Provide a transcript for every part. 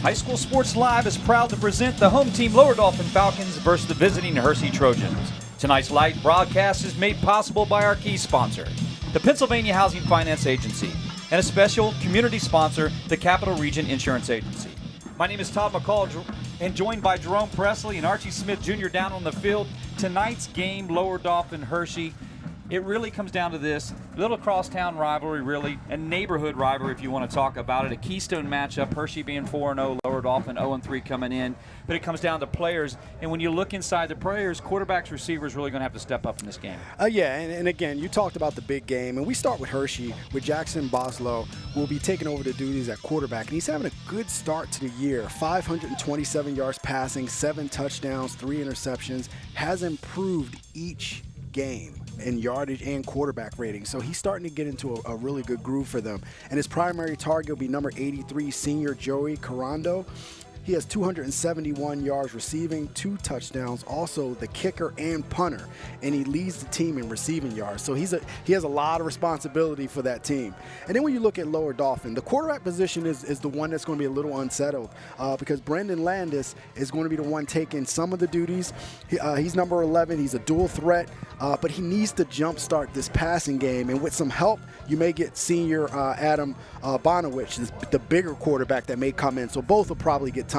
High School Sports Live is proud to present the home team Lower Dolphin Falcons versus the visiting Hershey Trojans. Tonight's live broadcast is made possible by our key sponsor, the Pennsylvania Housing Finance Agency, and a special community sponsor, the Capital Region Insurance Agency. My name is Todd McCall, and joined by Jerome Presley and Archie Smith Jr. down on the field. Tonight's game, Lower Dolphin Hershey, it really comes down to this little crosstown rivalry, really, a neighborhood rivalry if you want to talk about it. A keystone matchup, Hershey being 4-0, Lower Dolphin 0-3 coming in. But it comes down to players, and when you look inside the players, quarterbacks, receivers really going to have to step up in this game. Yeah, and again, you talked about the big game, and we start with Hershey, with Jackson Boslow, who will be taking over the duties at quarterback, and he's having a good start to the year. 527 yards passing, 7 touchdowns, 3 interceptions, has improved each game in yardage and quarterback rating. So he's starting to get into a really good groove for them. And his primary target will be number 83, senior Joey Carando. He has 271 yards receiving, 2 touchdowns, also the kicker and punter, and he leads the team in receiving yards. So he has a lot of responsibility for that team. And then when you look at Lower Dolphin, the quarterback position is the one that's going to be a little unsettled because Brendan Landis is going to be the one taking some of the duties. He's number 11. He's a dual threat, but he needs to jumpstart this passing game. And with some help, you may get senior Adam Bonowich, the bigger quarterback that may come in. So both will probably get time.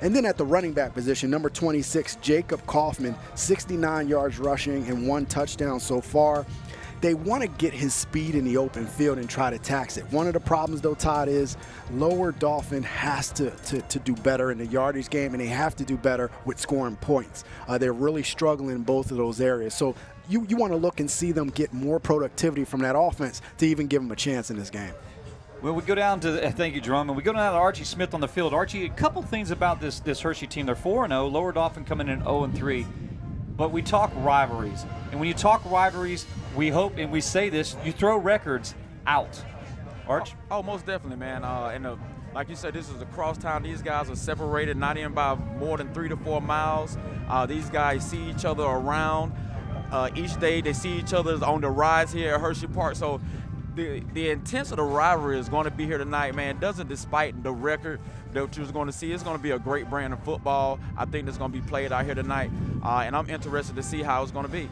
And then at the running back position, number 26, Jacob Kaufman, 69 yards rushing and 1 touchdown so far. They want to get his speed in the open field and try to tax it. One of the problems, though, Todd, is Lower Dolphin has to do better in the yardage game, and they have to do better with scoring points. They're really struggling in both of those areas. So you want to look and see them get more productivity from that offense to even give them a chance in this game. Well, we go down to, thank you, Jerome, and we go down to Archie Smith on the field. Archie, a couple things about this Hershey team. They're 4-0, Lower Dolphin coming in 0-3. But we talk rivalries. And when you talk rivalries, we hope, and we say this, you throw records out. Arch? Oh, most definitely, man. Like you said, this is a crosstown. These guys are separated, not even by more than 3 to 4 miles. These guys see each other around. Each day they see each other on the rides here at Hershey Park. So the intensity of the rivalry is going to be here tonight, man. Doesn't despite the record that you're going to see. It's going to be a great brand of football. I think that's going to be played out here tonight, and I'm interested to see how it's going to be.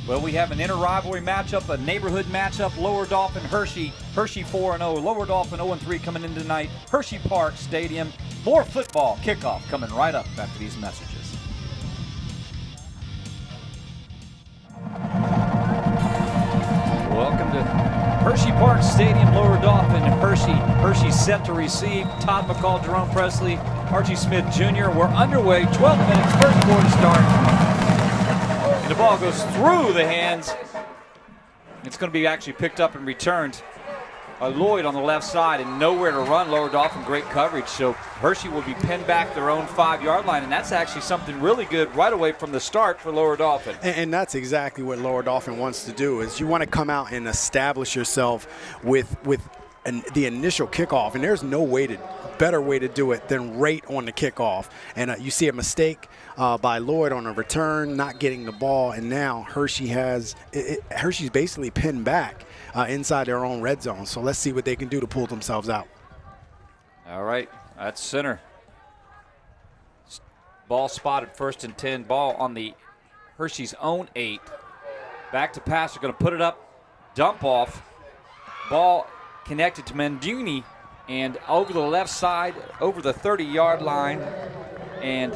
Well, we have an inter-rivalry matchup, a neighborhood matchup, Lower Dolphin, Hershey. Hershey 4-0, Lower Dolphin 0-3 coming in tonight. Hershey Park Stadium. More football kickoff coming right up after these messages. Welcome to Hershey Park Stadium, Lower Dolphin, Hershey set to receive. Todd McCall, Jerome Presley, Archie Smith Jr. We're underway, 12 minutes, first quarter start. And the ball goes through the hands. It's going to be actually picked up and returned. Lloyd on the left side and nowhere to run. Lower Dolphin, great coverage. So Hershey will be pinned back their own 5-yard line, and that's actually something really good right away from the start for Lower Dolphin. And that's exactly what Lower Dolphin wants to do, is you want to come out and establish yourself with the initial kickoff, and there's no better way to do it than right on the kickoff. And you see a mistake by Lloyd on a return, not getting the ball, and now Hershey's basically pinned back inside their own red zone. So let's see what they can do to pull themselves out. All right, that's center. Ball spotted, 1st and 10. Ball on the Hershey's own 8. Back to pass. They're going to put it up. Dump off. Ball connected to Menduni and over the left side, over the 30-yard line. And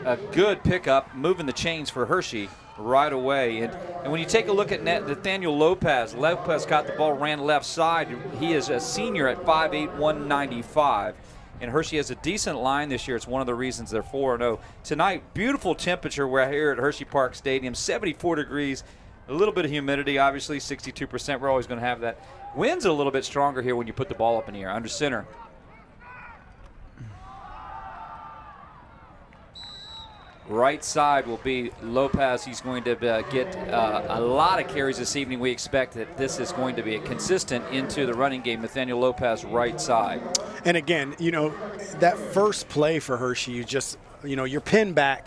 a good pickup, moving the chains for Hershey right away. And when you take a look at Nathaniel Lopez got the ball, ran left side. He is a senior at 5'8", 195. And Hershey has a decent line this year. It's one of the reasons they're 4-0. Tonight, beautiful temperature. We're here at Hershey Park Stadium, 74 degrees. A little bit of humidity, obviously, 62%. We're always going to have that. Wind's a little bit stronger here when you put the ball up in the air, under center. Right side will be Lopez. He's going to get a lot of carries this evening. We expect that this is going to be a consistent into the running game. Nathaniel Lopez, right side. And again, that first play for Hershey, you're pinned back.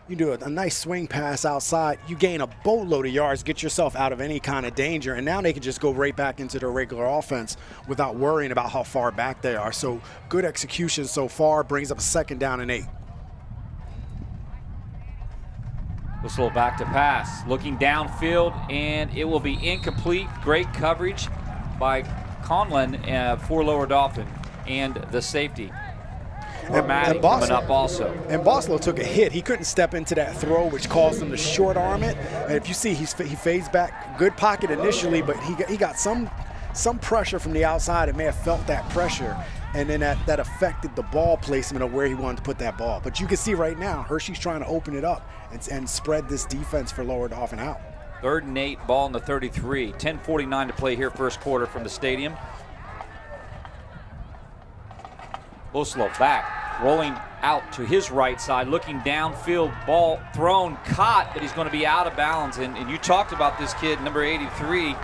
you do a nice swing pass outside, you gain a boatload of yards, get yourself out of any kind of danger, and now they can just go right back into their regular offense without worrying about how far back they are. So good execution so far, brings up a 2nd down and 8. Whistle back to pass, looking downfield, and it will be incomplete. Great coverage by Conlon for Lower Dauphin and the safety. And coming up also. And Boslow took a hit. He couldn't step into that throw, which caused him to short arm it. And if you see, he fades back. Good pocket initially, but he got some pressure from the outside and may have felt that pressure. And then that affected the ball placement of where he wanted to put that ball. But you can see right now, Hershey's trying to open it up and spread this defense for Lower Dauphin out. 3rd and 8, ball in the 33. 10:49 to play here, first quarter from the stadium. Oslo back, rolling out to his right side, looking downfield, ball thrown, caught, but he's going to be out of bounds. And you talked about this kid, number 83,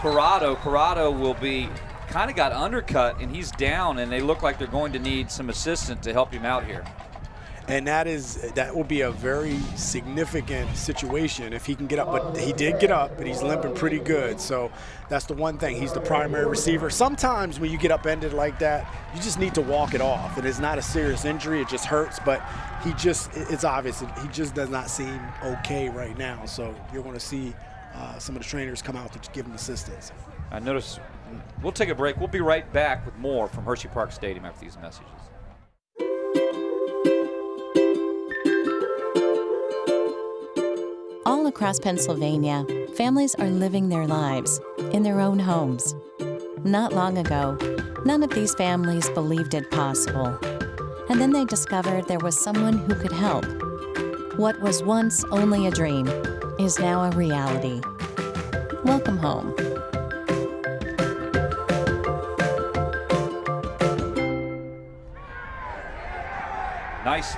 Corrado. Corrado will be kind of got undercut, and he's down, and they look like they're going to need some assistance to help him out here. And that will be a very significant situation if he can get up. But he did get up, but he's limping pretty good. So that's the one thing. He's the primary receiver. Sometimes when you get upended like that, you just need to walk it off. It is not a serious injury. It just hurts. But it's obvious. He just does not seem okay right now. So you're going to see some of the trainers come out to give him assistance. I notice we'll take a break. We'll be right back with more from Hershey Park Stadium after these messages. All across Pennsylvania, families are living their lives in their own homes. Not long ago, none of these families believed it possible. And then they discovered there was someone who could help. What was once only a dream is now a reality. Welcome home. Nice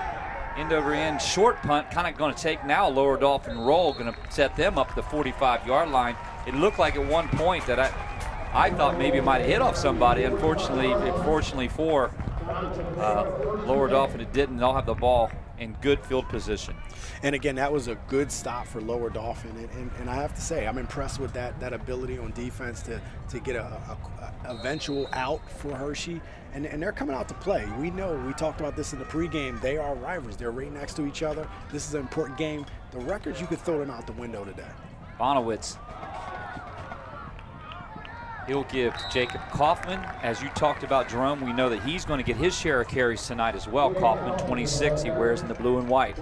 end over end short punt, kind of going to take now a Lower Dauphin roll, going to set them up the 45-yard line. It looked like at one point that I thought maybe it might have hit off somebody. Unfortunately for Lower Dauphin, it didn't. They'll have the ball in good field position. And again, that was a good stop for Lower Dauphin. And I have to say, I'm impressed with that ability on defense to get a eventual out for Hershey. And they're coming out to play. We know, we talked about this in the pregame, they are rivals. They're right next to each other. This is an important game. The records, you could throw them out the window today. Bonowitz. He'll give to Jacob Kaufman. As you talked about, Jerome, we know that he's going to get his share of carries tonight as well. Kaufman, 26, he wears in the blue and white.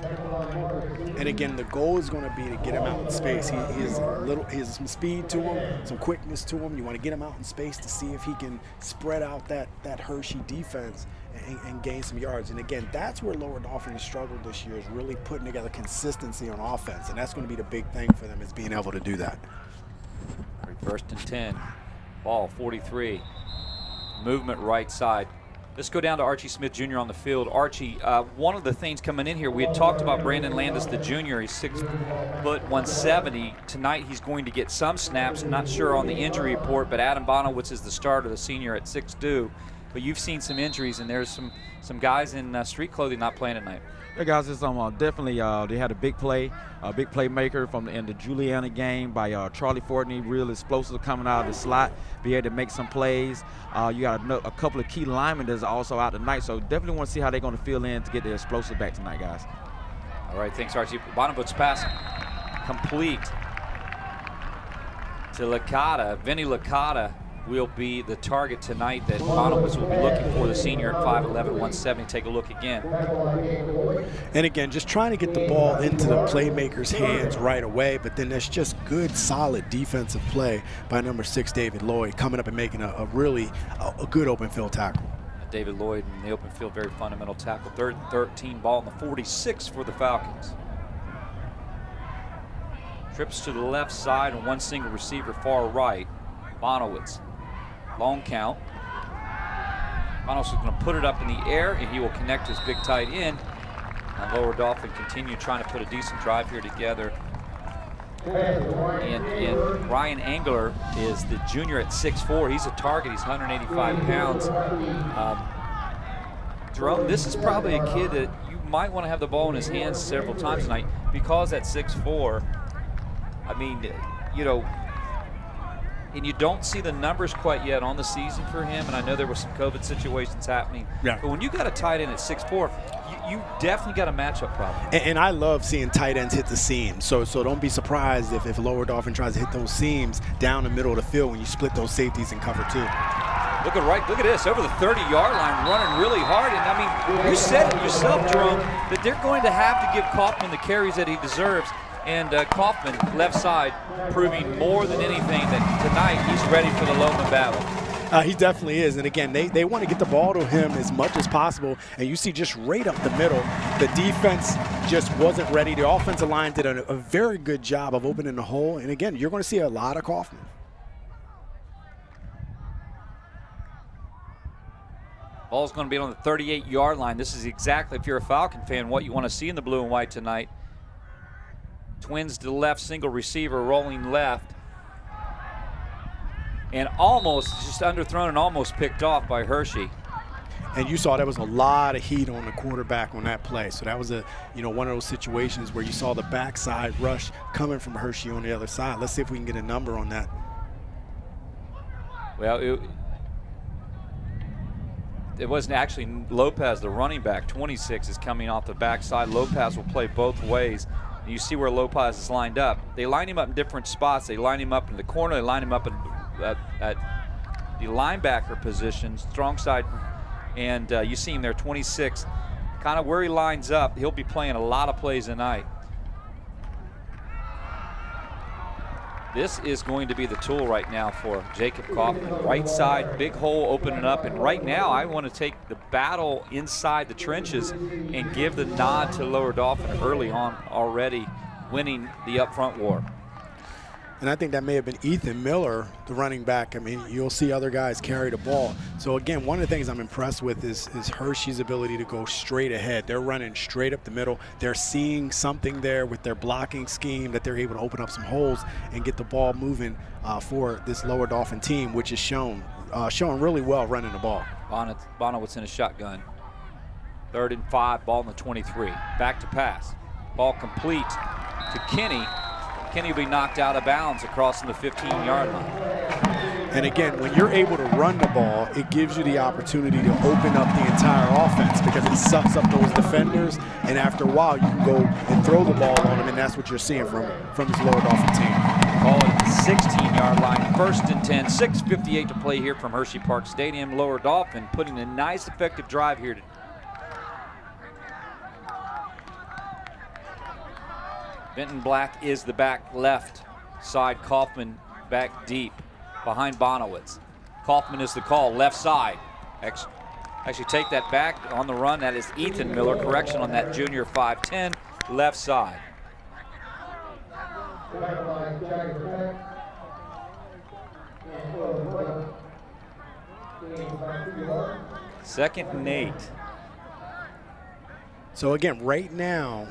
And again, the goal is going to be to get him out in space. He has some speed to him, some quickness to him. You want to get him out in space to see if he can spread out that Hershey defense and gain some yards. And again, that's where Lower Dauphin has struggled this year, is really putting together consistency on offense. And that's going to be the big thing for them, is being able to do that. 1st and 10. Ball 43. Movement right side. Let's go down to Archie Smith Jr. on the field. Archie, one of the things coming in here, we had talked about Brandon Landis, the junior. He's 6 foot 170. Tonight he's going to get some snaps. I'm not sure on the injury report, but Adam Bonowitz is the starter, the senior at 6'2". But you've seen some injuries, and there's some guys in street clothing not playing tonight. Yeah, guys, it's definitely they had a big playmaker in the Juliana game by Charlie Fortney, real explosive coming out of the slot, be able to make some plays. You got a couple of key linemen that's also out tonight, so definitely want to see how they're going to fill in to get their explosive back tonight, guys. All right, thanks, Archie. Bonowitz pass complete to Licata. Vinny Licata will be the target tonight that Bonowitz will be looking for, the senior at 5'11", 170. Take a look again. And again, just trying to get the ball into the playmaker's hands right away, but then there's just good, solid defensive play by number 6, David Lloyd, coming up and making a really good open field tackle. David Lloyd in the open field, very fundamental tackle. 3rd and 13, ball in the 46 for the Falcons. Trips to the left side and one single receiver far right. Bonowitz. Long count. Bonowitz is going to put it up in the air, and he will connect his big tight end. And Lower Dauphin continue trying to put a decent drive here together. And Ryan Angler is the junior at 6'4". He's a target. He's 185 pounds. Jerome, this is probably a kid that you might want to have the ball in his hands several times tonight because at 6'4", I mean, you know, and you don't see the numbers quite yet on the season for him, and I know there were some COVID situations happening. Yeah. But when you got a tight end at 6'4", you definitely got a matchup problem. And I love seeing tight ends hit the seam. So don't be surprised if Lower Dolphin tries to hit those seams down the middle of the field when you split those safeties and cover two. Look at this, over the 30-yard line, running really hard. And I mean, you said it yourself, Jerome, that they're going to have to give Kaufman the carries that he deserves. And Kaufman, left side, proving more than anything that tonight he's ready for the Loman battle. He definitely is. And again, they want to get the ball to him as much as possible. And you see just right up the middle, the defense just wasn't ready. The offensive line did a very good job of opening the hole. And again, you're going to see a lot of Kaufman. Ball's going to be on the 38-yard line. This is exactly, if you're a Falcon fan, what you want to see in the blue and white tonight. Twins to the left, single receiver rolling left. And almost just underthrown and almost picked off by Hershey. And you saw there was a lot of heat on the quarterback on that play. So that was one of those situations where you saw the backside rush coming from Hershey on the other side. Let's see if we can get a number on that. Well, it wasn't actually Lopez, the running back. 26 is coming off the backside. Lopez will play both ways. And you see where Lopez is lined up. They line him up in different spots. They line him up in the corner. They line him up at the linebacker position, strong side. And you see him there, 26. Kind of where he lines up, he'll be playing a lot of plays tonight. This is going to be the tool right now for Jacob Kaufman. Right side, big hole opening up. And right now, I want to take the battle inside the trenches and give the nod to Lower Dolphin early on, already winning the up front war. And I think that may have been Ethan Miller, the running back. I mean, you'll see other guys carry the ball. So, again, one of the things I'm impressed with is Hershey's ability to go straight ahead. They're running straight up the middle. They're seeing something there with their blocking scheme that they're able to open up some holes and get the ball moving for this Lower Dolphin team, which is showing really well running the ball. Bonowitz in a shotgun. 3rd and 5, ball in the 23. Back to pass. Ball complete to Kenny. Kenny will be knocked out of bounds across the 15-yard line. And again, when you're able to run the ball, it gives you the opportunity to open up the entire offense because it sucks up those defenders, and after a while you can go and throw the ball on them, and that's what you're seeing from this Lower Dolphin team. Call it at the 16-yard line, 1st and 10, 6:58 to play here from Hershey Park Stadium. Lower Dolphin putting a nice effective drive here. Benton Black is the back left side. Kaufman back deep behind Bonowitz. Kaufman is the call, left side. Actually take that back on the run. That is Ethan Miller. Correction on that junior 5'10", left side. Second and 8. So again, right now,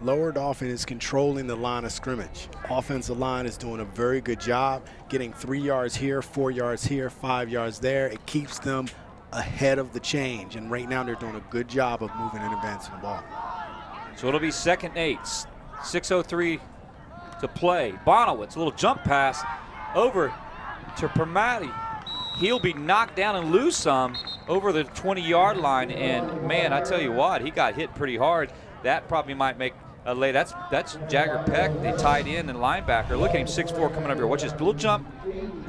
Lower Dolphin is controlling the line of scrimmage. Offensive line is doing a very good job getting 3 yards here, 4 yards here, 5 yards there. It keeps them ahead of the change, and right now they're doing a good job of moving and advancing the ball. So it'll be 2nd and 8, 6:03 to play. Bonowitz, a little jump pass over to Permati. He'll be knocked down and lose some over the 20-yard line, and man, I tell you what, he got hit pretty hard. That probably might make a lay. That's Jagger Peck, the tight end and linebacker. Look at him, 6'4", coming up here. Watch this little jump.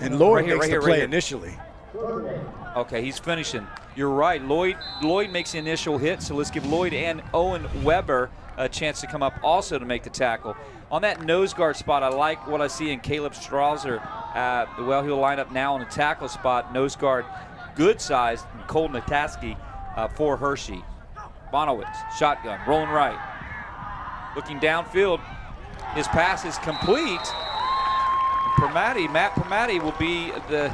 And Lloyd makes the play initially. Okay, he's finishing. You're right. Lloyd makes the initial hit, so let's give Lloyd and Owen Weber a chance to come up also to make the tackle. On that nose guard spot, I like what I see in Caleb Strauser. Well, he'll line up now on a tackle spot. Nose guard, good size, Cole Nataski for Hershey. Bonowitz, shotgun, rolling right. Looking downfield, his pass is complete. Matt Permati will be the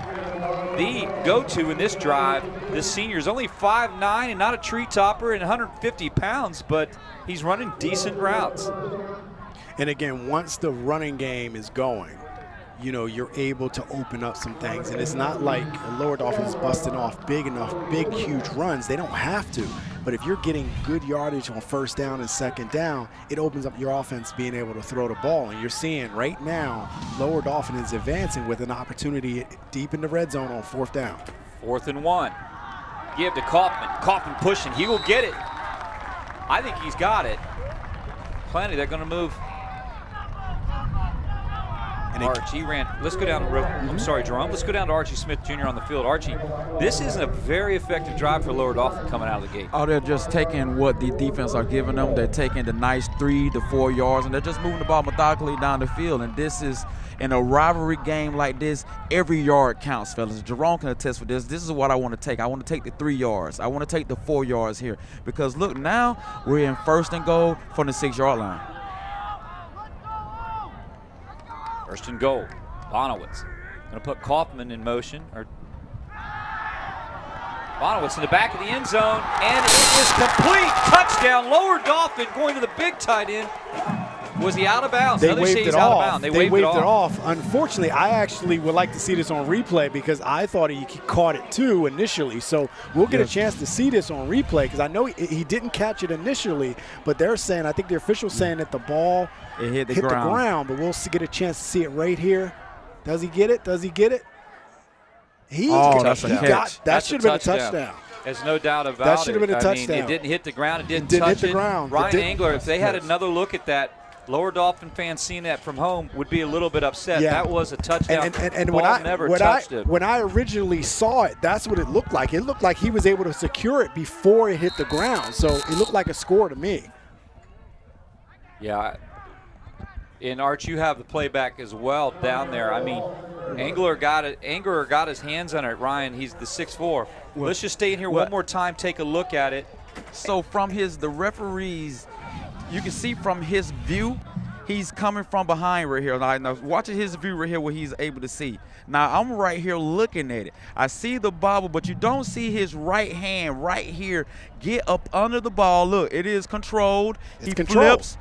go-to in this drive. This senior's only 5'9" and not a tree topper and 150 pounds, but he's running decent routes. And again, once the running game is going, you know, you're able to open up some things. And it's not like Lower Dolphin is busting off big, huge runs. They don't have to. But if you're getting good yardage on first down and second down, it opens up your offense being able to throw the ball. And you're seeing right now, Lower Dauphin is advancing with an opportunity deep in the red zone on 4th down. 4th and 1. Give to Kaufman. Kaufman pushing. He will get it. I think he's got it. Plenty. They're going to move. And Archie ran. Let's go down. I'm sorry, Jerome. Let's go down to Archie Smith Jr. on the field. Archie, this isn't a very effective drive for Lower Dauphin coming out of the gate. Oh, they're just taking what the defense are giving them. They're taking the nice 3 to 4 yards, and they're just moving the ball methodically down the field. And this is, in a rivalry game like this, every yard counts, fellas. Jerome can attest for this. This is what I want to take. I want to take the 3 yards. I want to take the 4 yards here. Because, look, now we're in 1st and goal from the 6-yard line. 1st and goal. Bonowitz going to put Kaufman in motion. Bonowitz in the back of the end zone, and it is complete. Touchdown. Lower Dauphin going to the big tight end. Was he out of bounds? They waved it off. They waved it off. Unfortunately, I actually would like to see this on replay because I thought he caught it too initially. So we'll get a chance to see this on replay because I know he didn't catch it initially, but they're saying, I think the official's saying that the ball hit the ground, but we'll get a chance to see it right here. Does he get it? Does he get it? That's a catch. That should have been a touchdown. There's no doubt about it. That should have been a touchdown. It didn't hit the ground. It didn't touch hit the ground. Ryan Angler, if they had another look at that, Lower Dauphin fans seeing that from home would be a little bit upset. Yeah. That was a touchdown. And when I originally saw it, that's what it looked like. It looked like he was able to secure it before it hit the ground. So it looked like a score to me. Yeah. And Arch, you have the playback as well down there. I mean, Angler got it. Angler got his hands on it. Ryan, he's the 6'4". Let's just stay in here one more time, take a look at it. So from the referees, you can see from his view, he's coming from behind right here. Now watching his view right here where he's able to see. Now I'm right here looking at it. I see the bobble, but you don't see his right hand right here get up under the ball. Look, it is controlled. He flips.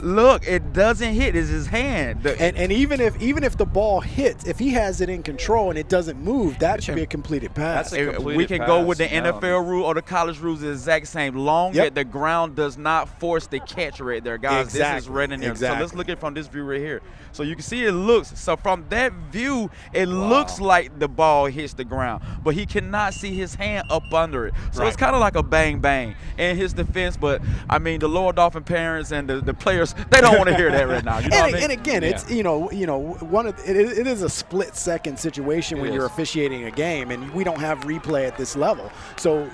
Look, it doesn't hit. It's his hand. And even if the ball hits, if he has it in control and it doesn't move, that should be a completed pass. That's a completed we can pass. go with the NFL rule or the college rules the exact same. Long that the ground does not force the catch right there, guys. Exactly. This is right in there. Exactly. So let's look at it from this view right here. So you can see it looks. So from that view, it looks like the ball hits the ground, but he cannot see his hand up under it. So it's kind of like a bang bang in his defense. But I mean, the Lower Dauphin parents and the players, they don't want to hear that right now. You know what I mean? And again, it's it is a split-second situation when you're officiating a game, and we don't have replay at this level. So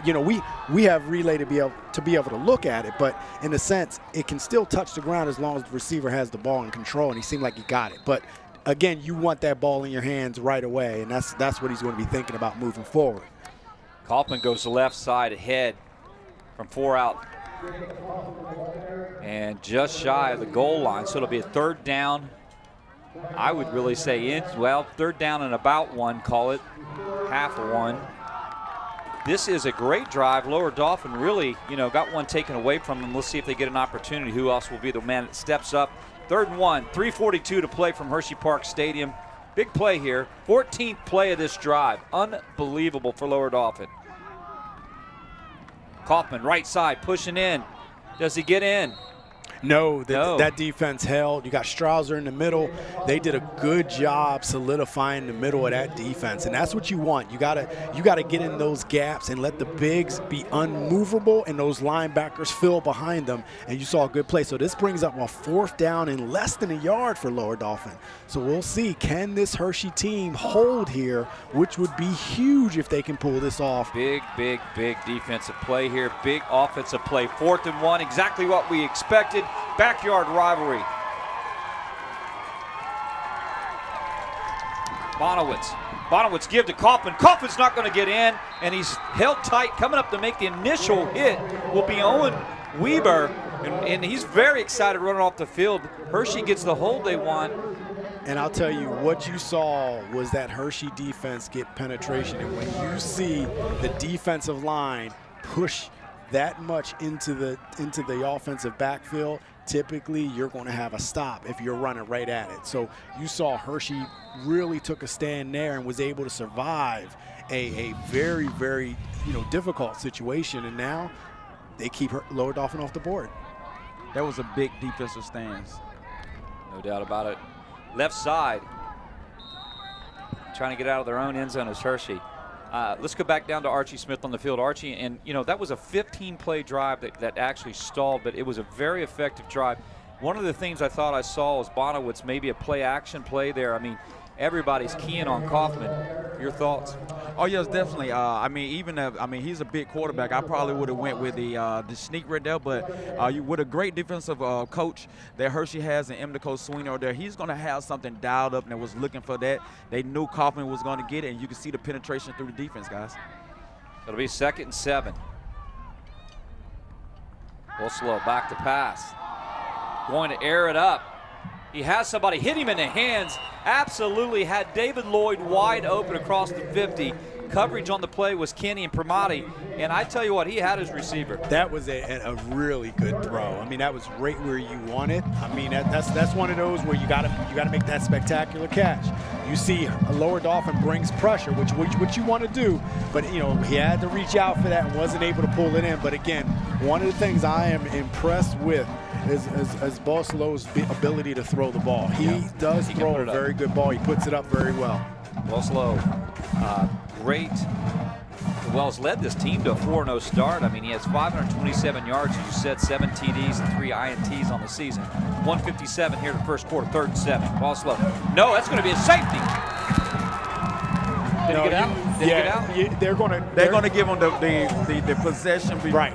we have relay to be able to look at it, but in a sense, it can still touch the ground as long as the receiver has the ball in control, and he seemed like he got it. But again, you want that ball in your hands right away, and that's what he's going to be thinking about moving forward. Kaufman goes to left side ahead from 4 out. And just shy of the goal line, so it'll be a 3rd down. I would really say 3rd down and about 1, call it half of 1. This is a great drive. Lower Dauphin really, got one taken away from them. Let's see if they get an opportunity. Who else will be the man that steps up? 3rd and 1, 3:42 to play from Hershey Park Stadium. Big play here. 14th play of this drive. Unbelievable for Lower Dauphin. Kaufman, right side, pushing in. Does he get in? No, that defense held. You got Strausser in the middle. They did a good job solidifying the middle of that defense, and that's what you want. You gotta get in those gaps and let the bigs be unmovable and those linebackers fill behind them, and you saw a good play. So this brings up a 4th down in less than a yard for Lower Dauphin. So we'll see, can this Hershey team hold here, which would be huge if they can pull this off. Big defensive play here. Big offensive play. 4th and 1, exactly what we expected. Backyard rivalry. Bonowitz give to Kaufman. Kaufman's not going to get in, and he's held tight. Coming up to make the initial hit will be Owen Weber, and he's very excited running off the field. Hershey gets the hold they want. And I'll tell you, what you saw was that Hershey defense get penetration, and when you see the defensive line push that much into the offensive backfield, typically you're going to have a stop if you're running right at it. So you saw Hershey really took a stand there and was able to survive a very, very difficult situation. And now they keep Lower Dauphin off the board. That was a big defensive stance. No doubt about it. Left side, trying to get out of their own end zone is Hershey. Let's go back down to Archie Smith on the field. Archie, and that was a 15-play drive that actually stalled, but it was a very effective drive. One of the things I thought I saw was Bonowitz maybe a play-action play there. I mean, everybody's keying on Kaufman. Your thoughts? Oh yes, definitely. He's a big quarterback. I probably would have went with the sneak right there, but with a great defensive coach that Hershey has in Emnico Sweeney there, he's going to have something dialed up, and they was looking for that. They knew Kaufman was going to get it, and you can see the penetration through the defense, guys. It'll be 2nd and 7. Slow back to pass. Going to air it up. He has somebody hit him in the hands. Absolutely had David Lloyd wide open across the 50. Coverage on the play was Kenny and Primati, and I tell you what, he had his receiver. That was a really good throw. I mean, that was right where you want it. I mean, that's one of those where you gotta make that spectacular catch. You see, a Lower Dauphin brings pressure, which you want to do, but he had to reach out for that and wasn't able to pull it in. But again, one of the things I am impressed with is Boslow's ability to throw the ball. He does throw a very good ball. He puts it up very well. Boslow, great. Has led this team to a 4-0 start. I mean, he has 527 yards, as you said, 7 TDs and 3 INTs on the season. 157 here in the first quarter, 3rd and 7. Boslow. No, that's going to be a safety. Did he get out? Did he get out? Yeah, they're going to give him the possession. Right.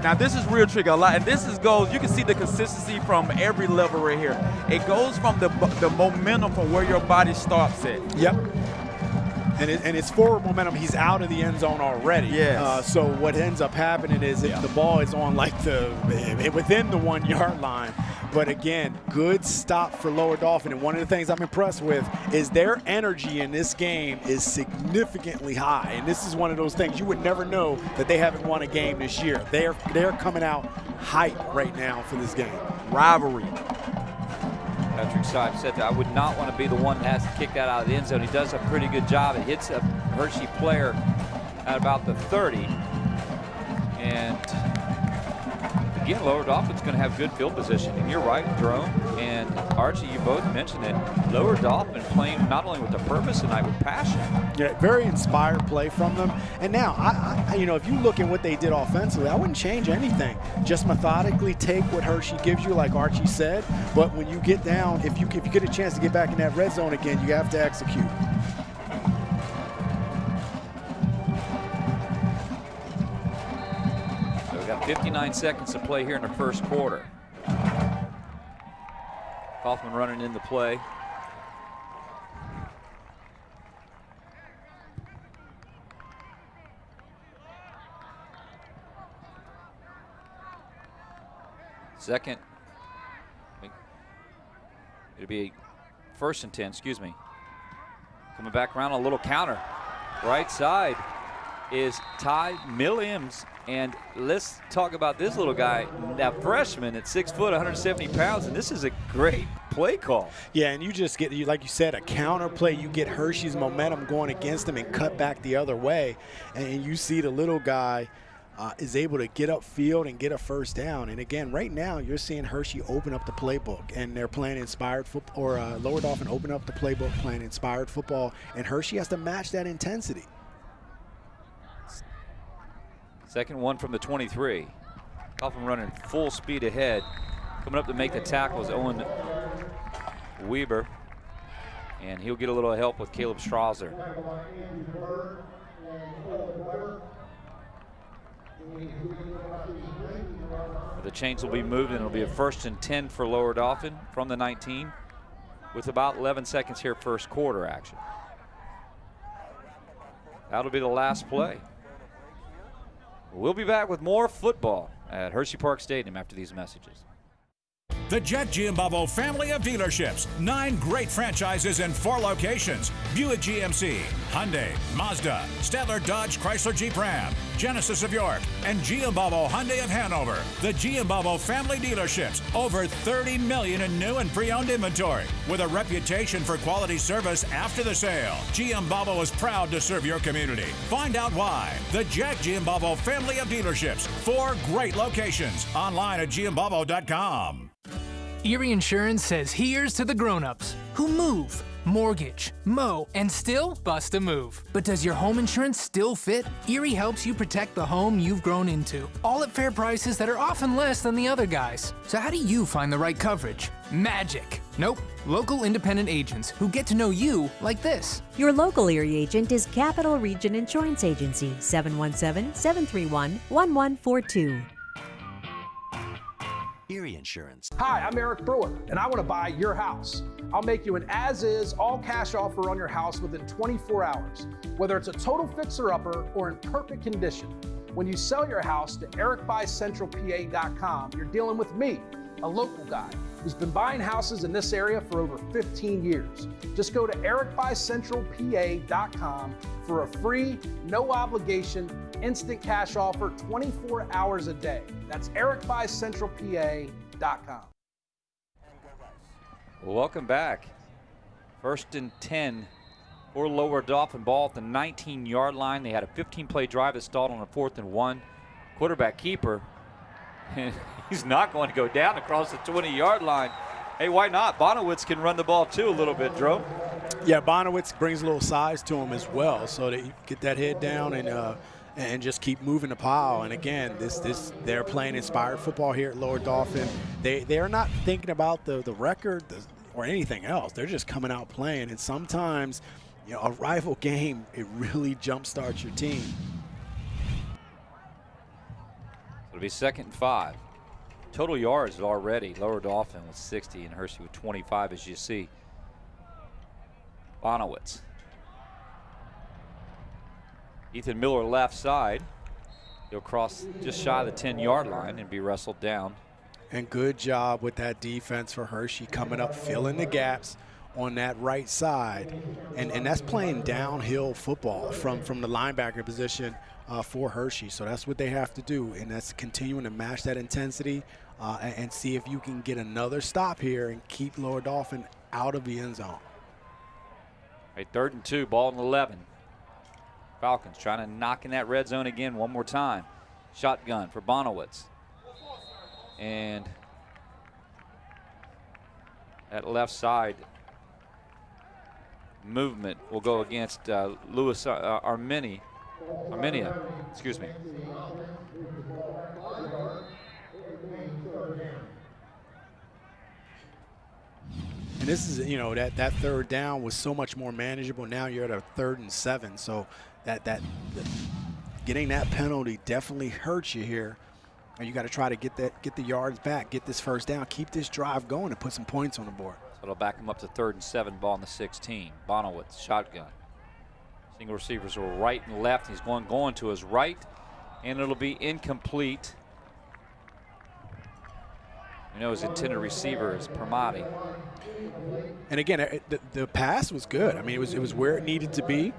Now this is real tricky a lot, and goes. You can see the consistency from every level right here. It goes from the momentum from where your body starts at. Yep. And it's forward momentum. He's out of the end zone already. Yes. So what ends up happening is the ball is on within the 1 yard line. But again, good stop for Lower Dauphin. And one of the things I'm impressed with is their energy in this game is significantly high. And this is one of those things you would never know that they haven't won a game this year. They're coming out hype right now for this game. Rivalry. Patrick Seib said that I would not want to be the one that has to kick that out of the end zone. He does a pretty good job. It hits a Hershey player at about the 30. And again, Lower Dauphin's going to have good field position. And you're right, Jerome and Archie, you both mentioned it. Lower Dauphin playing not only with the purpose tonight, with passion. Yeah, very inspired play from them. And now, if you look at what they did offensively, I wouldn't change anything. Just methodically take what Hershey gives you, like Archie said. But when you get down, if you get a chance to get back in that red zone again, you have to execute. So we got 59 seconds to play here in the first quarter. Kaufman running in the play. Second. It'll be 1st and 10, excuse me. Coming back around, a little counter. Right side is Ty Williams. And let's talk about this little guy, that freshman at 6 foot, 170 pounds, and this is a great play call. Yeah, and you just get, like you said, a counter play. You get Hershey's momentum going against him and cut back the other way. And you see the little guy is able to get upfield and get a first down. And again, right now, you're seeing Hershey open up the playbook, and they're playing inspired football, or Lower Dauphin open up the playbook, playing inspired football, and Hershey has to match that intensity. Second one from the 23. Dolphin running full speed ahead. Coming up to make the tackle is Owen Weber. And he'll get a little help with Caleb Strasser. The chains will be moved, and it'll be a 1st and 10 for Lower Dauphin from the 19 with about 11 seconds here, first quarter action. That'll be the last play. We'll be back with more football at Hershey Park Stadium after these messages. The Jack Giambavo family of dealerships. 9 great franchises in 4 locations. Buick GMC, Hyundai, Mazda, Stadler Dodge Chrysler Jeep Ram, Genesis of York, and Giambavo Hyundai of Hanover. The Giambavo family dealerships. Over 30 million in new and pre-owned inventory. With a reputation for quality service after the sale. Giambavo is proud to serve your community. Find out why. The Jack Giambavo family of dealerships. 4 great locations. Online at giambavo.com. Erie Insurance says here's to the grown-ups who move, mortgage, mow, and still bust a move. But does your home insurance still fit? Erie helps you protect the home you've grown into, all at fair prices that are often less than the other guys. So how do you find the right coverage? Magic. Nope. Local independent agents who get to know you like this. Your local Erie agent is Capital Region Insurance Agency, 717-731-1142. Erie Insurance. Hi, I'm Eric Brewer, and I want to buy your house. I'll make you an as-is, all-cash offer on your house within 24 hours, whether it's a total fixer-upper or in perfect condition. When you sell your house to ericbuyscentralpa.com, you're dealing with me, a local guy who's been buying houses in this area for over 15 years. Just go to ericbuyscentralpa.com for a free, no-obligation, instant cash offer 24 hours a day. That's ericbuyscentralpa.com. Welcome back. 1st and 10 for Lower Dolphin. Ball at the 19-yard line. They had a 15-play drive that stalled on a 4th and 1. Quarterback keeper. He's not going to go down across the 20-yard line. Hey, why not? Bonowitz can run the ball too a little bit, Drew. Yeah, Bonowitz brings a little size to him as well, so that you get that head down and just keep moving the pile. And again, they're playing inspired football here at Lower Dolphin. They're not thinking about the record or anything else. They're just coming out playing. And sometimes, you know, a rival game, it really jumpstarts your team. It'll be 2nd and 5. Total yards already. Lower Dolphin with 60 and Hershey with 25, as you see. Bonowitz. Ethan Miller left side. He'll cross just shy of the 10-yard line and be wrestled down. And good job with that defense for Hershey coming up, filling the gaps on that right side. And that's playing downhill football from the linebacker position for Hershey. So that's what they have to do, and that's continuing to match that intensity and see if you can get another stop here and keep Lower Dolphin out of the end zone. A 3rd and 2, ball and 11. Falcons trying to knock in that red zone again one more time. Shotgun for Bonowitz. And that left side movement will go against Armenia, excuse me. And this is, you know, that 3rd down was so much more manageable. Now you're at a 3rd and 7, so that getting that penalty definitely hurts you here. And you got to try to get the yards back, get this 1st down, keep this drive going, and put some points on the board. So it'll back him up to 3rd and 7, ball on the 16. Bonowitz, shotgun. Single receivers are right and left. He's going to his right, and it'll be incomplete. You know his intended receiver is Permati. And again, the pass was good. I mean, it was where it needed to be,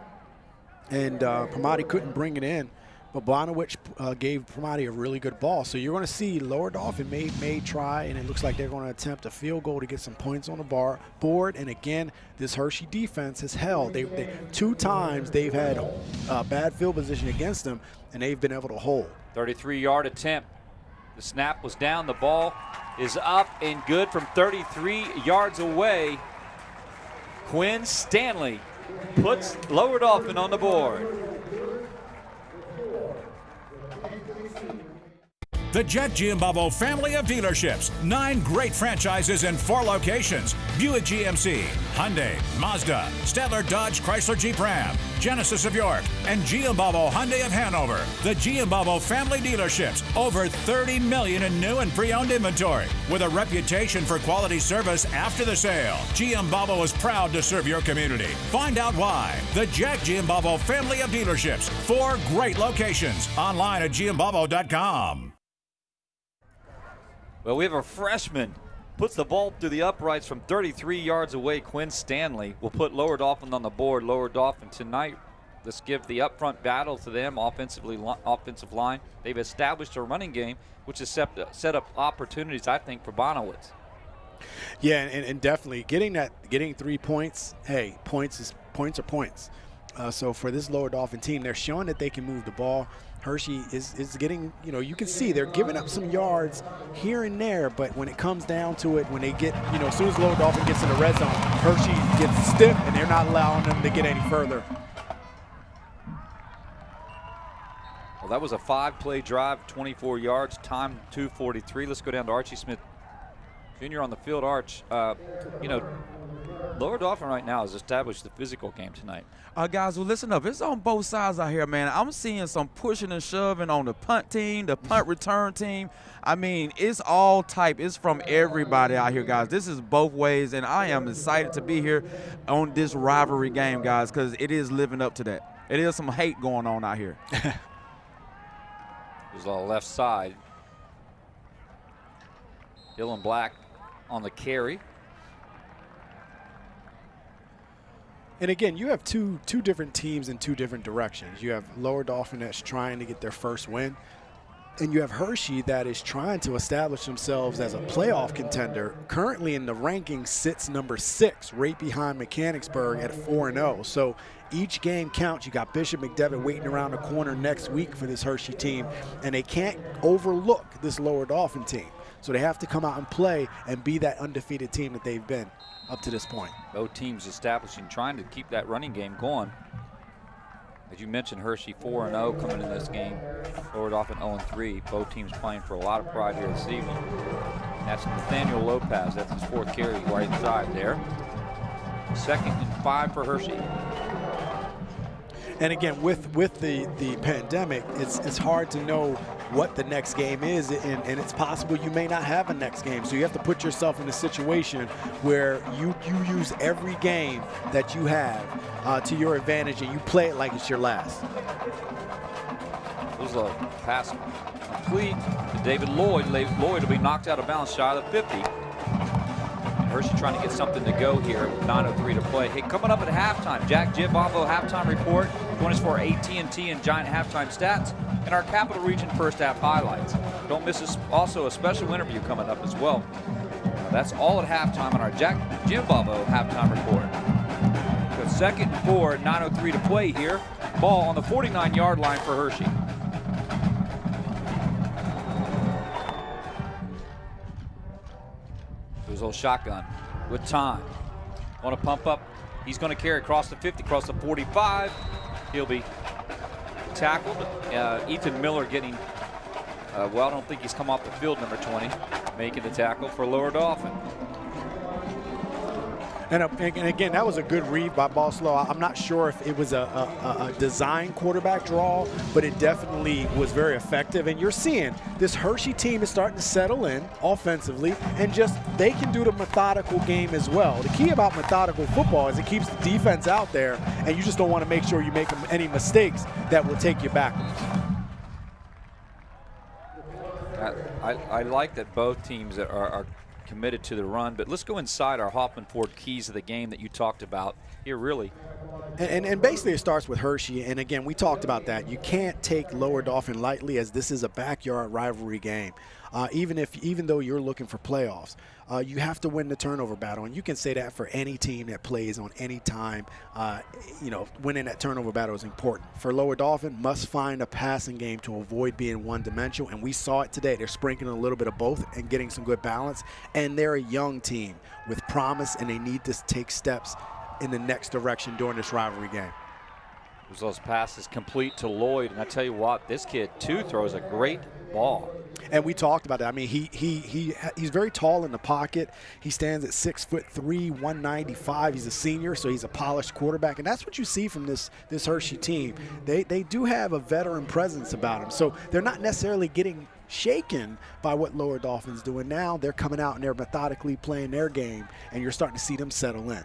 and Permati couldn't bring it in. But Bonowitz gave Permati a really good ball. So you're going to see Lower Dolphin may try, and it looks like they're going to attempt a field goal to get some points on the board. And again, this Hershey defense has held. They 2 times they've had bad field position against them, and they've been able to hold. 33-yard attempt. The snap was down. The ball is up and good from 33 yards away. Quinn Stanley puts Lower Dolphin on the board. The Jack Giambavo family of dealerships. 9 great franchises in 4 locations. Buick GMC, Hyundai, Mazda, Stadler Dodge Chrysler Jeep Ram, Genesis of York, and Giambavo Hyundai of Hanover. The Giambavo family dealerships. Over 30 million in new and pre-owned inventory. With a reputation for quality service after the sale. Giambavo is proud to serve your community. Find out why. The Jack Giambavo family of dealerships. 4 great locations. Online at giambavo.com. Well, we have a freshman puts the ball through the uprights from 33 yards away. Quinn Stanley will put Lower Dauphin on the board. Lower Dauphin tonight, let's give the up front battle to them, offensive line. They've established a running game, which has set up opportunities, I think, for Bonowitz. Yeah, and definitely getting 3 points. Hey, points are points. So for this Lower Dauphin team, they're showing that they can move the ball. Hershey is getting, you can see they're giving up some yards here and there, but when it comes down to it, when they get, as soon as Lower Dauphin gets in the red zone, Hershey gets stiff and they're not allowing them to get any further. Well, that was a 5-play drive, 24 yards, time 2:43. Let's go down to Archie Smith Jr. on the field. Arch, Lower Dauphin right now has established the physical game tonight. Guys, well, listen up. It's on both sides out here, man. I'm seeing some pushing and shoving on the punt team, the punt return team. I mean, it's all type. It's from everybody out here, guys. This is both ways, and I am excited to be here on this rivalry game, guys, because it is living up to that. It is some hate going on out here. There's on the left side. Dylan Black on the carry. And again, you have two different teams in two different directions. You have Lower Dauphin that's trying to get their first win, and you have Hershey that is trying to establish themselves as a playoff contender. Currently in the rankings sits number 6, right behind Mechanicsburg at 4-0. So each game counts. You got Bishop McDevitt waiting around the corner next week for this Hershey team, and they can't overlook this Lower Dauphin team. So they have to come out and play and be that undefeated team that they've been up to this point. Both teams establishing, trying to keep that running game going. As you mentioned, Hershey 4-0 coming in this game. Lower Dauphin 0-3. Both teams playing for a lot of pride here this evening. And that's Nathaniel Lopez. That's his 4th carry right side there. 2nd and 5 for Hershey. And again, with the pandemic, it's hard to know what the next game is, and it's possible you may not have a next game. So you have to put yourself in a situation where you use every game that you have to your advantage, and you play it like it's your last. This is a pass complete to David Lloyd. Lloyd will be knocked out of bounds shy of the 50. Hershey trying to get something to go here with 9:03 to play. Hey, coming up at halftime, Jack Giambombo halftime report. Join us for AT&T and Giant halftime stats and our Capital Region first half highlights. Don't miss us. Also a special interview coming up as well. That's all at halftime on our Jack Giambombo halftime report. So 2nd and 4, 9:03 to play here. Ball on the 49-yard line for Hershey. Old shotgun with time. Want to pump up. He's going to carry across the 50, across the 45. He'll be tackled. Ethan Miller getting, I don't think he's come off the field, number 20, making the tackle for Lower Dauphin. And again, that was a good read by Boslow. I'm not sure if it was a design quarterback draw, but it definitely was very effective. And you're seeing this Hershey team is starting to settle in offensively, and just they can do the methodical game as well. The key about methodical football is it keeps the defense out there, and you just don't want to make sure you make any mistakes that will take you backwards. I like that both teams are committed to the run, but let's go inside our Hoffman Ford keys of the game that you talked about here, really. And basically it starts with Hershey, and again, we talked about that. You can't take Lower Dauphin lightly, as this is a backyard rivalry game. Even though you're looking for playoffs, you have to win the turnover battle, and you can say that for any team that plays on any time. Winning that turnover battle is important. For Lower Dauphin, must find a passing game to avoid being one-dimensional, and we saw it today. They're sprinkling a little bit of both and getting some good balance, and they're a young team with promise, and they need to take steps in the next direction during this rivalry game. Those passes complete to Lloyd, and I tell you what, this kid too throws a great ball. And we talked about that. I mean, he's very tall in the pocket. He stands at 6'3", 195. He's a senior, so he's a polished quarterback, and that's what you see from this Hershey team. They do have a veteran presence about them, so they're not necessarily getting shaken by what Lower Dauphin's doing now. They're coming out and they're methodically playing their game, and you're starting to see them settle in.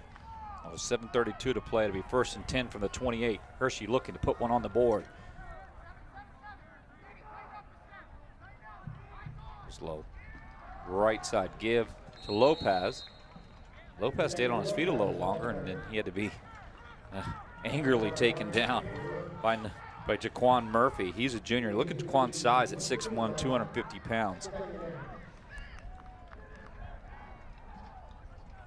7:32 to play. It'll be 1st and 10 from the 28. Hershey looking to put one on the board. Slow. right side give to Lopez. Lopez stayed on his feet a little longer, and then he had to be angrily taken down by Jaquan Murphy. He's a junior. Look at Jaquan's size at 6'1", 250 pounds.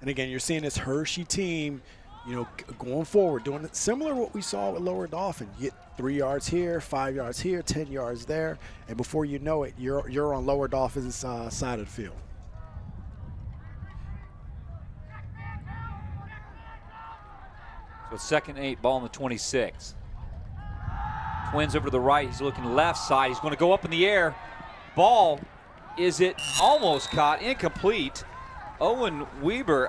And again, you're seeing this Hershey team, going forward, doing it similar to what we saw with Lower Dauphin. You get 3 yards here, 5 yards here, 10 yards there, and before you know it, you're on Lower Dauphin's side of the field. So it's 2nd and 8, ball on the 26. Twins over to the right. He's looking left side. He's going to go up in the air. Ball, is it almost caught? Incomplete. Owen Weber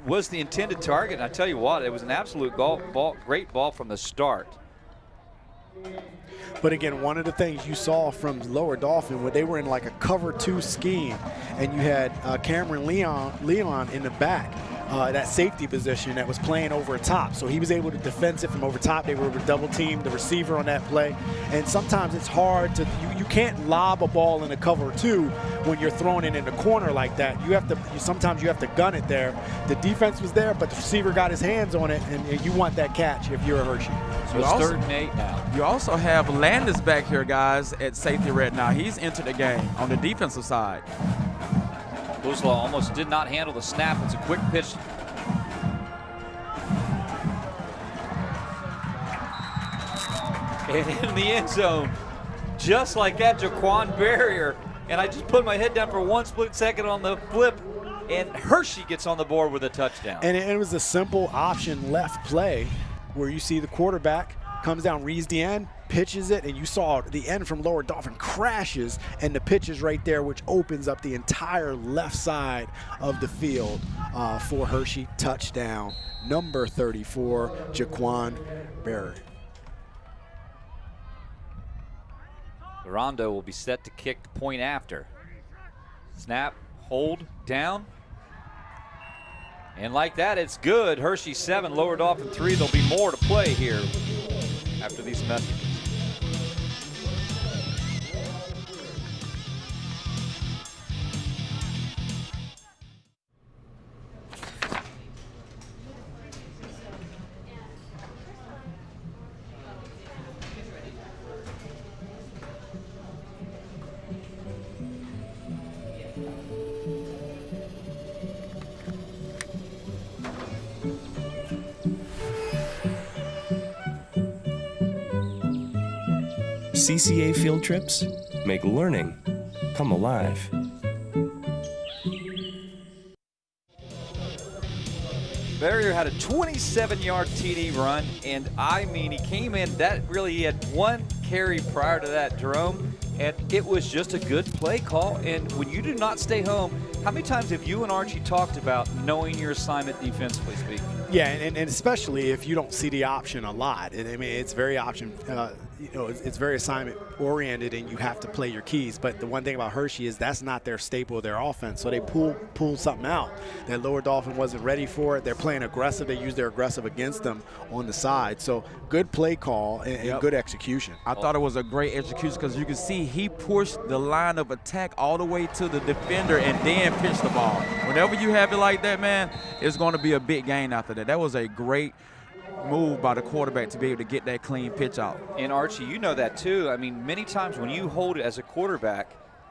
was the intended target. And I tell you what, it was an absolute great ball from the start. But again, one of the things you saw from Lower Dauphin, where they were in like a cover 2 scheme, and you had Cameron Leon in the back, that safety position that was playing over top. So he was able to defense it from over top. They were able to double team the receiver on that play. And sometimes it's hard to, you can't lob a ball in a cover 2 when you're throwing it in the corner like that. Sometimes you have to gun it there. The defense was there, but the receiver got his hands on it, and you want that catch if you're a Hershey. So it's 3rd and 8 now. You also have Landis back here, guys, at safety right now. He's entered the game on the defensive side. Boozlaw almost did not handle the snap. It's a quick pitch. And in the end zone, just like that, Jaquan Barrier. And I just put my head down for 1 split second on the flip, and Hershey gets on the board with a touchdown. And it was a simple option left play where you see the quarterback comes down, reads the end, pitches it, and you saw the end from Lower Dauphin crashes, and the pitch is right there, which opens up the entire left side of the field for Hershey. Touchdown, number 34, Jaquan Barrier. Rondo will be set to kick the point after. Snap, hold, down. And like that, it's good. Hershey 7, Lower Dauphin 3. There'll be more to play here after these messages. CCA field trips make learning come alive. Barrier had a 27-yard TD run, and I mean, he came in, he had 1 carry prior to that, Jerome, and it was just a good play call. And when you do not stay home, how many times have you and Archie talked about knowing your assignment defensively speaking? Yeah, and especially if you don't see the option a lot. I mean, it's very option, it's very assignment oriented, and you have to play your keys. But the one thing about Hershey is that's not their staple of their offense. So they pull something out that Lower Dauphin wasn't ready for. They're playing aggressive. They use their aggressive against them on the side. So good play call and good execution. I thought it was a great execution because you can see he pushed the line of attack all the way to the defender and then pitched the ball. Whenever you have it like that, man, it's going to be a big gain after that. That was a great move by the quarterback to be able to get that clean pitch out. And Archie, you know that too. I mean, many times when you hold it as a quarterback,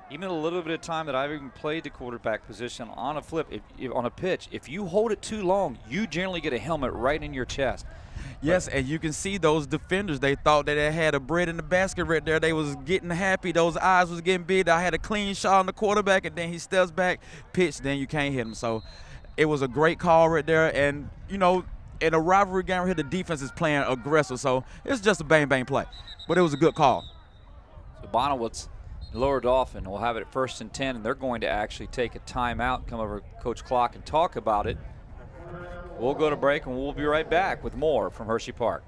even a little bit of time that I've even played the quarterback position on a flip, on a pitch, if you hold it too long, you generally get a helmet right in your chest. Yes, and you can see those defenders, they thought that they had a bread in the basket right there. They was getting happy. Those eyes was getting big. I had a clean shot on the quarterback, and then he steps back, pitch, then you can't hit him. So it was a great call right there. And, in a rivalry game here, the defense is playing aggressive, so it's just a bang-bang play. But it was a good call. So Bonowitz, Lower Dauphin will have it at 1st and 10, and they're going to actually take a timeout, come over to Coach Clock and talk about it. We'll go to break, and we'll be right back with more from Hershey Park.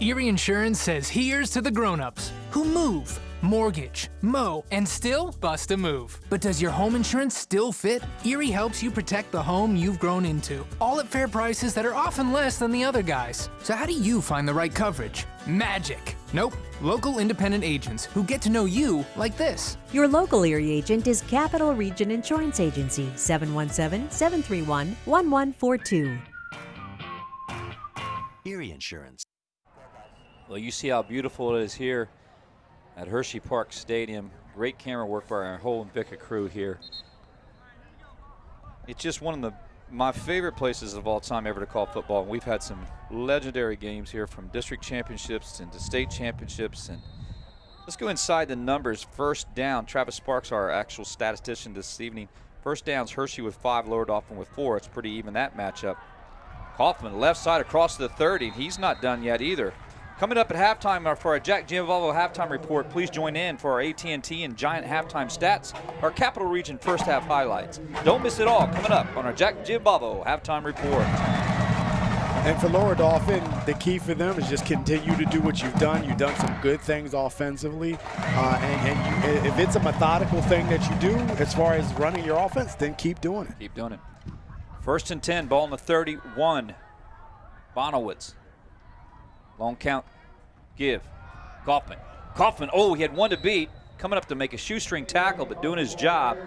Erie Insurance says here's to the grown-ups who move, mortgage, mow, and still bust a move. But does your home insurance still fit? Erie helps you protect the home you've grown into, all at fair prices that are often less than the other guys. So how do you find the right coverage? Magic. Nope. Local independent agents who get to know you like this. Your local Erie agent is Capital Region Insurance Agency, 717-731-1142. Erie Insurance. Well, you see how beautiful it is here at Hershey Park Stadium. Great camera work by our whole Invicta crew here. It's just one of my favorite places of all time ever to call football. And we've had some legendary games here, from district championships and to state championships. And let's go inside the numbers. First down, Travis Sparks, our actual statistician this evening. First downs, Hershey with 5, Lower Dauphin with 4. It's pretty even, that matchup. Kaufman, left side across the 30. He's not done yet either. Coming up at halftime for our Jack Gianvolvo halftime report, please join in for our AT&T and Giant halftime stats, our Capital Region first half highlights. Don't miss it all coming up on our Jack Gianvolvo halftime report. And for Lower Dauphin, the key for them is just continue to do what you've done. You've done some good things offensively. If it's a methodical thing that you do as far as running your offense, then keep doing it. Keep doing it. First and 10, ball in the 31. Bonowitz. Long count, give. Kaufman, oh, he had one to beat. Coming up to make a shoestring tackle, but doing his job.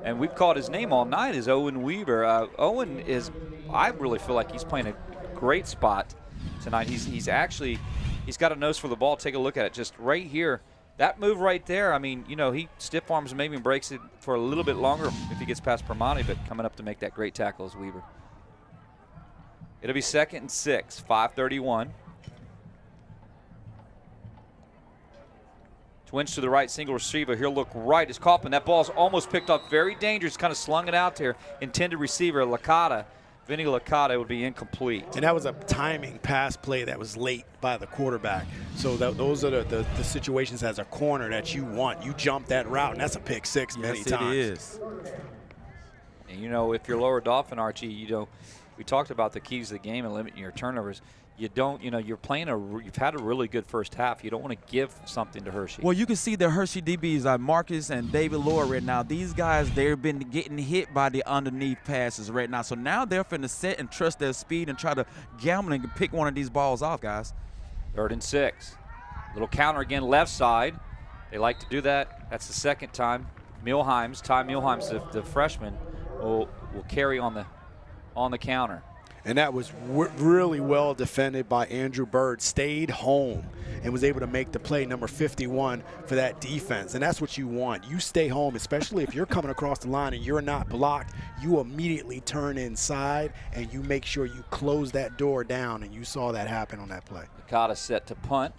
And we've called his name all night, is Owen Weaver. Owen is, I really feel like he's playing a great spot tonight. He's got a nose for the ball. Take a look at it, just right here. That move right there, I mean, you know, he stiff arms maybe and breaks it for a little bit longer if he gets past Permani, but coming up to make that great tackle is Weaver. It'll be 2nd and 6, 5:31. Twins to the right, single receiver. He'll look right. It's Kaufman. That ball's almost picked up. Very dangerous. Kind of slung it out there. Intended receiver, Licata. Vinny Licata would be incomplete. And that was a timing pass play that was late by the quarterback. So those are the situations as a corner that you want. You jump that route, and that's a pick six many times. Yes, it is. And, you know, if you're Lower Dauphin, Archie, you know, we talked about the keys to the game and limiting your turnovers. You don't, you know, you've had a really good first half. You don't want to give something to Hershey. Well, you can see the Hershey DBs like Marcus and David Lohr right now. These guys, they've been getting hit by the underneath passes right now. So now they're finna sit and trust their speed and try to gamble and pick one of these balls off, guys. 3rd and 6. Little counter again, left side. They like to do that. That's the second time. Ty Milheims, the freshman, will carry on the counter. And that was really well defended by Andrew Bird. Stayed home and was able to make the play, number 51, for that defense. And that's what you want. You stay home, especially if you're coming across the line and you're not blocked. You immediately turn inside and you make sure you close that door down, and you saw that happen on that play. Licata set to punt.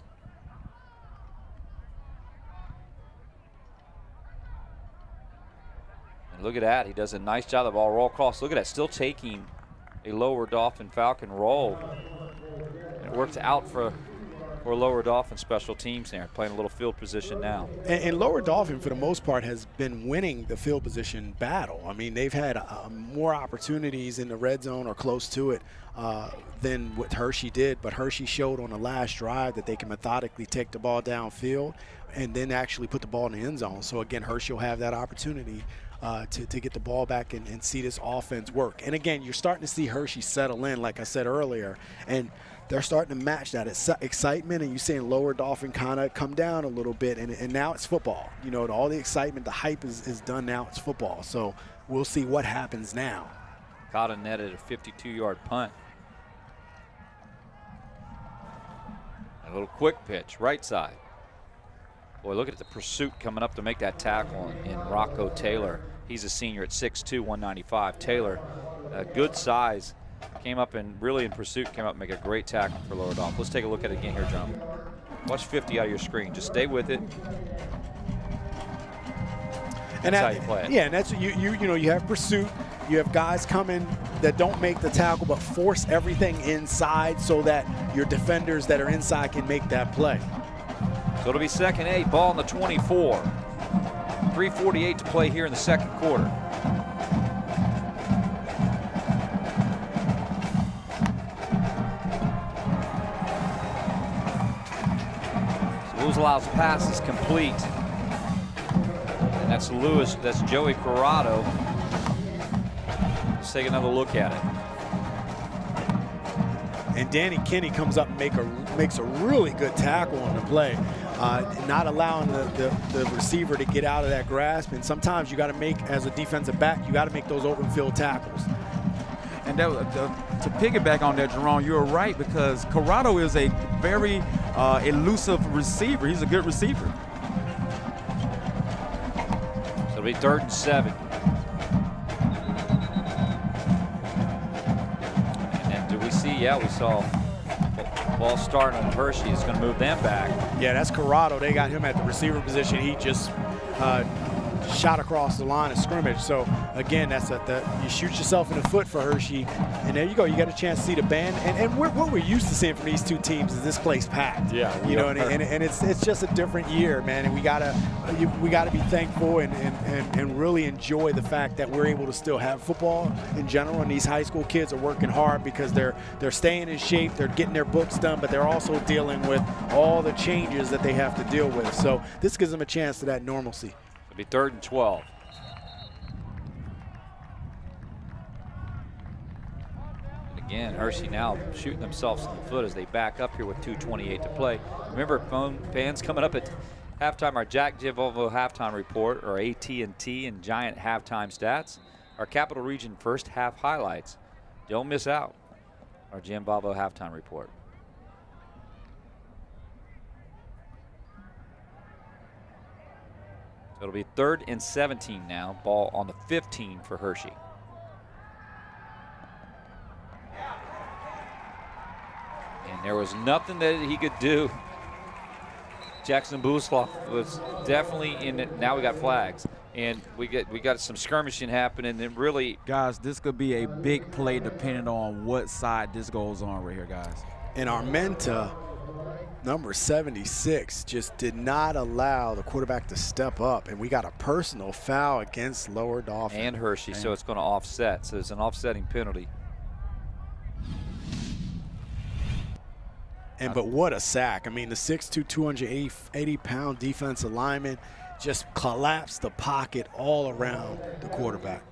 And look at that. He does a nice job. The ball roll across. Look at that. Still taking a Lower Dauphin Falcon roll. And it works out for Lower Dauphin special teams there, playing a little field position now. And Lower Dauphin, for the most part, has been winning the field position battle. I mean, they've had more opportunities in the red zone or close to it than what Hershey did. But Hershey showed on the last drive that they can methodically take the ball downfield and then actually put the ball in the end zone. So, again, Hershey will have that opportunity to get the ball back and see this offense work. And again, you're starting to see Hershey settle in, like I said earlier, and they're starting to match that excitement, and you're seeing Lower Dauphin kind of come down a little bit, and now it's football. You know, all the excitement, the hype is done now. It's football. So we'll see what happens now. Caught netted a 52-yard punt. A little quick pitch, right side. Boy, look at the pursuit coming up to make that tackle in Rocco Taylor. He's a senior at 6'2", 195. Taylor, good size, came up and really in pursuit, came up and make a great tackle for Lower Dauphin. Let's take a look at it again here, John. Watch 50 out of your screen. Just stay with it. And that's how you play it. Yeah, and that's you know, you have pursuit. You have guys coming that don't make the tackle but force everything inside so that your defenders that are inside can make that play. So it'll be 2nd 8, ball in the 24. 3:48 to play here in the second quarter. Salau's pass is complete. And that's Joey Corrado. Let's take another look at it. And Danny Kinney comes up and makes a really good tackle on the play, not allowing the receiver to get out of that grasp. And sometimes you got to make, as a defensive back, you got to make those open field tackles. And to piggyback on that, Jerome, you're right, because Corrado is a very elusive receiver. He's a good receiver. So it'll be 3rd and 7. Yeah, we saw ball starting on Hershey. It's going to move them back. Yeah, that's Corrado. They got him at the receiver position. He just shot across the line of scrimmage. So again, that's you shoot yourself in the foot for Hershey, and there you go. You got a chance to see the band. And what we're used to seeing from these two teams is this place packed. Yeah, you know, and it's just a different year, man. And we gotta be thankful and really enjoy the fact that we're able to still have football in general. And these high school kids are working hard because they're staying in shape. They're getting their books done, but they're also dealing with all the changes that they have to deal with. So this gives them a chance to that normalcy. It'll be 3rd and 12. And again, Hershey now shooting themselves in the foot as they back up here with 2:28 to play. Remember, fans coming up at halftime, our Jack Givolvo halftime report, or AT&T and Giant halftime stats, our Capital Region first half highlights. Don't miss out our Jim Volvo halftime report. It'll be 3rd and 17 now. Ball on the 15 for Hershey. And there was nothing that he could do. Jackson Bousloff was definitely in it. Now we got flags. And we got some skirmishing happening. And really, guys, this could be a big play depending on what side this goes on right here, guys. And Armenta, number 76, just did not allow the quarterback to step up, and we got a personal foul against Lower Dauphin. And Hershey, so it's going to offset. So there's an offsetting penalty. But what a sack. I mean, the 6'2", 280-pound defensive lineman just collapsed the pocket all around the quarterback.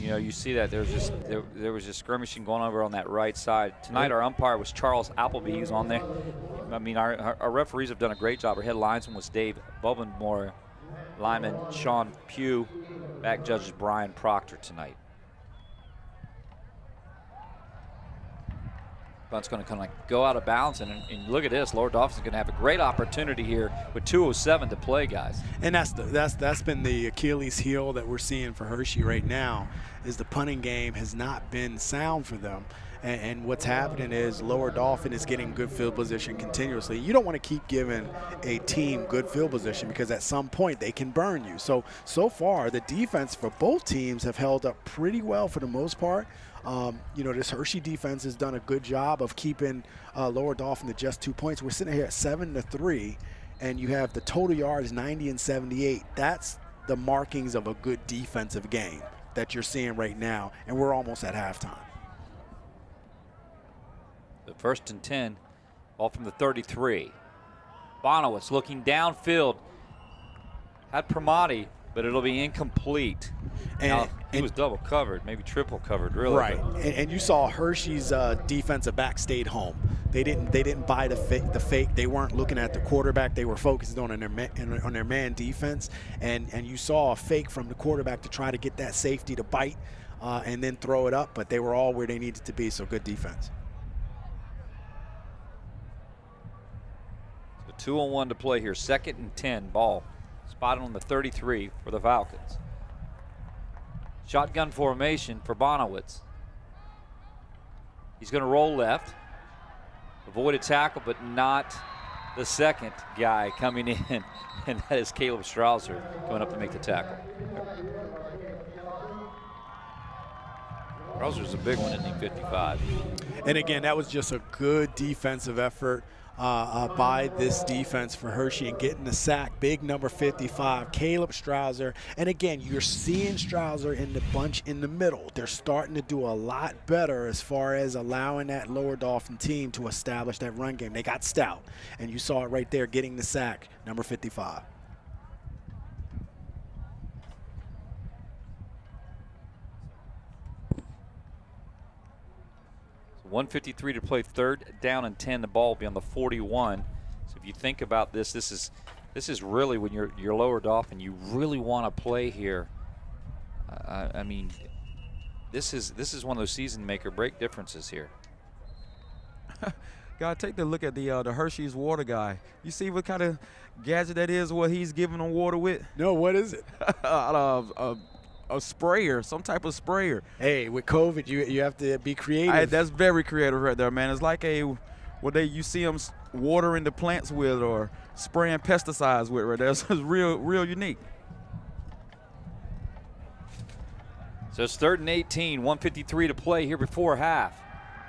You know, you see that there was just skirmishing going over on that right side. Tonight, our umpire was Charles Appleby. He's on there. I mean, our referees have done a great job. Our head linesman was Dave Bobenmore, lineman Sean Pugh, back judges Brian Proctor tonight. But it's going to kind of go out of bounds, and look at this. Lower Dauphin's going to have a great opportunity here with 2:07 to play, guys. And that's been the Achilles heel that we're seeing for Hershey right now, is the punting game has not been sound for them. And what's happening is Lower Dauphin is getting good field position continuously. You don't want to keep giving a team good field position because at some point they can burn you. So far, the defense for both teams have held up pretty well for the most part. You know, this Hershey defense has done a good job of keeping Lower Dauphin to just 2 points. We're sitting here at 7-3, and you have the total yards 90 and 78. That's the markings of a good defensive game that you're seeing right now, and we're almost at halftime. The 1st and 10, ball from the 33. Bonowitz looking downfield. Had Primati, but it'll be incomplete. And he was double covered, maybe triple covered, really. Right, and you saw Hershey's defensive back stayed home. They didn't buy the fake. They weren't looking at the quarterback. They were focused on their man defense. And you saw a fake from the quarterback to try to get that safety to bite and then throw it up. But they were all where they needed to be. So good defense. So 2-on-1 to play here. 2nd and 10. Ball spotted on the 33 for the Falcons. Shotgun formation for Bonowitz. He's going to roll left. Avoid a tackle, but not the second guy coming in, and that is Caleb Strausser going up to make the tackle. Strausser's a big one, isn't he? 55. And again, that was just a good defensive effort by this defense for Hershey and getting the sack. Big number 55, Caleb Strouser. And again, you're seeing Strouser in the bunch in the middle. They're starting to do a lot better as far as allowing that lower Dolphin team to establish that run game. They got stout, and you saw it right there getting the sack, number 55. 1:53 to play, 3rd down and 10. The ball will be on the 41. So if you think about this, this is really when you're lower Dolphin, you really want to play here. I mean, this is one of those season make or break differences here. God, take a look at the Hershey's water guy. You see what kind of gadget that is? What he's giving them water with? No, what is it? A sprayer, some type of sprayer. Hey, with COVID, you have to be creative. That's very creative right there, man. It's like you see them watering the plants with or spraying pesticides with right there. So it's real unique. So it's 3rd and 18, 1:53 to play here before half.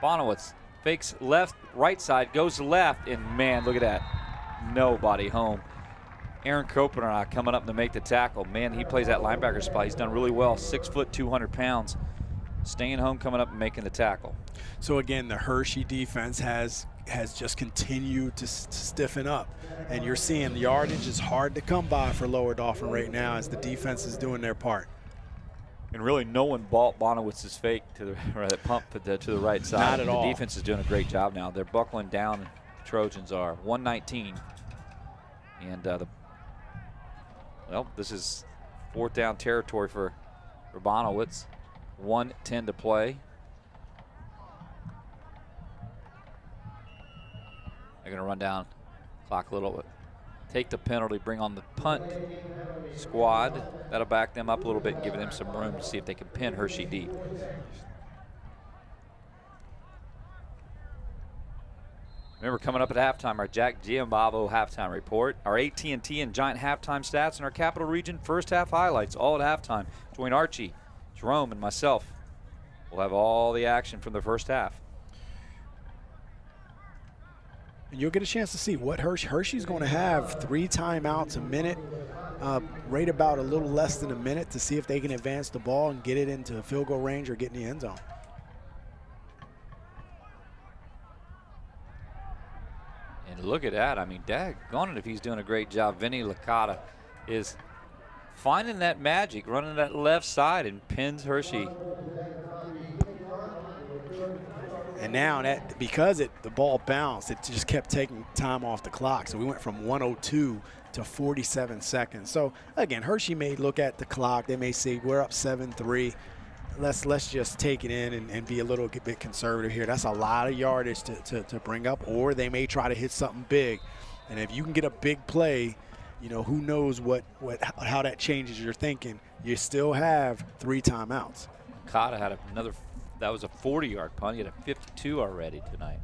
Bonowitz fakes right side, goes left, and man, look at that. Nobody home. Aaron Copeland coming up to make the tackle. Man, he plays that linebacker spot. He's done really well. 6 foot, 200 pounds. Staying home, coming up and making the tackle. So again, the Hershey defense has just continued to stiffen up. And you're seeing the yardage is hard to come by for Lower Dauphin right now as the defense is doing their part. And really no one bought Bonowitz's fake to the pump to the right side. Not at all. The defense is doing a great job now. They're buckling down, the Trojans are. 119. And well, this is 4th down territory for Bonowitz. 1:10 to play. They're going to run down clock a little bit. Take the penalty, bring on the punt squad. That'll back them up a little bit and give them some room to see if they can pin Hershey deep. Remember, coming up at halftime, our Jack Giambavo halftime report, our AT&T and Giant halftime stats, and our Capital Region first half highlights, all at halftime. Join Archie, Jerome, and myself. We'll have all the action from the first half. And you'll get a chance to see what Hershey's going to have 3 timeouts a minute, right about a little less than a minute to see if they can advance the ball and get it into field goal range or get in the end zone. And look at that. I mean, daggone it if he's doing a great job. Vinny Licata is finding that magic, running that left side, and pins Hershey. And now because the ball bounced, it just kept taking time off the clock. So we went from 1:02 to 47 seconds. So again, Hershey may look at the clock. They may say we're up 7-3. Let's just take it in and be a little bit conservative here. That's a lot of yardage to bring up, or they may try to hit something big. And if you can get a big play, you know, who knows how that changes your thinking. You still have 3 timeouts. Cotta had another, that was a 40-yard punt. He had a 52 already tonight.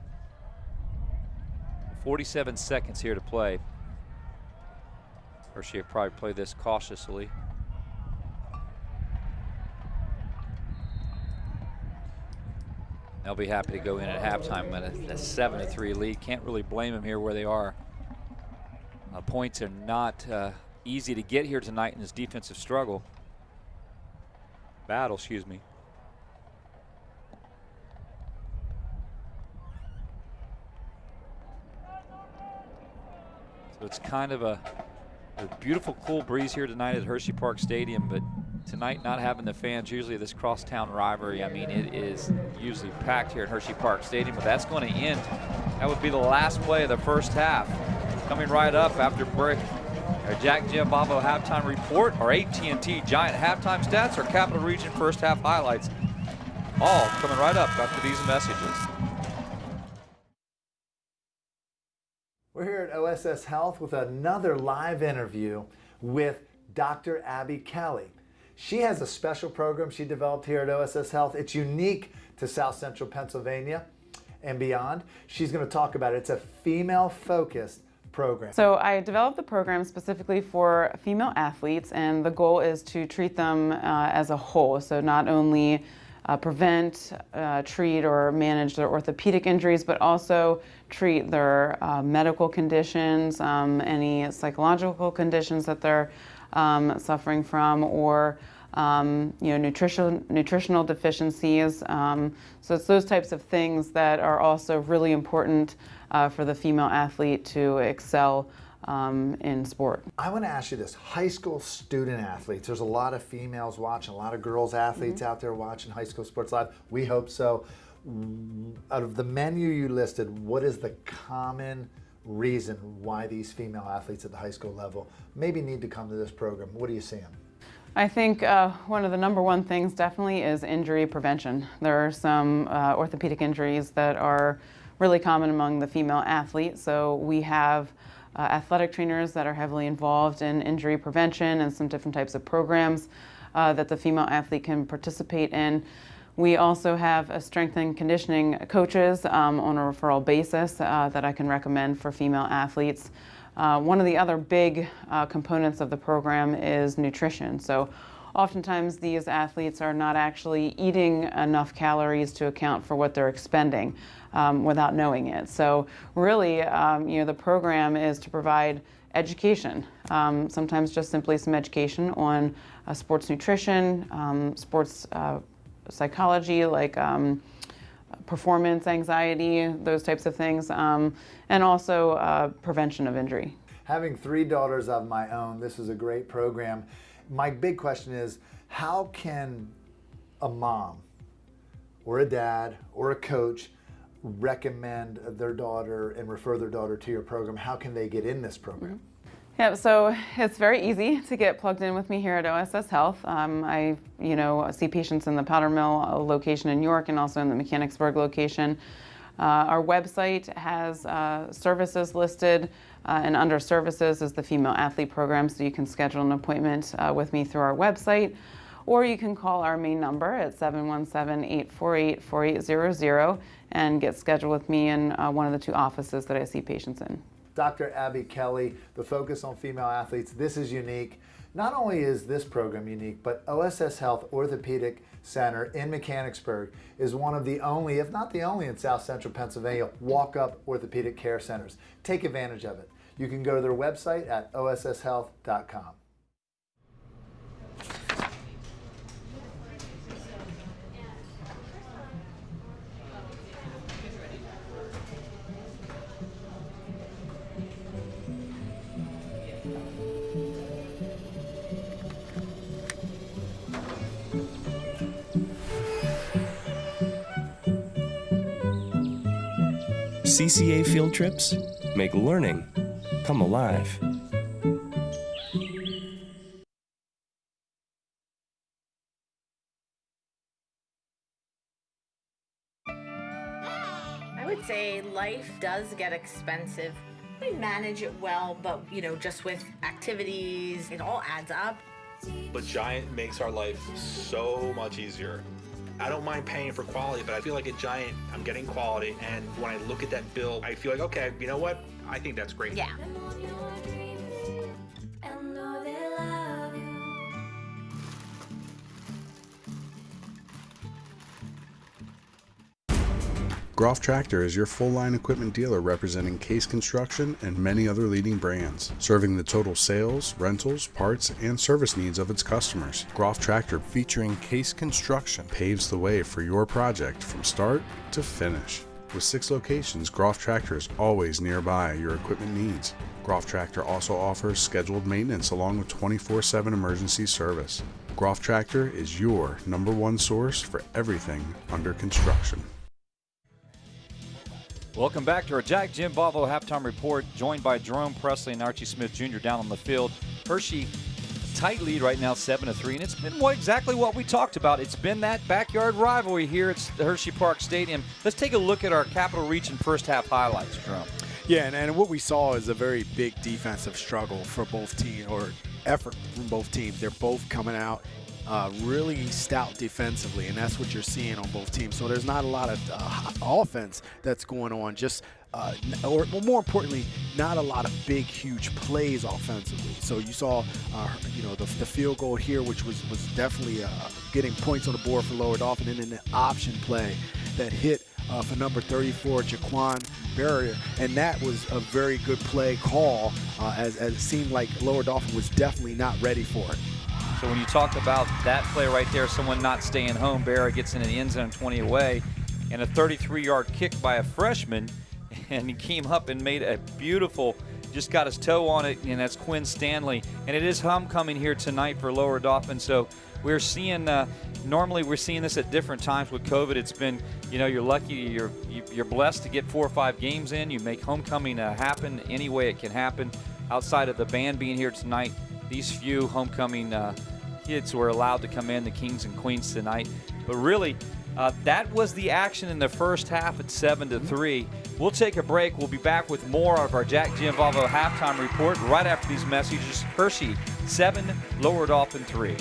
47 seconds here to play. Hershey will probably play this cautiously. They'll be happy to go in at halftime at a 7-3 lead. Can't really blame them here where they are. Points are not easy to get here tonight in this defensive battle, excuse me. So it's kind of a beautiful cool breeze here tonight at Hershey Park Stadium, but tonight not having the fans, usually this crosstown rivalry, I mean, it is usually packed here at Hershey Park Stadium, but that's going to end. That would be the last play of the first half. Coming right up after break, our Jack Giambavo halftime report, our AT&T Giant halftime stats, our Capital Region first half highlights, all coming right up after these messages. We're here at OSS Health with another live interview with Dr. Abby Kelly. She has a special program she developed here at OSS Health. It's unique to South Central Pennsylvania and beyond. She's going to talk about it. It's a female-focused program. So I developed the program specifically for female athletes, and the goal is to treat them as a whole. So not only prevent, treat, or manage their orthopedic injuries, but also treat their medical conditions, any psychological conditions that they're suffering from, or nutritional deficiencies. So it's those types of things that are also really important for the female athlete to excel in sport. I want to ask you this, high school student athletes, there's a lot of females watching, a lot of girls athletes out there watching High School Sports Live. We hope so. Out of the menu you listed, what is the common reason why these female athletes at the high school level maybe need to come to this program? What are you seeing? I think one of the number one things definitely is injury prevention. There are some orthopedic injuries that are really common among the female athletes, so we have athletic trainers that are heavily involved in injury prevention and some different types of programs that the female athlete can participate in. We also have strength and conditioning coaches on a referral basis that I can recommend for female athletes. One of the other big components of the program is nutrition. So oftentimes these athletes are not actually eating enough calories to account for what they're expending without knowing it. So really, the program is to provide education, sometimes just simply some education on sports nutrition, sports psychology, like performance anxiety, those types of things, and also prevention of injury. Having 3 daughters of my own, this is a great program. My big question is, how can a mom or a dad or a coach recommend their daughter and refer their daughter to your program? How can they get in this program? Yeah, so it's very easy to get plugged in with me here at OSS Health. I see patients in the Powder Mill location in York and also in the Mechanicsburg location. Our website has services listed, and under services is the female athlete program, so you can schedule an appointment with me through our website, or you can call our main number at 717-848-4800 and get scheduled with me in one of the 2 offices that I see patients in. Dr. Abby Kelly, the focus on female athletes, this is unique. Not only is this program unique, but OSS Health Orthopedic Center in Mechanicsburg is one of the only, if not the only in South Central Pennsylvania, walk-up orthopedic care centers. Take advantage of it. You can go to their website at osshealth.com. CCA field trips make learning come alive. I would say life does get expensive. We manage it well, but just with activities, it all adds up. But Giant makes our life so much easier. I don't mind paying for quality, but I feel like at Giant, I'm getting quality, and when I look at that bill, I feel like, okay, you know what? I think that's great. Yeah. Groff Tractor is your full-line equipment dealer representing Case Construction and many other leading brands, serving the total sales, rentals, parts, and service needs of its customers. Groff Tractor, featuring Case Construction, paves the way for your project from start to finish. With 6 locations, Groff Tractor is always nearby your equipment needs. Groff Tractor also offers scheduled maintenance along with 24/7 emergency service. Groff Tractor is your #1 source for everything under construction. Welcome back to our Jack Jim Volvo halftime report, joined by Jerome Presley and Archie Smith Jr. down on the field. Hershey, tight lead right now, 7-3, and it's been exactly what we talked about. It's been that backyard rivalry here at the Hershey Park Stadium. Let's take a look at our Capital Region first half highlights, Jerome. Yeah, and what we saw is a very big defensive struggle for both teams, or effort from both teams. They're both coming out really stout defensively, and that's what you're seeing on both teams. So there's not a lot of offense that's going on, just or more importantly, not a lot of big, huge plays offensively. So you saw, the field goal here, which was definitely getting points on the board for Lower Dolphin, and then an option play that hit for number 34, Jaquan Barrier, and that was a very good play call, as it seemed like Lower Dolphin was definitely not ready for it. So when you talk about that play right there, someone not staying home, Barrier gets into the end zone 20 away, and a 33-yard kick by a freshman, and he came up and made a beautiful, just got his toe on it, and that's Quinn Stanley. And it is homecoming here tonight for Lower Dauphin, so we're seeing, normally we're seeing this at different times with COVID. It's been, you're lucky, you're blessed to get 4 or 5 games in. You make homecoming happen any way it can happen. Outside of the band being here tonight, these few homecoming kids were allowed to come in, the Kings and Queens tonight. But really, that was the action in the first half at 7-3. We'll take a break. We'll be back with more of our Jack Giambalvo halftime report right after these messages. Hershey 7, Lower Dolphin 3.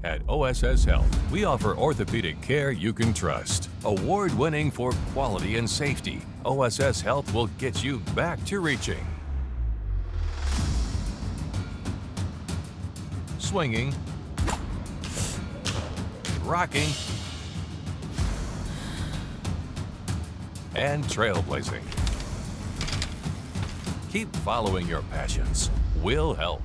At OSS Health, we offer orthopedic care you can trust. Award-winning for quality and safety, OSS Health will get you back to reaching, swinging, rocking, and trailblazing. Keep following your passions. We'll help.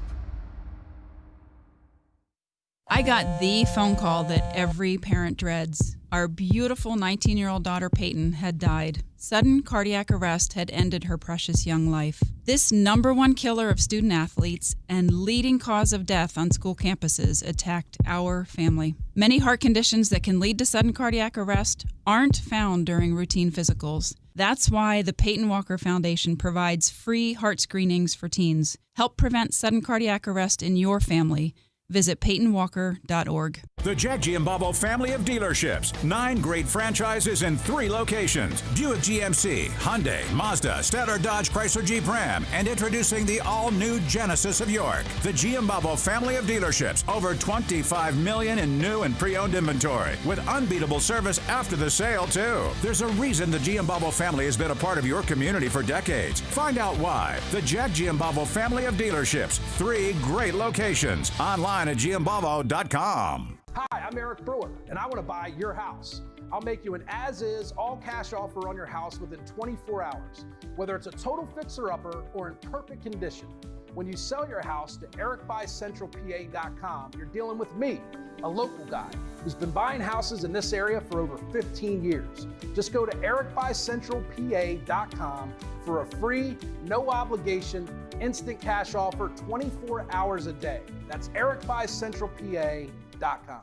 I got the phone call that every parent dreads. Our beautiful 19-year-old daughter Peyton had died. Sudden cardiac arrest had ended her precious young life. This #1 killer of student athletes and leading cause of death on school campuses attacked our family. Many heart conditions that can lead to sudden cardiac arrest aren't found during routine physicals. That's why the Peyton Walker Foundation provides free heart screenings for teens. Help prevent sudden cardiac arrest in your family. Visit PeytonWalker.org. The Jack Giambalvo family of dealerships. 9 great franchises in 3 locations. Buick GMC, Hyundai, Mazda, Stellar Dodge, Chrysler Jeep Ram, and introducing the all-new Genesis of York. The Giambalvo family of dealerships. Over $25 million in new and pre-owned inventory, with unbeatable service after the sale, too. There's a reason the Giambalvo family has been a part of your community for decades. Find out why. The Jack Giambalvo family of dealerships. 3 great locations. Online at giambalvo.com. Hi, I'm Eric Brewer, and I want to buy your house. I'll make you an as-is, all-cash offer on your house within 24 hours, whether it's a total fixer-upper or in perfect condition. When you sell your house to ericbuyscentralpa.com, you're dealing with me, a local guy who's been buying houses in this area for over 15 years. Just go to ericbuyscentralpa.com for a free, no-obligation, instant cash offer 24 hours a day. That's ericbuyscentralpa.com.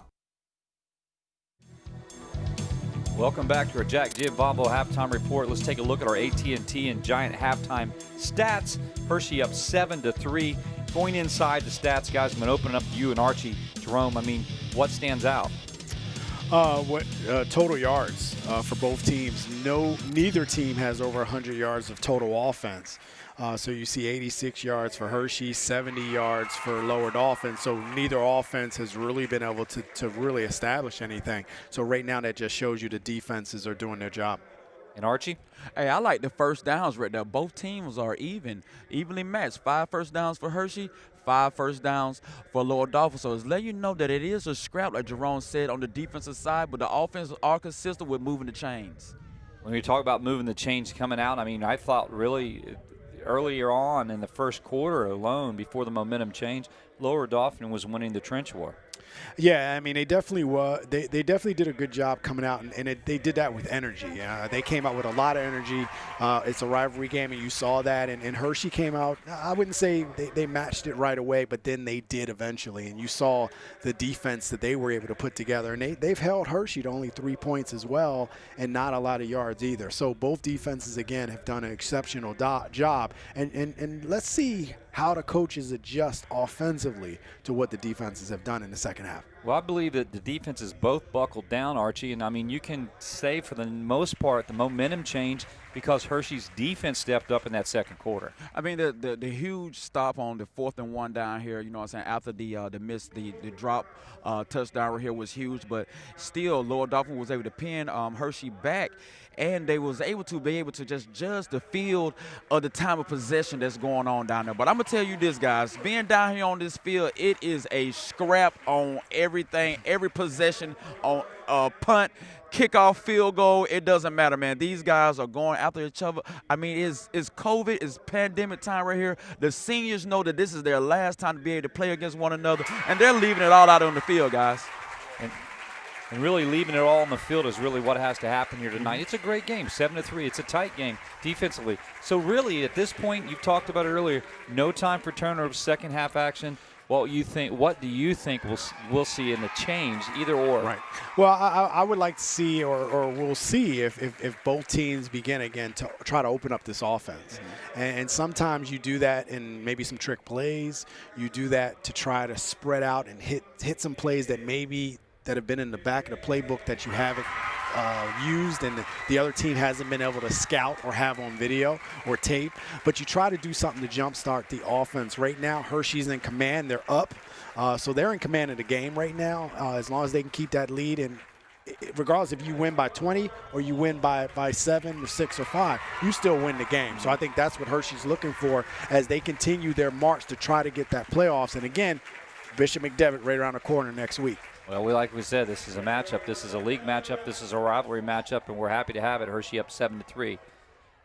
Welcome back to our Jack Giambalvo halftime report. Let's take a look at our AT&T and Giant halftime stats. Hershey up 7-3. Going inside the stats, guys, I'm going to open it up to you and Archie. Jerome, what stands out? Total yards for both teams. Neither team has over 100 yards of total offense. So you see 86 yards for Hershey, 70 yards for Lower Dolphin. So neither offense has really been able to really establish anything. So right now that just shows you the defenses are doing their job. And Archie? Hey, I like the first downs right there. Both teams are evenly matched. 5 first downs for Hershey, 5 first downs for Lower Dolphin. So it's letting you know that it is a scrap, like Jerome said, on the defensive side, but the offense are consistent with moving the chains. When we talk about moving the chains coming out, I thought really earlier on in the first quarter alone, before the momentum changed, Lower Dauphin was winning the trench war. Yeah, they definitely were. They definitely did a good job coming out, and they did that with energy. They came out with a lot of energy. It's a rivalry game, and you saw that. And Hershey came out. I wouldn't say they matched it right away, but then they did eventually. And you saw the defense that they were able to put together. And they've held Hershey to only 3 points as well, and not a lot of yards either. So both defenses, again, have done an exceptional job. And let's see how the coaches adjust offensively to what the defenses have done in the second half. Well, I believe that the defenses both buckled down, Archie, and you can say for the most part the momentum change because Hershey's defense stepped up in that second quarter. I mean, the huge stop on the 4th and 1 down here, you know what I'm saying, after the miss, the drop touchdown right here was huge, but still, Dauphin was able to pin Hershey back, and they was able to just judge the field of the time of possession that's going on down there. But I'm going to tell you this, guys, being down here on this field, it is a scrap on everything, every possession, on punt, kickoff, field goal, it doesn't matter, man. These guys are going after each other. I mean, it's COVID, it's pandemic time right here. The seniors know that this is their last time to be able to play against one another, and they're leaving it all out on the field, guys. And really leaving it all on the field is really what has to happen here tonight. It's a great game, 7-3. It's a tight game defensively. So really, at this point, you've talked about it earlier, no time for turnovers, second half action. What do you think we'll see in the change, either or? Right. Well, I would like to see, or we'll see if both teams begin again to try to open up this offense. And sometimes you do that in maybe some trick plays. You do that to try to spread out and hit some plays that have been in the back of the playbook that you haven't used and the other team hasn't been able to scout or have on video or tape. But you try to do something to jumpstart the offense. Right now, Hershey's in command. They're up. So they're in command of the game right now, as long as they can keep that lead. And regardless if you win by 20 or you win by 7 or 6 or 5, you still win the game. So I think that's what Hershey's looking for as they continue their march to try to get that playoffs. And again, Bishop McDevitt right around the corner next week. Well, like we said, this is a matchup. This is a league matchup. This is a rivalry matchup, and we're happy to have it. Hershey up 7-3.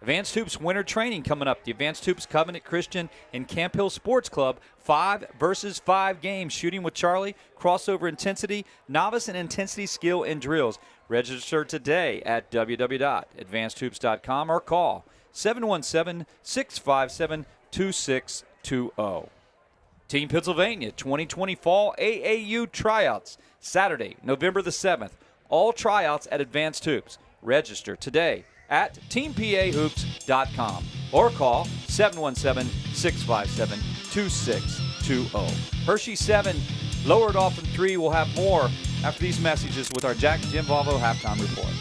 Advanced Hoops winter training coming up. The Advanced Hoops Covenant Christian and Camp Hill Sports Club 5 versus 5 games. Shooting with Charlie, crossover intensity, novice and intensity skill and drills. Register today at www.advancedhoops.com or call 717-657-2620. Team Pennsylvania 2020 Fall AAU Tryouts, Saturday, November the 7th. All tryouts at Advanced Hoops. Register today at teampahoops.com or call 717-657-2620. Hershey 7, Lower Dolphin 3. We'll have more after these messages with our Jack and Jim Volvo halftime report.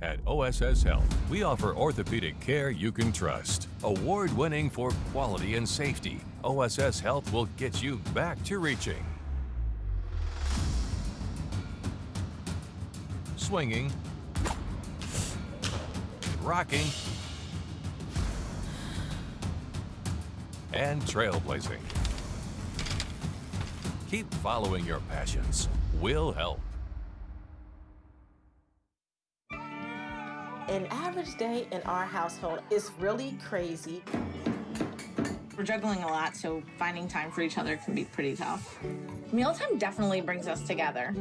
At OSS Health, we offer orthopedic care you can trust. Award-winning for quality and safety, OSS Health will get you back to reaching. Swinging. Rocking. And trailblazing. Keep following your passions. We'll help. An average day in our household is really crazy. We're juggling a lot, so finding time for each other can be pretty tough. Mealtime definitely brings us together.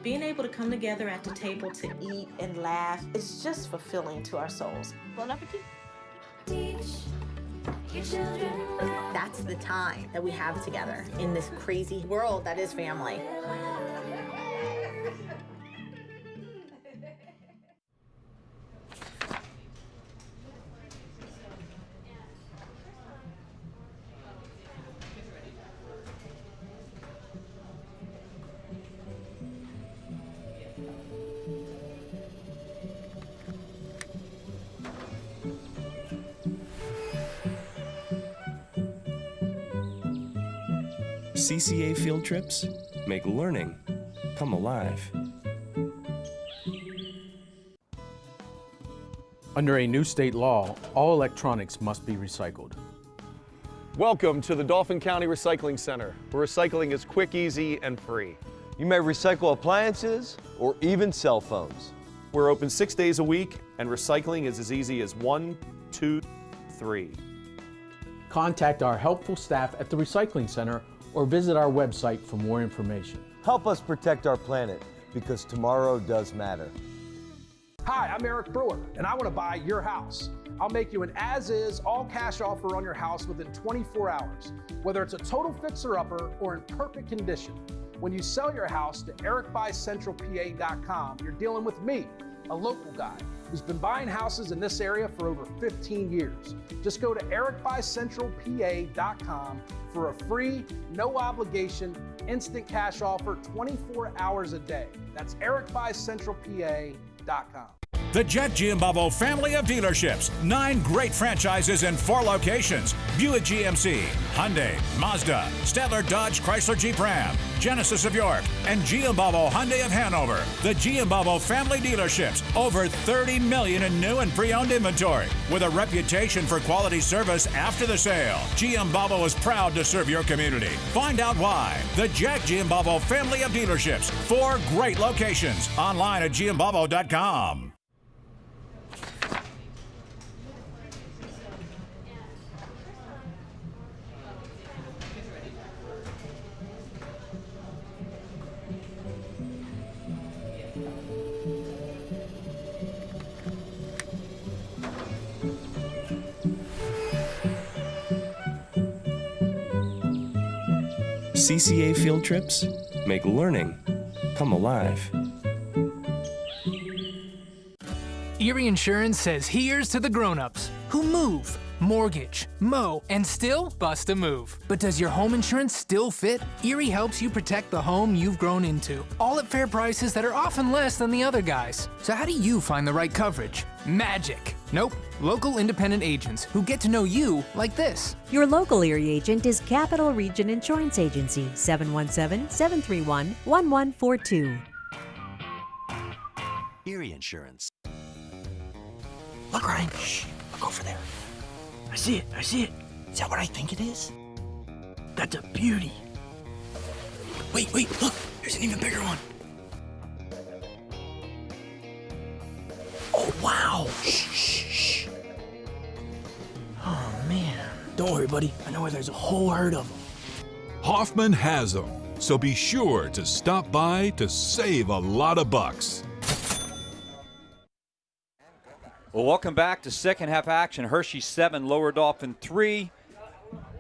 Being able to come together at the table to eat and laugh, it's just fulfilling to our souls. Bon appetit. Teach your children. That's the time that we have together in this crazy world that is family. CCA field trips make learning come alive. Under a new state law, all electronics must be recycled. Welcome to the Dauphin County Recycling Center, where recycling is quick, easy, and free. You may recycle appliances or even cell phones. We're open 6 days a week, and recycling is as easy as 1, 2, 3. Contact our helpful staff at the Recycling Center or visit our website for more information. Help us protect our planet, because tomorrow does matter. Hi, I'm Eric Brewer, and I want to buy your house. I'll make you an as-is, all-cash offer on your house within 24 hours, whether it's a total fixer-upper or in perfect condition. When you sell your house to ericbuyscentralpa.com, you're dealing with me, a local guy who's been buying houses in this area for over 15 years. Just go to ericbuyscentralpa.com for a free, no obligation, instant cash offer 24 hours a day. That's ericbuyscentralpa.com. The Jack Giambalvo family of dealerships. 9 great franchises in 4 locations. Buick GMC, Hyundai, Mazda, Stadler Dodge Chrysler Jeep Ram, Genesis of York, and Giambalvo Hyundai of Hanover. The Giambalvo family dealerships. Over 30 million in new and pre-owned inventory. With a reputation for quality service after the sale. Giambalvo is proud to serve your community. Find out why. The Jack Giambalvo family of dealerships. 4 great locations. Online at giambalvo.com. CCA field trips make learning come alive. Erie Insurance says here's to the grown-ups who move, mortgage, mow, and still bust a move. But does your home insurance still fit? Erie helps you protect the home you've grown into, all at fair prices that are often less than the other guys. So how do you find the right coverage? Magic. Nope. Local independent agents who get to know you like this. Your local Erie agent is Capital Region Insurance Agency, 717-731-1142. Erie Insurance. Look, Ryan. Shh. Look over there. I see it. I see it. Is that what I think it is? That's a beauty. Wait, look. There's an even bigger one. Oh, wow. Shh. Oh, man. Don't worry, buddy. I know where there's a whole herd of them. Hoffman has them, so be sure to stop by to save a lot of bucks. Well, welcome back to second half action. Hershey 7, Lower Dolphin 3.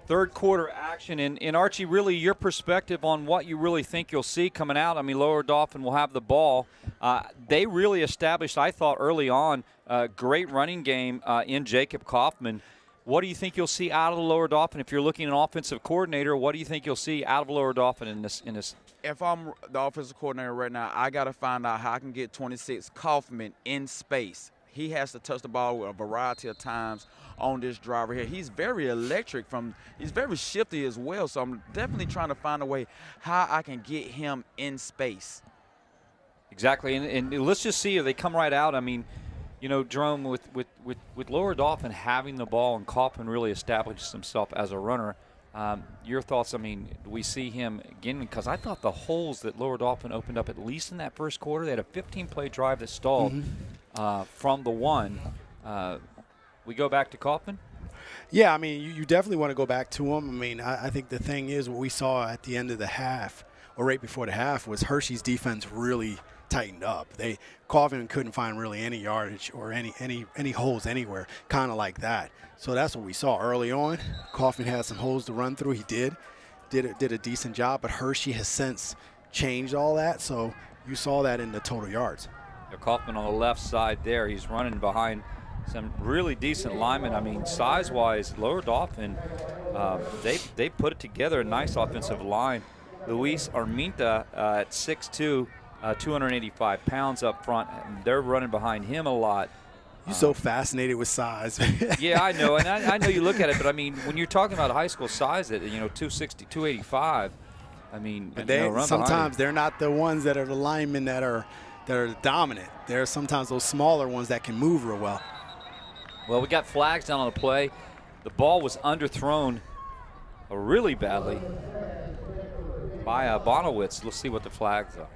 Third quarter action. And Archie, really your perspective on what you really think you'll see coming out. I mean, Lower Dolphin will have the ball. They really established, I thought, early on, a great running game in Jacob Kaufman. What do you think you'll see out of the Lower Dolphin? If you're looking at an offensive coordinator, what do you think you'll see out of Lower Dolphin in this? If I'm the offensive coordinator right now, I got to find out how I can get 26 Kaufman in space. He has to touch the ball a variety of times on this driver here. He's very electric. He's very shifty as well, so I'm definitely trying to find a way how I can get him in space. Exactly, and let's just see if they come right out. I mean, you know, Jerome, with Lower Dolphin having the ball and Kaufman really establishes himself as a runner, your thoughts, I mean, do we see him again? Because I thought the holes that Lower Dolphin opened up, at least in that first quarter, they had a 15-play drive that stalled from the one. We go back to Kaufman? Yeah, I mean, you definitely want to go back to him. I mean, I think the thing is what we saw at the end of the half, or right before the half, was Hershey's defense really tightened up. Kaufman couldn't find really any yardage or any holes anywhere, kind of like that. So that's what we saw early on. Kaufman had some holes to run through. He did a decent job, but Hershey has since changed all that. So you saw that in the total yards. Kaufman on the left side there. He's running behind some really decent linemen. I mean, size-wise, Lower Dolphin, they put it together, a nice offensive line. Luis Arminta at 6'2", 285 pounds up front. They're running behind him a lot. You're so fascinated with size. Yeah, I know, and I know you look at it, but I mean, when you're talking about high school size at 260, 285, I mean, but sometimes they're not the ones that are the linemen that are dominant. There are sometimes those smaller ones that can move real well. Well, we got flags down on the play. The ball was underthrown really badly by Bonowitz. Let's see what the flags are.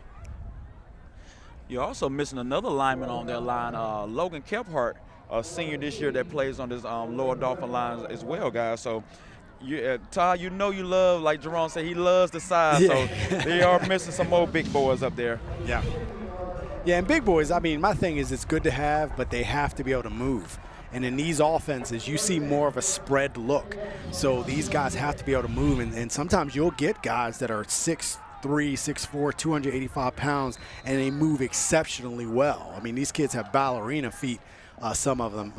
You're also missing another lineman on their line, Logan Kephart, a senior this year that plays on this Lower Dolphin line as well, guys. So, Todd, you know you love, like Jerome said, he loves the size. Yeah. So they are missing some more big boys up there. Yeah. Yeah, and big boys, I mean, my thing is it's good to have, but they have to be able to move. And in these offenses, you see more of a spread look. So these guys have to be able to move, and sometimes you'll get guys that are 6'3", 6'4", 285 pounds, and they move exceptionally well. I mean, these kids have ballerina feet, some of them,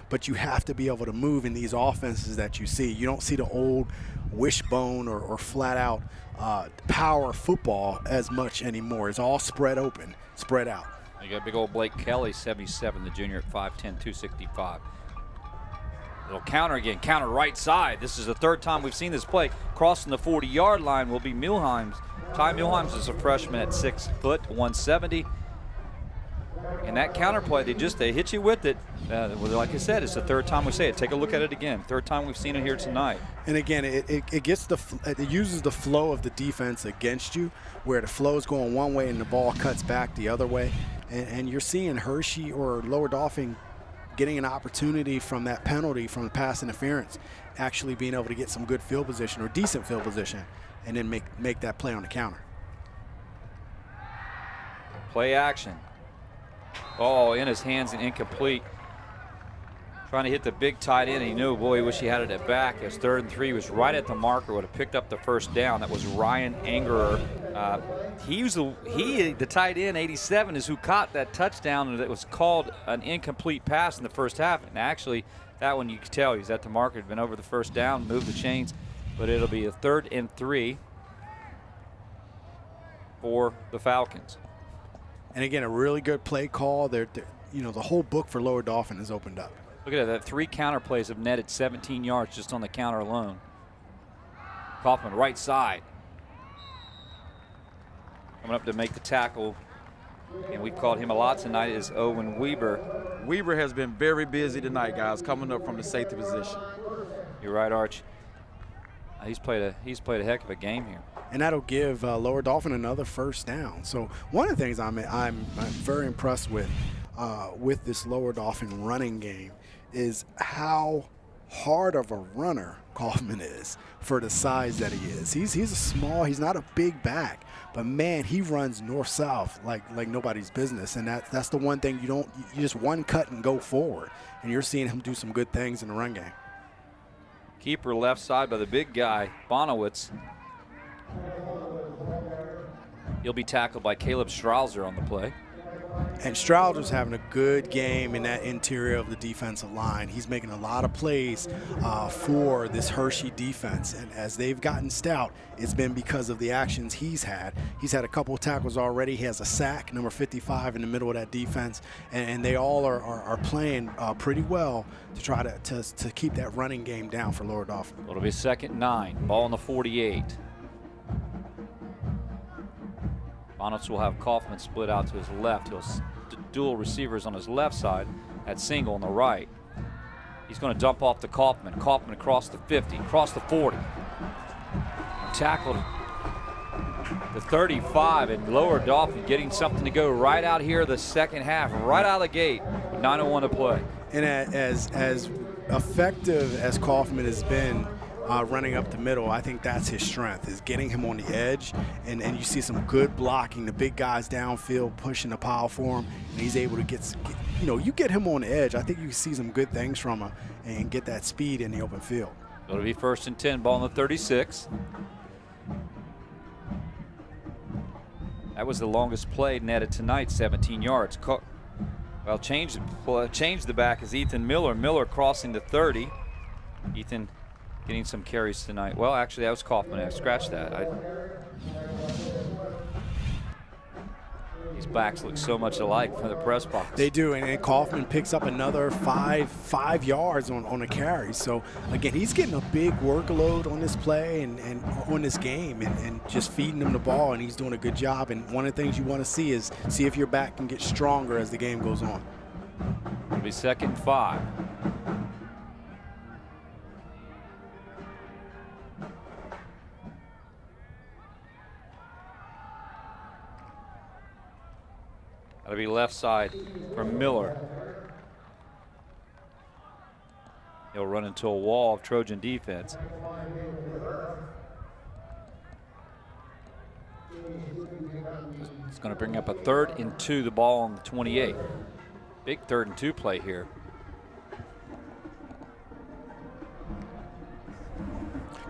but you have to be able to move in these offenses that you see. You don't see the old wishbone or flat-out power football as much anymore. It's all spread open, spread out. You got big old Blake Kelly, 77, the junior at 5'10", 265. Little counter again, counter right side. This is the third time we've seen this play. Crossing the 40-yard line will be Milheims. Ty Milheims is a freshman at 6 foot, 170. And that counter play, they hit you with it. Like I said, it's the third time we say it. Take a look at it again. Third time we've seen it here tonight. And again, it uses the flow of the defense against you, where the flow is going one way and the ball cuts back the other way. And you're seeing Hershey or Lower Dauphin getting an opportunity from that penalty, from the pass interference, actually being able to get some good field position or decent field position, and then make that play on the counter. Play action. Oh, in his hands and incomplete. Trying to hit the big tight end. He knew, boy, he wish he had it at back. It was 3rd and 3. He was right at the marker. Would have picked up the first down. That was Ryan Angerer. The tight end, 87, is who caught that touchdown, and it was called an incomplete pass in the first half. And actually, that one you could tell he's at the marker. Had been over the first down, moved the chains, but it'll be a 3rd and 3 for the Falcons. And again, a really good play call. The whole book for Lower Dauphin is opened up. Look at that. 3 counter plays have netted 17 yards just on the counter alone. Kaufman, right side. Coming up to make the tackle, and we've called him a lot tonight, is Owen Weber. Weber has been very busy tonight, guys, coming up from the safety position. You're right, Arch. He's played a heck of a game here. And that'll give Lower Dauphin another first down. So one of the things I'm very impressed with this Lower Dauphin running game is how hard of a runner Kaufman is for the size that he is. He's not a big back, but man, he runs north-south like nobody's business. And that's the one thing you just one cut and go forward. And you're seeing him do some good things in the run game. Keeper left side by the big guy, Bonowitz. He'll be tackled by Caleb Strauser on the play. And Strauser's having a good game in that interior of the defensive line. He's making a lot of plays for this Hershey defense. And as they've gotten stout, it's been because of the actions he's had. He's had a couple of tackles already. He has a sack, number 55, in the middle of that defense. And they all are playing pretty well to try to keep that running game down for Lower Dauphin. It'll be 2nd and 9. Ball on the 48. Bonowitz will have Kaufman split out to his left. He'll dual receivers on his left side, at single on the right. He's going to dump off to Kaufman. Kaufman across the 50, across the 40. Tackled the 35, and Lower Dauphin getting something to go right out here the second half, right out of the gate, with 9:01 to play. And as effective as Kaufman has been running up the middle, I think that's his strength, is getting him on the edge, and you see some good blocking. The big guys downfield pushing the pile for him, and he's able to you get him on the edge. I think you see some good things from him and get that speed in the open field. It'll be 1st and 10, ball on the 36. That was the longest play netted tonight, 17 yards. Well, change the back is Ethan Miller. Miller crossing the 30. Ethan getting some carries tonight. Well, actually, that was Kaufman. I scratched that. These backs look so much alike from the press box. They do, and Kaufman picks up another five yards on a carry. So, again, he's getting a big workload on this play and on this game and just feeding him the ball, and he's doing a good job. And one of the things you want to see if your back can get stronger as the game goes on. It'll be 2nd and 5. That'll be left side for Miller. He'll run into a wall of Trojan defense. It's going to bring up a 3rd and 2, the ball on the 28. Big 3rd and 2 play here.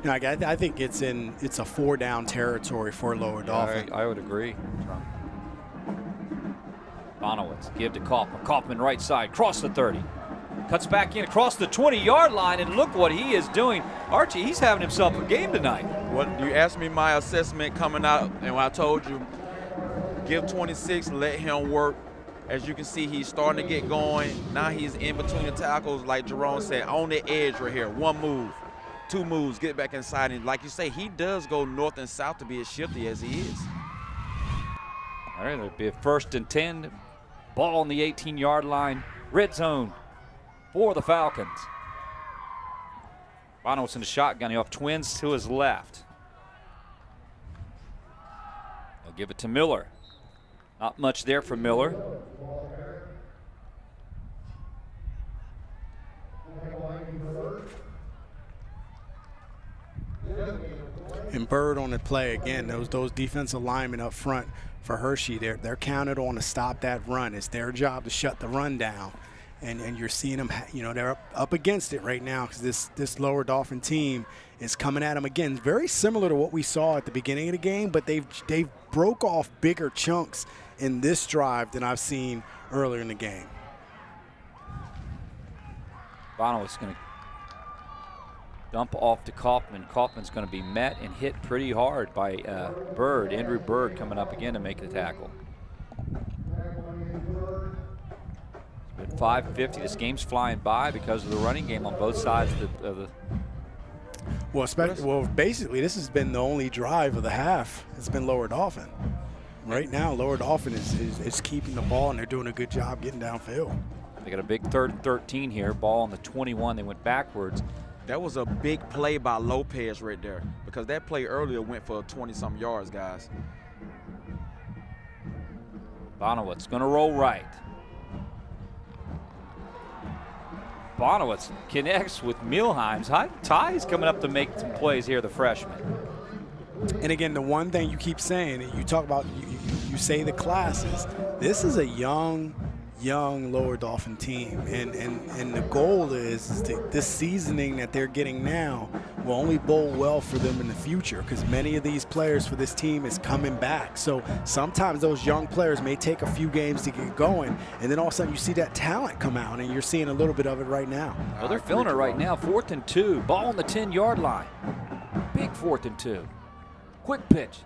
I think it's a 4-down territory for Lower Dauphin. I would agree. Bonowitz, give to Kaufman. Kaufman right side, cross the 30. Cuts back in across the 20-yard line, and look what he is doing. Archie, he's having himself a game tonight. Well, you asked me my assessment coming out, and when I told you, give 26, let him work As you can see, he's starting to get going. Now he's in between the tackles, like Jerome said, on the edge right here. One move, two moves, get back inside. And like you say, he does go north and south to be as shifty as he is. All right, it'll be a 1st and 10. Ball on the 18-yard line. Red zone for the Falcons. Bonowitz in the shotgun. He off twins to his left. They'll give it to Miller. Not much there for Miller. And Bird on the play again. Those defensive linemen up front for Hershey, they're counted on to stop that run. It's their job to shut the run down. And you're seeing them, they're up against it right now because this lower Dolphin team is coming at them again. Very similar to what we saw at the beginning of the game, but they've broke off bigger chunks in this drive than I've seen earlier in the game. Bonowitz going to dump off to Kaufman. Kaufman's going to be met and hit pretty hard by Bird. Andrew Bird coming up again to make the tackle. It's been 5:50. This game's flying by because of the running game on both sides of the Well, basically, this has been the only drive of the half. It's been Lower Dolphin. Right now, Lower Dolphin is keeping the ball, and they're doing a good job getting downfield. They got a big 3rd and 13 here. Ball on the 21. They went backwards. That was a big play by Lopez right there because that play earlier went for 20-some yards, guys. Bonowitz going to roll right. Bonowitz connects with Milheim's. Ty's coming up to make some plays here, the freshman. And again, the one thing you keep saying, you talk about, you say the classes. This is a young Lower Dolphin team, and the goal is this seasoning that they're getting now will only bode well for them in the future because many of these players for this team is coming back. So sometimes those young players may take a few games to get going, and then all of a sudden you see that talent come out, and you're seeing a little bit of it right now. Well, they're feeling it right now. 4th and 2. Ball on the 10-yard line. Big 4th and 2. Quick pitch.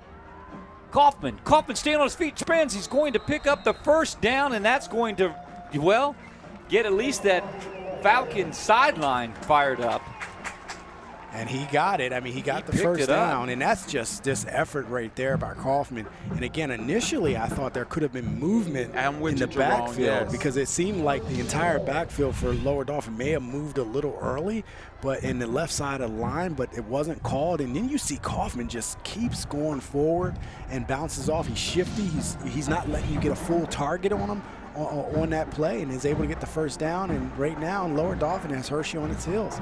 Kaufman staying on his feet, spins. He's going to pick up the first down, and that's going to, well, get at least that Falcon sideline fired up. And he got it. I mean, he got the first down, and that's just this effort right there by Kaufman. And again, initially I thought there could have been movement in the backfield because it seemed like the entire backfield for Lower Dolphin may have moved a little early, but in the left side of the line, but it wasn't called. And then you see Kaufman just keeps going forward and bounces off. He's shifty. He's not letting you get a full target on him on that play, and is able to get the first down. And right now, Lower Dolphin has Hershey on its heels.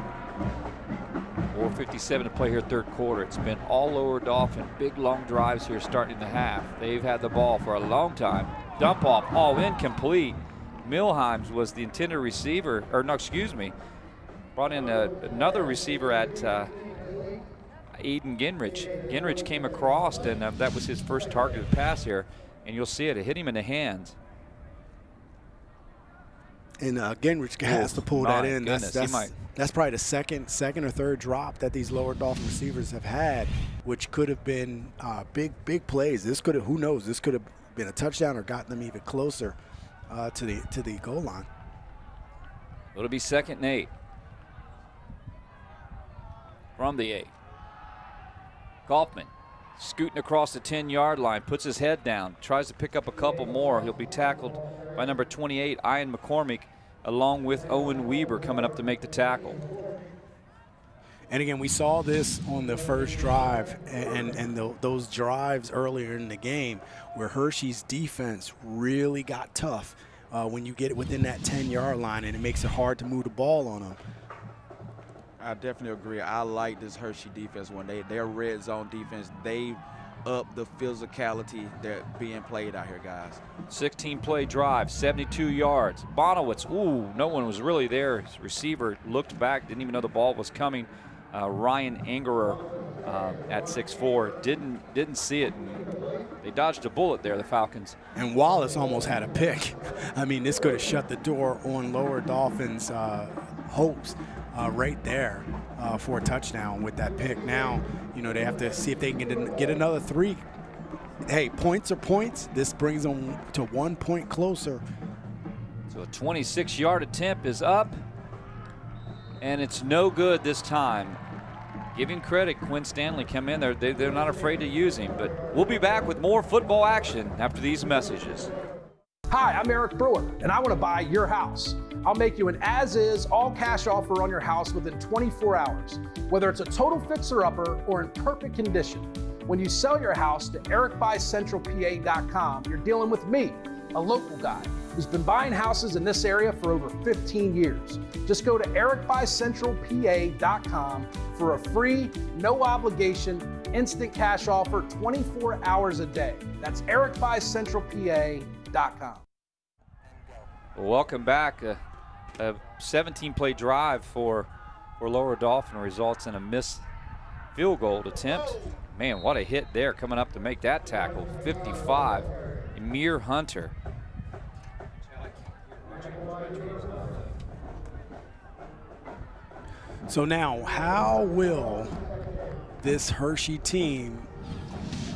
4:57 to play here, 3rd quarter. It's been all Lower Dolphin. Big long drives here starting the half. They've had the ball for a long time. Dump off, all incomplete. Milheim's was the intended receiver, or no, excuse me. Brought in another receiver at Aiden Ginrich. Ginrich came across, and that was his first targeted pass here. And you'll see it. It hit him in the hands. And Ginrich has to pull that in. That's probably the second or third drop that these Lower Dolphin receivers have had, which could have been big plays. This could have, who knows, this could have been a touchdown or gotten them even closer to the goal line. It'll be 2nd and 8 from the 8. Kaufman scooting across the 10-yard line, puts his head down, tries to pick up a couple more. He'll be tackled by number 28, Ian McCormick, along with Owen Weber coming up to make the tackle. And again, we saw this on the first drive and those drives earlier in the game where Hershey's defense really got tough when you get it within that 10-yard line, and it makes it hard to move the ball on them. I definitely agree. I like this Hershey defense when their red zone defense, they up the physicality that being played out here, guys. 16-play drive, 72 yards. Bonowitz, no one was really there. His receiver looked back, didn't even know the ball was coming. Ryan Angerer at 6'4", didn't see it. And they dodged a bullet there, the Falcons. And Wallace almost had a pick. I mean, this could have shut the door on Lower Dolphins' hopes right there for a touchdown with that pick. Now, they have to see if they can get another 3. Hey, points are points. This brings them to 1 point closer So a 26-yard attempt is up, and it's no good this time. Give him credit, Quinn Stanley come in there. They're not afraid to use him, but we'll be back with more football action after these messages. Hi, I'm Eric Brewer, and I want to buy your house. I'll make you an as-is, all-cash offer on your house within 24 hours, whether it's a total fixer-upper or in perfect condition. When you sell your house to ericbuyscentralpa.com, you're dealing with me, a local guy who's been buying houses in this area for over 15 years. Just go to ericbuyscentralpa.com for a free, no obligation, instant cash offer 24 hours a day. That's ericbuyscentralpa.com. Welcome back. A 17-play drive for Lower Dolphin results in a missed field goal attempt. Man, what a hit there coming up to make that tackle. 55, Amir Hunter. So now, how will this Hershey team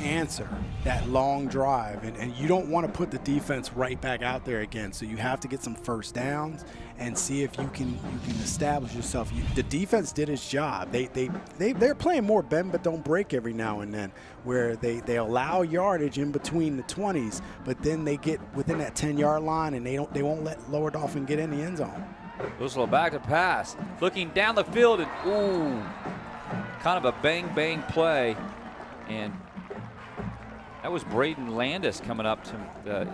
answer that long drive? And you don't want to put the defense right back out there again, so you have to get some first downs and see if you can establish yourself. The defense did its job. They're playing more bend but don't break every now and then, where they allow yardage in between the 20s, but then they get within that 10-yard line and they won't let Lower Dolphin get in the end zone. Whistle back to pass, looking down the field, and ooh, kind of a bang play, and that was Braden Landis coming up to the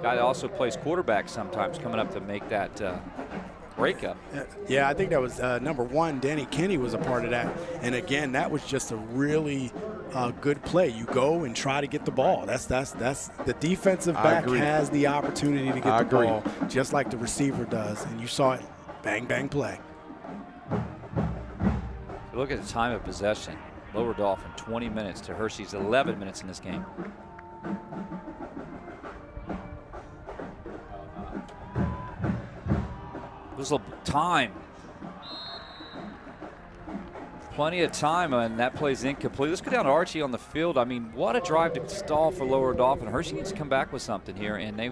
guy that also plays quarterback sometimes, coming up to make that breakup. Yeah, I think that was number 1. Danny Kinney was a part of that. And again, that was just a really good play. You go and try to get the ball. That's the defensive back has the opportunity to get the ball, just like the receiver does. And you saw it, bang play. Look at the time of possession. Lower Dolphin 20 minutes to Hershey's 11 minutes in this game. Whistle time. Plenty of time, and that play's incomplete. Let's go down to Archie on the field. I mean, what a drive to stall for Lower Dolphin. Hershey needs to come back with something here, and they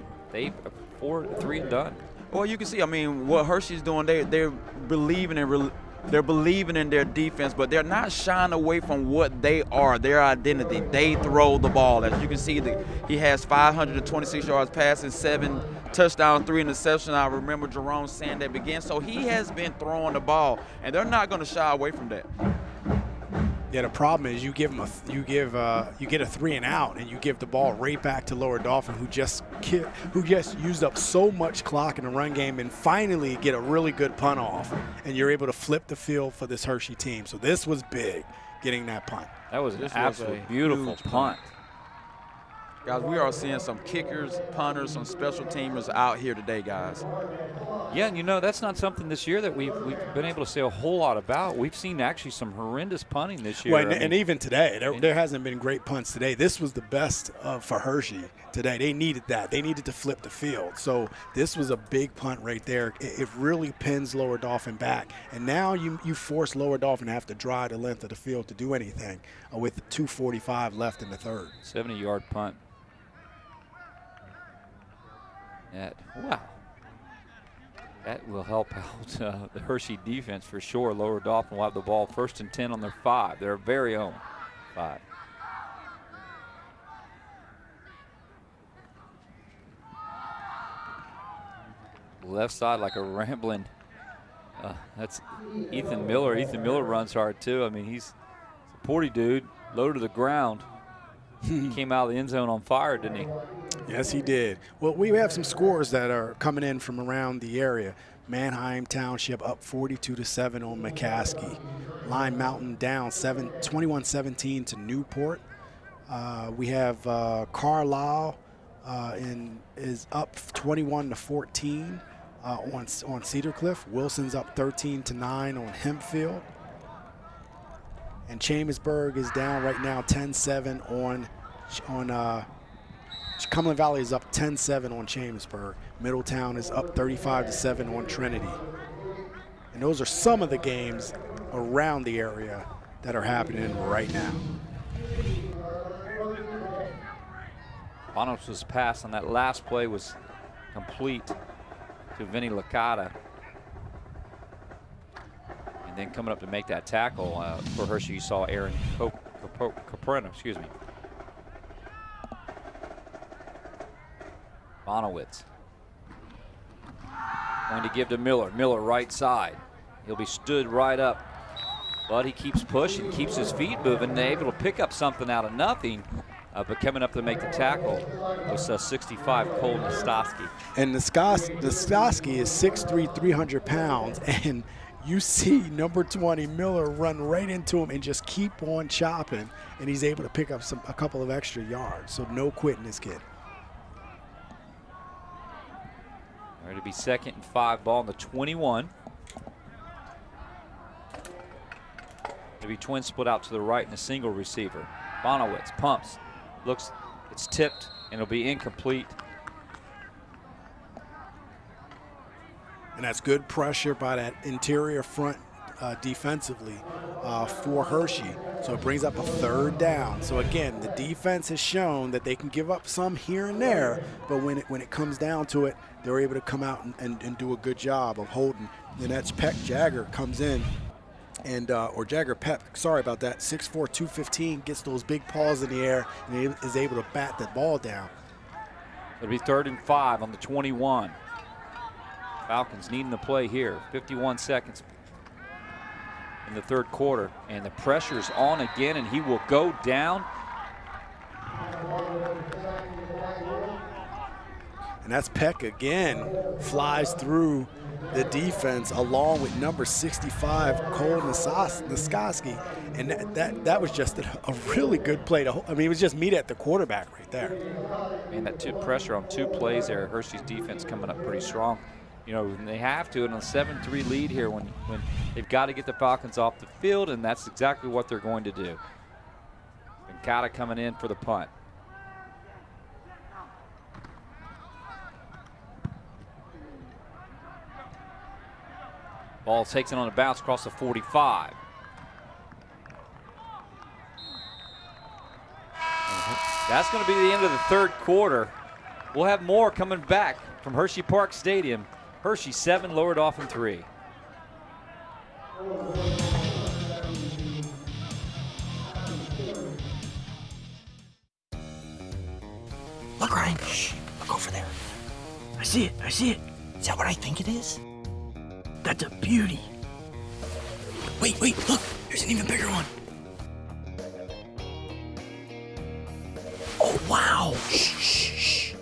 4-3 and done. Well, you can see, I mean, what Hershey's doing, they're believing in their defense, but they're not shying away from what they are, their identity. They throw the ball. As you can see, he has 526 yards passing, 7 touchdowns, 3 interceptions. I remember Jerome saying that began. So he has been throwing the ball, and they're not going to shy away from that. Yeah, the problem is you get a 3 and out, and you give the ball right back to Lower Dolphin, who just used up so much clock in the run game, and finally get a really good punt off, and you're able to flip the field for this Hershey team. So this was big, getting that punt. That was an absolutely beautiful punt. Guys, we are seeing some kickers, punters, some special teamers out here today, guys. Yeah, and you know, that's not something this year that we've been able to say a whole lot about. We've seen actually some horrendous punting this year. Well, and even today, there hasn't been great punts today. This was the best for Hershey today. They needed that. They needed to flip the field. So this was a big punt right there. It really pins Lower Dolphin back. And now you force Lower Dolphin to have to drive the length of the field to do anything with 2:45 left in the third. 70-yard punt. Wow. That will help out the Hershey defense for sure. Lower Dolphin will have the ball 1st and 10 on their 5, their very own 5. Left side like a rambling. That's Ethan Miller. Ethan Miller runs hard too. I mean, he's a porty dude, low to the ground. He came out of the end zone on fire, didn't he? Yes, he did. Well, we have some scores that are coming in from around the area. Manheim Township up 42-7 on McCaskey. Lime Mountain down 21-17 to Newport. We have Carlisle is up 21-14 on Cedar Cliff. Wilson's up 13-9 on Hempfield. And Chambersburg is down right now 10-7 on Cumberland Valley is up 10-7 on Chambersburg. Middletown is up 35-7 on Trinity. And those are some of the games around the area that are happening right now. Bonos' pass on that last play was complete. to Vinny Licata. And then coming up to make that tackle for Hershey, you saw Aaron Caprino, excuse me. Bonowitz. Going to give to Miller. Miller right side. He'll be stood right up. But he keeps pushing, keeps his feet moving, and able to pick up something out of nothing. But coming up to make the tackle was 65, Cole Nastosky. And Nastosky is 6'3", 300 pounds, and you see number 20 Miller run right into him and just keep on chopping, and he's able to pick up a couple of extra yards. So no quitting this kid. Ready to be 2nd and 5, ball on the 21. Maybe twins split out to the right and a single receiver. Bonowitz pumps, looks, it's tipped, and it'll be incomplete. And that's good pressure by that interior front defensively for Hershey. So it brings up a 3rd down. So again, the defense has shown that they can give up some here and there, but when it comes down to it, they're able to come out and do a good job of holding. And that's Peck Jagger comes in. And or Jagger Pep, sorry about that, 6'4", 215, gets those big paws in the air and is able to bat that ball down. It'll be 3rd and 5 on the 21. Falcons needing the play here. 51 seconds in the 3rd quarter, and the pressure's on again, and he will go down. And that's Peck again, flies through the defense along with number 65, Cole Nastosky. And that was just a really good play. I mean, it was just meet at the quarterback right there. And that pressure on 2 plays there. Hershey's defense coming up pretty strong. You know, they have to, and on a 7-3 lead here when they've got to get the Falcons off the field, and that's exactly what they're going to do. And Kata coming in for the punt. Ball takes it on a bounce across the 45. That's going to be the end of the 3rd quarter. We'll have more coming back from Hershey Park Stadium. Hershey 7, Lower Dauphin 3. Look, Ryan. Shh. Look over there. I see it. I see it. Is that what I think it is? That's a beauty. Wait, look. There's an even bigger one. Oh, wow. Shh.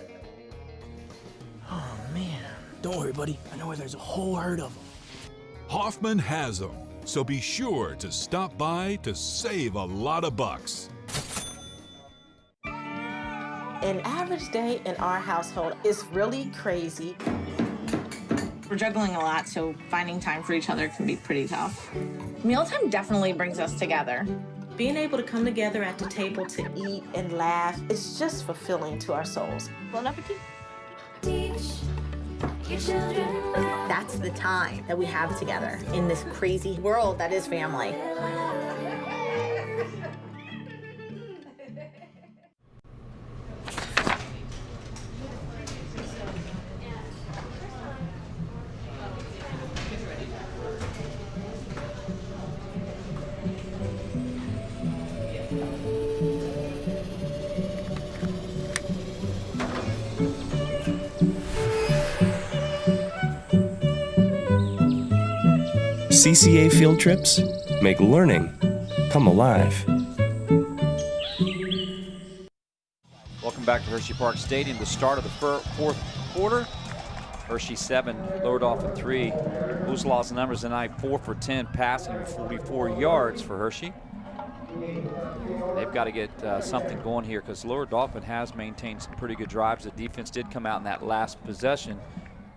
Oh, man. Don't worry, buddy. I know where there's a whole herd of them. Hoffman has them, so be sure to stop by to save a lot of bucks. An average day in our household is really crazy. We're juggling a lot, so finding time for each other can be pretty tough. Mealtime definitely brings us together. Being able to come together at the table to eat and laugh is just fulfilling to our souls. Bon appetit. That's the time that we have together in this crazy world that is family. CCA field trips make learning come alive. Welcome back to Hershey Park Stadium, the start of the 4th quarter. Hershey 7, Lower Dauphin 3. Booslaw's numbers tonight, 4 for 10, passing 44 yards for Hershey. They've got to get something going here because Lower Dauphin has maintained some pretty good drives. The defense did come out in that last possession,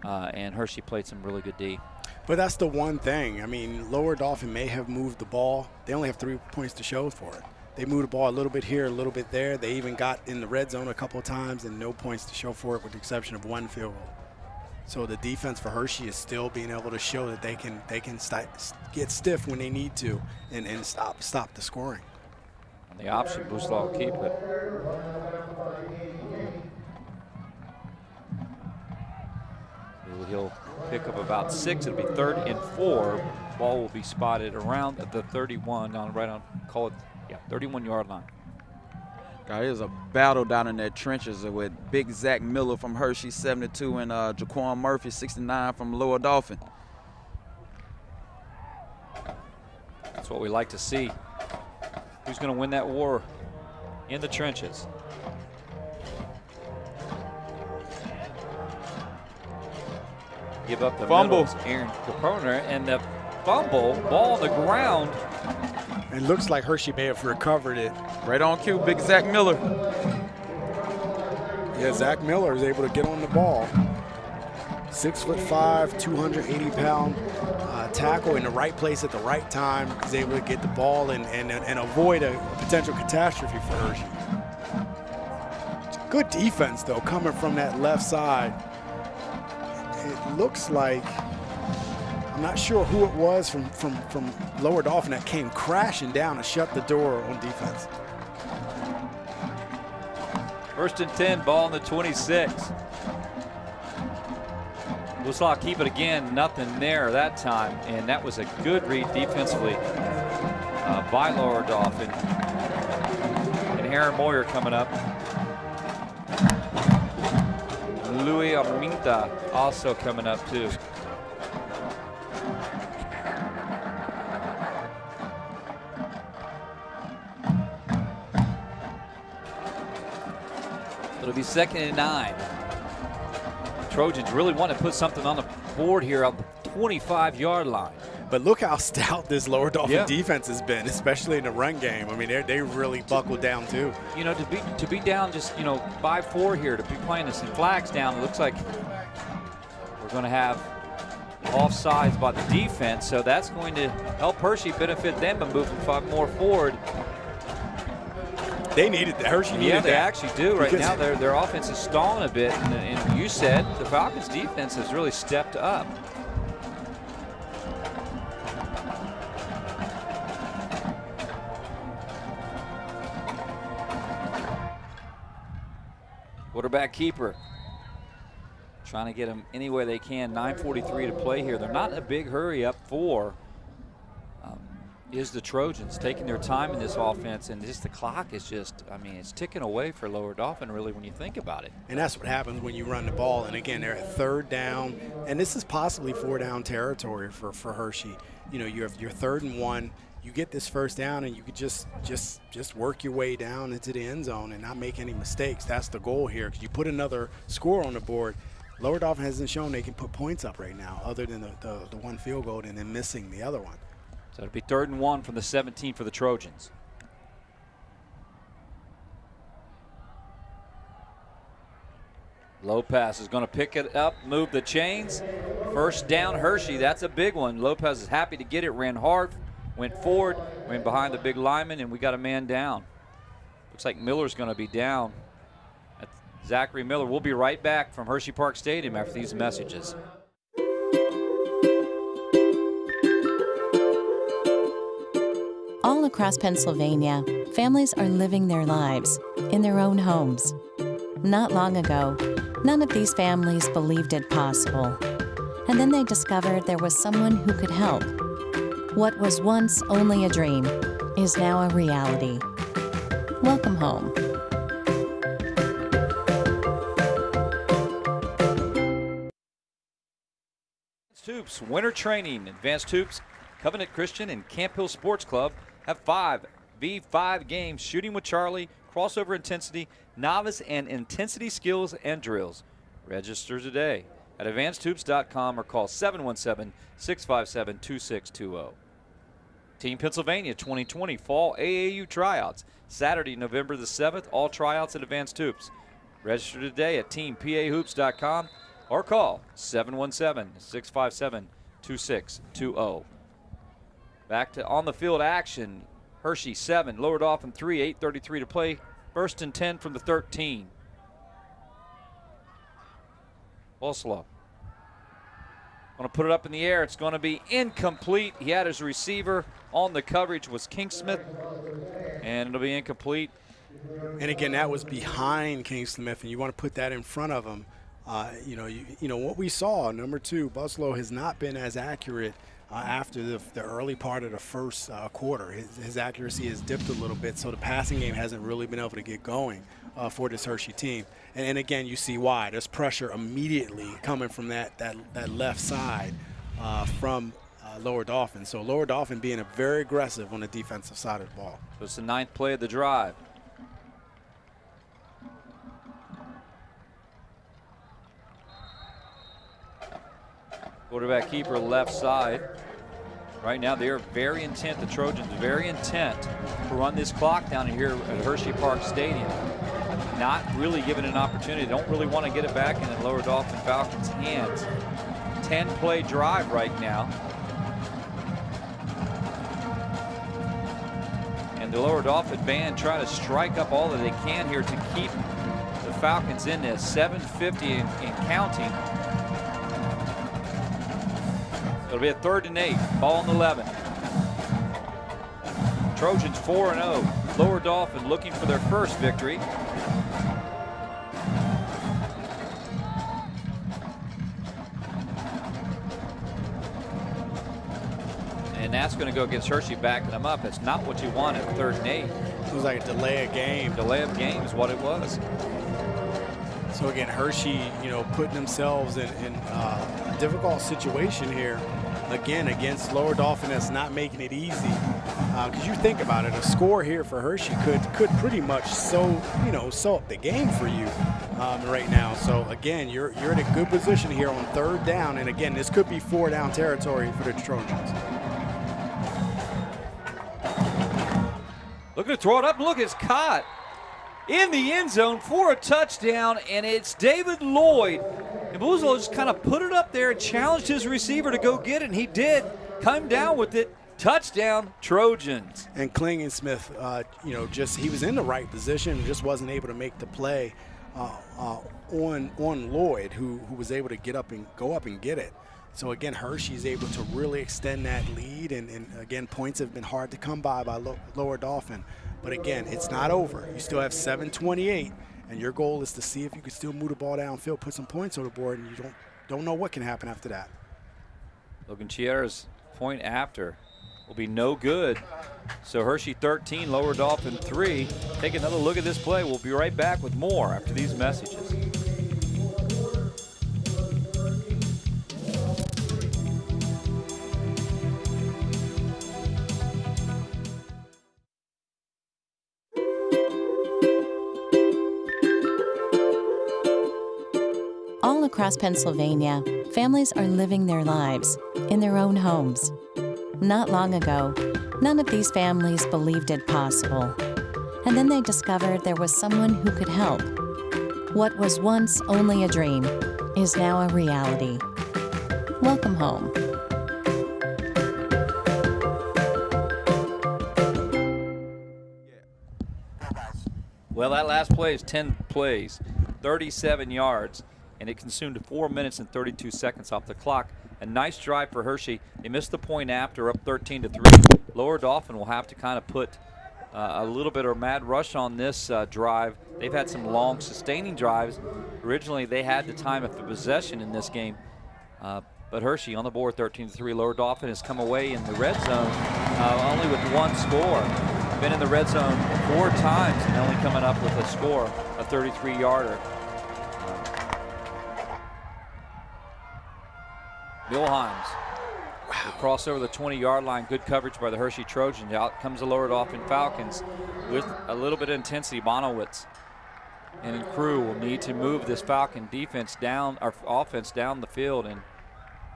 and Hershey played some really good D. But that's the one thing. I mean, Lower Dauphin may have moved the ball. They only have 3 points to show for it. They moved the ball a little bit here, a little bit there. They even got in the red zone a couple of times and no points to show for it with the exception of 1 field goal. So the defense for Hershey is still being able to show that they can get stiff when they need to and stop the scoring. On the option, Booslaw will keep it. he'll pick up about 6. It'll be 3rd and 4. Ball will be spotted around the 31 call it, 31-yard line. God, it was a battle down in their trenches with big Zach Miller from Hershey, 72, and Jaquan Murphy, 69, from Lower Dolphin. That's what we like to see. Who's going to win that war in the trenches? Give up the fumble. Middles, Aaron Caponer, and the fumble, ball on the ground. It looks like Hershey may have recovered it. Right on cue, big Zach Miller. Yeah, Zach Miller is able to get on the ball. 6'5", 280-pound tackle in the right place at the right time. He's able to get the ball and avoid a potential catastrophe for Hershey. Good defense, though, coming from that left side. It looks like, I'm not sure who it was from Lower Dolphin that came crashing down and shut the door on defense. 1st and 10, ball on the 26. Wooslock keep it again, nothing there that time, and that was a good read defensively by Lower Dolphin. And Aaron Moyer coming up. Louis Arminta also coming up too. It'll be 2nd and 9. Trojans really want to put something on the board here on the 25-yard line. But look how stout this Lower Dolphin defense has been, especially in the run game. I mean, they really buckled down too. You know, to be down just, 5-4 here, to be playing this in flags down, it looks like we're going to have offsides by the defense, so that's going to help Hershey benefit them and move more forward. They needed that. Hershey needed that. Yeah, they actually do right now. Their offense is stalling a bit, and you said the Falcons' defense has really stepped up. Quarterback keeper trying to get them any way they can. 9:43 to play here. They're not in a big hurry. Up 4 is the Trojans, taking their time in this offense, and just the clock is just, it's ticking away for Lower Dolphin, really, when you think about it. And that's what happens when you run the ball. And again, they're at 3rd down, and this is possibly 4-down territory for Hershey. You have your 3rd and 1. You get this 1st down, and you could just work your way down into the end zone and not make any mistakes. That's the goal here, because you put another score on the board. Lower Dolphin hasn't shown they can put points up right now, other than the one field goal and then missing the other one. So it'll be 3rd and 1 from the 17 for the Trojans. Lopez is going to pick it up, move the chains. 1st down, Hershey. That's a big one. Lopez is happy to get it, ran hard, went forward, ran behind the big lineman, and we got a man down. Looks like Miller's going to be down. That's Zachary Miller. We'll be right back from Hershey Park Stadium after these messages. All across Pennsylvania, families are living their lives in their own homes. Not long ago, none of these families believed it possible. And then they discovered there was someone who could help. What was once only a dream is now a reality. Welcome home. Advanced Hoops winter training. Advanced Hoops, Covenant Christian, and Camp Hill Sports Club have 5v5 games: shooting with Charlie, crossover intensity, novice and intensity skills and drills. Register today at advancedhoops.com or call 717-657-2620. Team Pennsylvania 2020 Fall AAU Tryouts, Saturday, November the 7th. All tryouts at Advanced Hoops. Register today at teampahoops.com or call 717-657-2620. Back to on the field action. Hershey 7, Lower Dolphin 3, 8:33 to play. 1st and 10 from the 13. Wooslock going to put it up in the air. It's going to be incomplete. He had his receiver on the coverage was Kingsmith, and it'll be incomplete. And again, that was behind Kingsmith, and you want to put that in front of him. You know what we saw. Number 2, Buslow has not been as accurate after the early part of the first quarter. His accuracy has dipped a little bit, so the passing game hasn't really been able to get going for this Hershey team. And again, you see why. There's pressure immediately coming from that left side from Lower Dauphin. So Lower Dauphin being very aggressive on the defensive side of the ball. So it's the 9th play of the drive. Quarterback keeper left side. Right now they are very intent, the Trojans very intent to run this clock down here at Hershey Park Stadium. Not really given an opportunity. Don't really want to get it back in the Lower Dauphin Falcons' hands. 10-play drive right now. And the Lower Dauphin band trying to strike up all that they can here to keep the Falcons in this. 7:50 and counting. It'll be a 3rd and 8. Ball on the 11. Trojans 4-0. Lower Dauphin looking for their first victory. And that's going to go against Hershey, backing them up. It's not what you want at 3rd and 8. It was like a delay of game. Delay of game is what it was. So again, Hershey, putting themselves in a difficult situation here. Again, against Lower Dauphin, that's not making it easy. Because you think about it, a score here for Hershey could pretty much sew up the game for you right now. So again, you're in a good position here on 3rd down, and again, this could be 4-down territory for the Trojans. Looking to throw it up. Look, it's caught in the end zone for a touchdown, and it's David Lloyd. And Buslow just kind of put it up there and challenged his receiver to go get it, and he did. Come down with it. Touchdown, Trojans. And Klingensmith, he was in the right position, just wasn't able to make the play on Lloyd, who was able to go up and get it. So again, Hershey's able to really extend that lead, and again, points have been hard to come by Lower Dauphin. But again, it's not over. You still have 7:28, and your goal is to see if you can still move the ball downfield, put some points on the board, and you don't know what can happen after that. Logan Chiara's point after will be no good. So Hershey 13, Lower Dauphin 3. Take another look at this play. We'll be right back with more after these messages. All across Pennsylvania, families are living their lives in their own homes. Not long ago, none of these families believed it possible. And then they discovered there was someone who could help. What was once only a dream is now a reality. Welcome home. Well, that last play is 10 plays, 37 yards, and it consumed 4 minutes and 32 seconds off the clock. A nice drive for Hershey. They missed the point after, up 13-3. Lower Dauphin will have to kind of put a little bit of a mad rush on this drive. They've had some long, sustaining drives. Originally, they had the time of the possession in this game. But Hershey on the board, 13-3. Lower Dauphin has come away in the red zone only with one score. Been in the red zone 4 times and only coming up with a score, a 33-yarder. Milheims will cross over the 20-yard line. Good coverage by the Hershey Trojans. Out comes the Lower Dauphin Falcons with a little bit of intensity. Bonowitz and crew will need to move this Falcon defense down, our offense down the field. And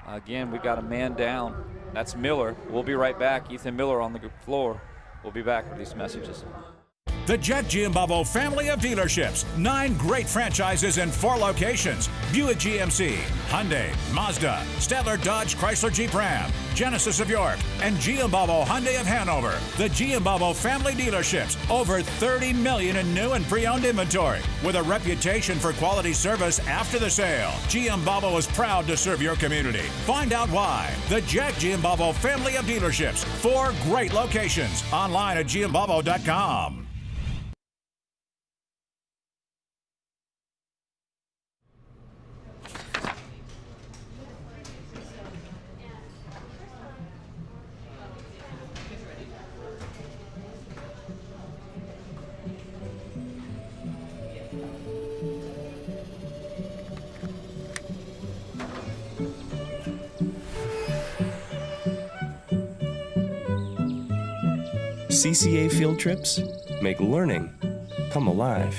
again, we've got a man down. That's Miller. We'll be right back. Ethan Miller on the floor. We'll be back with these messages. The Jet Giambavo family of dealerships. 9 great franchises in 4 locations. Buick GMC, Hyundai, Mazda, Stadler Dodge Chrysler Jeep Ram, Genesis of York, and Giambavo Hyundai of Hanover. The Giambavo family dealerships. Over 30 million in new and pre-owned inventory. With a reputation for quality service after the sale. Giambavo is proud to serve your community. Find out why. The Jet Giambavo family of dealerships. 4 great locations. Online at giambavo.com. CCA field trips make learning come alive.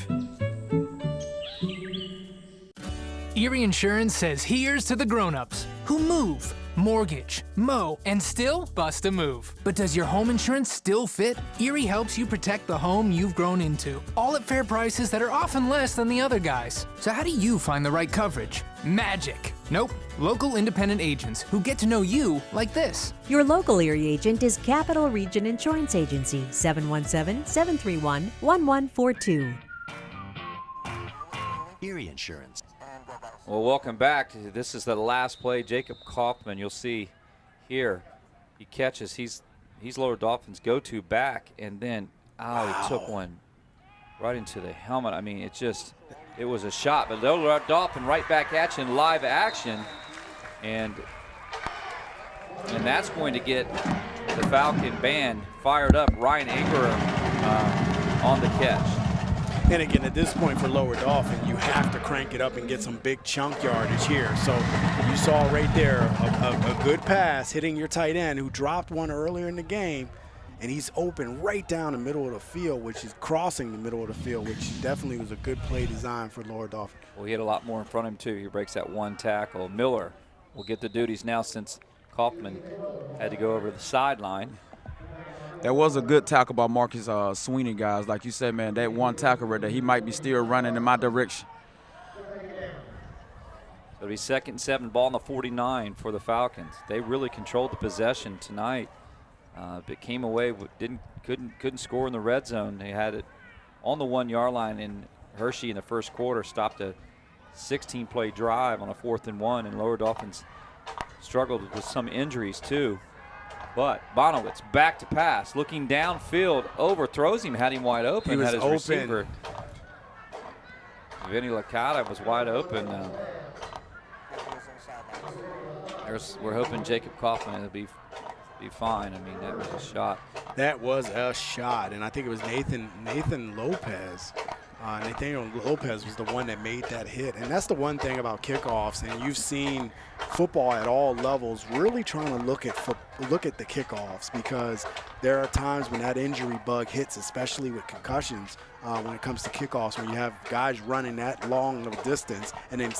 Erie Insurance says here's to the grown-ups who move, mortgage, mow, and still bust a move. But does your home insurance still fit? Erie helps you protect the home you've grown into, all at fair prices that are often less than the other guys. So how do you find the right coverage? Magic. Nope. Local independent agents who get to know you like this. Your local Erie agent is Capital Region Insurance Agency, 717-731-1142. Erie Insurance. Well, welcome back. This is the last play. Jacob Kaufman, you'll see here, he catches. He's Lower Dolphin's go-to back, and then, he took one right into the helmet. I mean, it was a shot, but Lower Dolphin right back at you in live action, and that's going to get the Falcon band fired up. Ryan Ingram on the catch. And again, at this point for Lower Dolphin, you have to crank it up and get some big chunk yardage here. So you saw right there a good pass hitting your tight end who dropped one earlier in the game, and he's open right down the middle of the field, which is crossing the middle of the field, which definitely was a good play design for Lower Dolphin. Well, he had a lot more in front of him, too. He breaks that one tackle. Miller will get the duties now since Kaufman had to go over the sideline. That was a good tackle by Marcus Sweeney, guys. Like you said, man, that one tackle right there, he might be still running in my direction. It'll be 2nd and 7, ball on the 49 for the Falcons. They really controlled the possession tonight, but came away couldn't score in the red zone. They had it on the 1-yard line, and Hershey in the first quarter stopped a 16-play drive on a 4th and 1, and Lower Dolphins struggled with some injuries too. But Bonowitz back to pass, looking downfield, overthrows him, had him wide open. He was had his open. Receiver. Vinny Licata was wide open. We're hoping Jacob Kaufman will be fine. I mean, that was a shot. That was a shot, and I think it was Nathan Lopez. Nathaniel Lopez was the one that made that hit, and that's the one thing about kickoffs, and you've seen football at all levels really trying to look at the kickoffs, because there are times when that injury bug hits, especially with concussions, when it comes to kickoffs, when you have guys running that long of a distance and then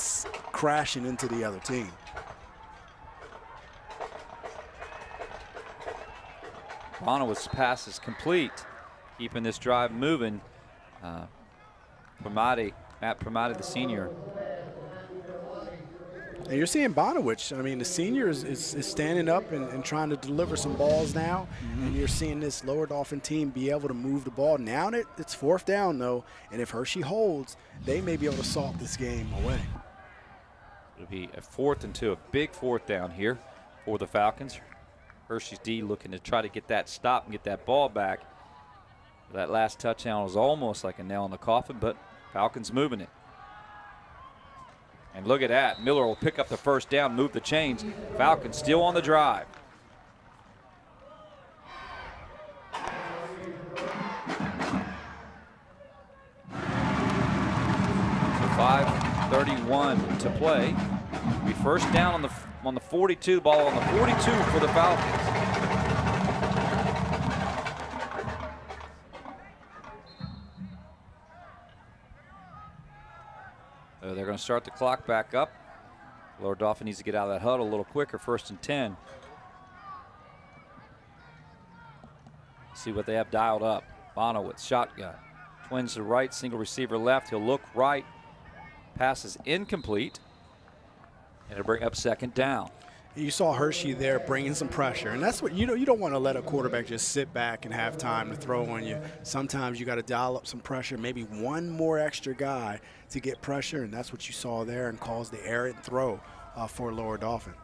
crashing into the other team. Bonowitz's pass is complete, keeping this drive moving. Matt Primati, the senior. And you're seeing Bonowitz. I mean, the senior is standing up and trying to deliver some balls now. Mm-hmm. And you're seeing this Lower Dolphin team be able to move the ball. Now it's 4th down, though. And if Hershey holds, they may be able to salt this game away. It'll be a 4th and 2, a big 4th down here for the Falcons. Hershey's D looking to try to get that stop and get that ball back. That last touchdown was almost like a nail in the coffin, but Falcons moving it. And look at that. Miller will pick up the first down, move the chains. Falcons still on the drive. So 5:31 to play. We first down on the 42, ball on the 42 for the Falcons. They're going to start the clock back up. Lower Dolphin needs to get out of that huddle a little quicker. 1st and 10. See what they have dialed up. Bonowitz, shotgun. Twins to right, single receiver left. He'll look right. Pass is incomplete. And it'll bring up 2nd down. You saw Hershey there bringing some pressure, and that's what you don't want to let a quarterback just sit back and have time to throw on you. Sometimes you got to dial up some pressure, maybe one more extra guy to get pressure, and that's what you saw there and caused the errant throw for Lower Dolphin.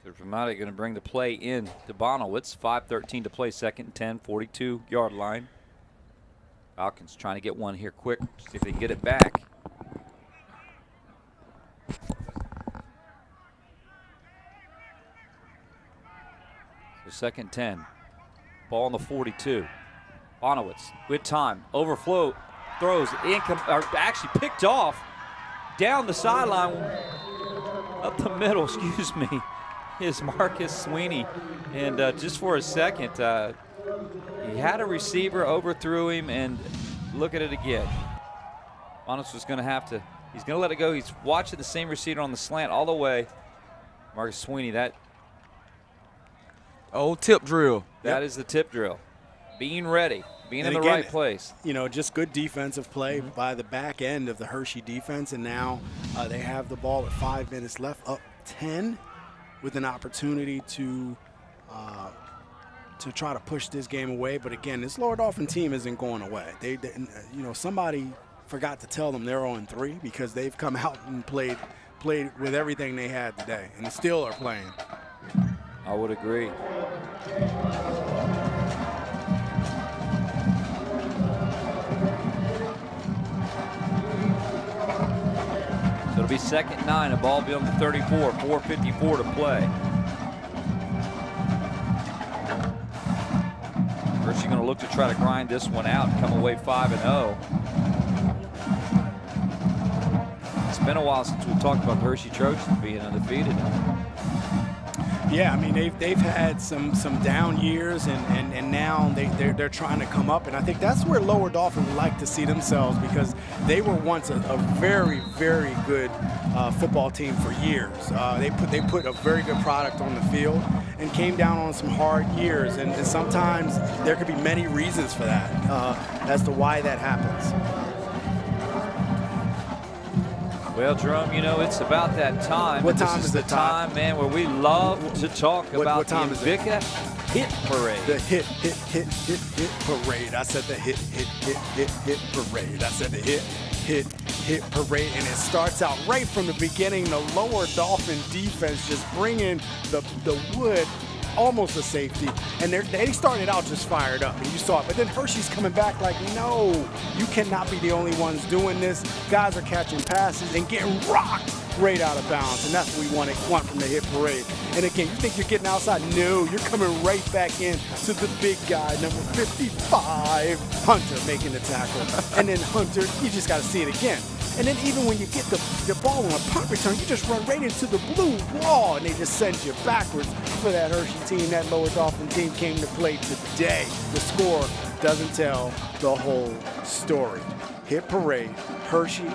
Primati going to bring the play in to Bonowitz. 5:13 to play, 2nd and 10, 42-yard line. Falcons trying to get one here quick, see if they can get it back. So 2nd 10. Ball on the 42. Bonowitz with time. Overflow. Throws. Actually picked off. Down the sideline. Up the middle, excuse me. is Marcus Sweeney. And just for a second, he had a receiver, overthrew him, and look at it again. Bonos was going to have to, he's going to let it go. He's watching the same receiver on the slant all the way. Marcus Sweeney, that. Old tip drill. That is the tip drill. Being ready, being in the again, right place. You know, just good defensive play by the back end of the Hershey defense, and now they have the ball with 5 minutes left, up 10, with an opportunity to try to push this game away. But again, this Lower Dolphin team isn't going away. They you know, somebody forgot to tell them they're 0-3 because they've come out and played with everything they had today, and they still are playing. I would agree. So it'll be 2nd and 9. A ball be on the 34. 4:54 to play. Hershey going to look to try to grind this one out and come away 5-0. It's been a while since we've talked about the Hershey Trojans being undefeated. Yeah, I mean they've had some down years, and now they're trying to come up, and I think that's where Lower Dolphin would like to see themselves, because they were once a very, very good football team for years. They put a very good product on the field and came down on some hard years, and sometimes there could be many reasons for that as to why that happens. Well, Jerome, you know, it's about that time. What time is the time, man, where we love to talk about the Invicta Hit Parade. The hit parade. I said the hit parade. I said the hit parade. And it starts out right from the beginning. The Lower Dolphin defense just bringing the wood, almost a safety, and they started out just fired up, and you saw it. But then Hershey's coming back like, no, you cannot be the only ones doing this. Guys are catching passes and getting rocked right out of bounds, and that's what we want from the hit parade. And again, you think you're getting outside? No, you're coming right back in to the big guy, number 55, Hunter, making the tackle. And then Hunter, you just got to see it again. And then even when you get the ball on a punt return, you just run right into the blue wall, and they just send you backwards for that Hershey team. That Lower Dolphin team came to play today. The score doesn't tell the whole story. Hit parade, Hershey,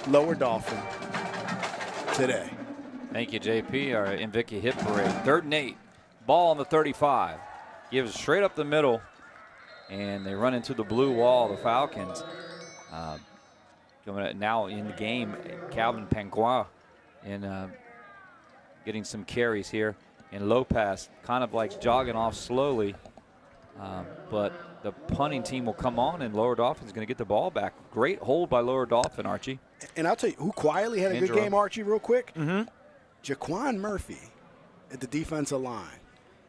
Lower Dolphin today. Thank you, JP. Our Invicta Hit Parade. 3rd and 8. Ball on the 35. Gives straight up the middle, and they run into the blue wall, the Falcons. Coming now in the game, Calvin Pangua and getting some carries here. And Lopez kind of like jogging off slowly. But the punting team will come on, and Lower Dolphin's going to get the ball back. Great hold by Lower Dolphin, Archie. And I'll tell you who quietly had a good game, Archie, real quick. Jaquan Murphy at the defensive line.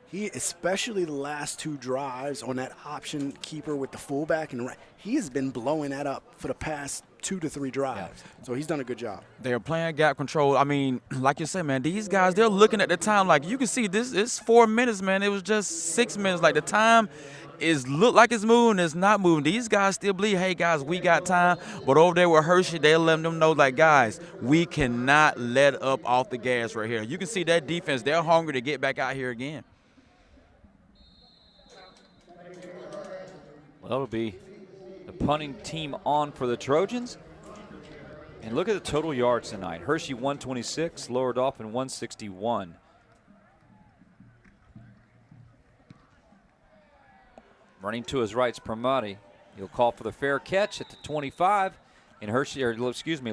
He, especially the last 2 drives on that option keeper with the fullback, and he has been blowing that up for the past 2 to 3 drives. So he's done a good job. They're playing gap control. I mean, like you said, man, these guys, they're looking at the time. Like, you can see this, it's 4 minutes, man. It was just 6 minutes. Like, the time is look like it's moving, it's not moving. These guys still believe, hey, guys, we got time. But over there with Hershey, they're letting them know, like, guys, we cannot let up off the gas right here. You can see that defense, they're hungry to get back out here again. Well, it'll be the punting team on for the Trojans. And look at the total yards tonight. Hershey 126, Lower Dolphin 161. Running to his right's Pramati. He'll call for the fair catch at the 25. And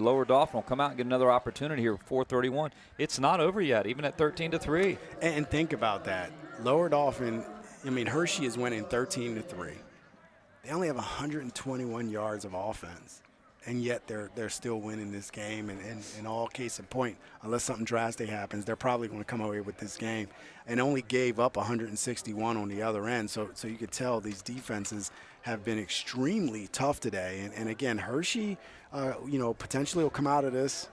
Lower Dolphin will come out and get another opportunity here with 4:31. It's not over yet, even at 13-3. And think about that. Lower Dolphin, I mean, Hershey is winning 13-3. They only have 121 yards of offense, and yet they're still winning this game. And in all case in point, unless something drastic happens, they're probably going to come away with this game. And only gave up 161 on the other end. So you could tell these defenses have been extremely tough today. And again, Hershey, potentially will come out of this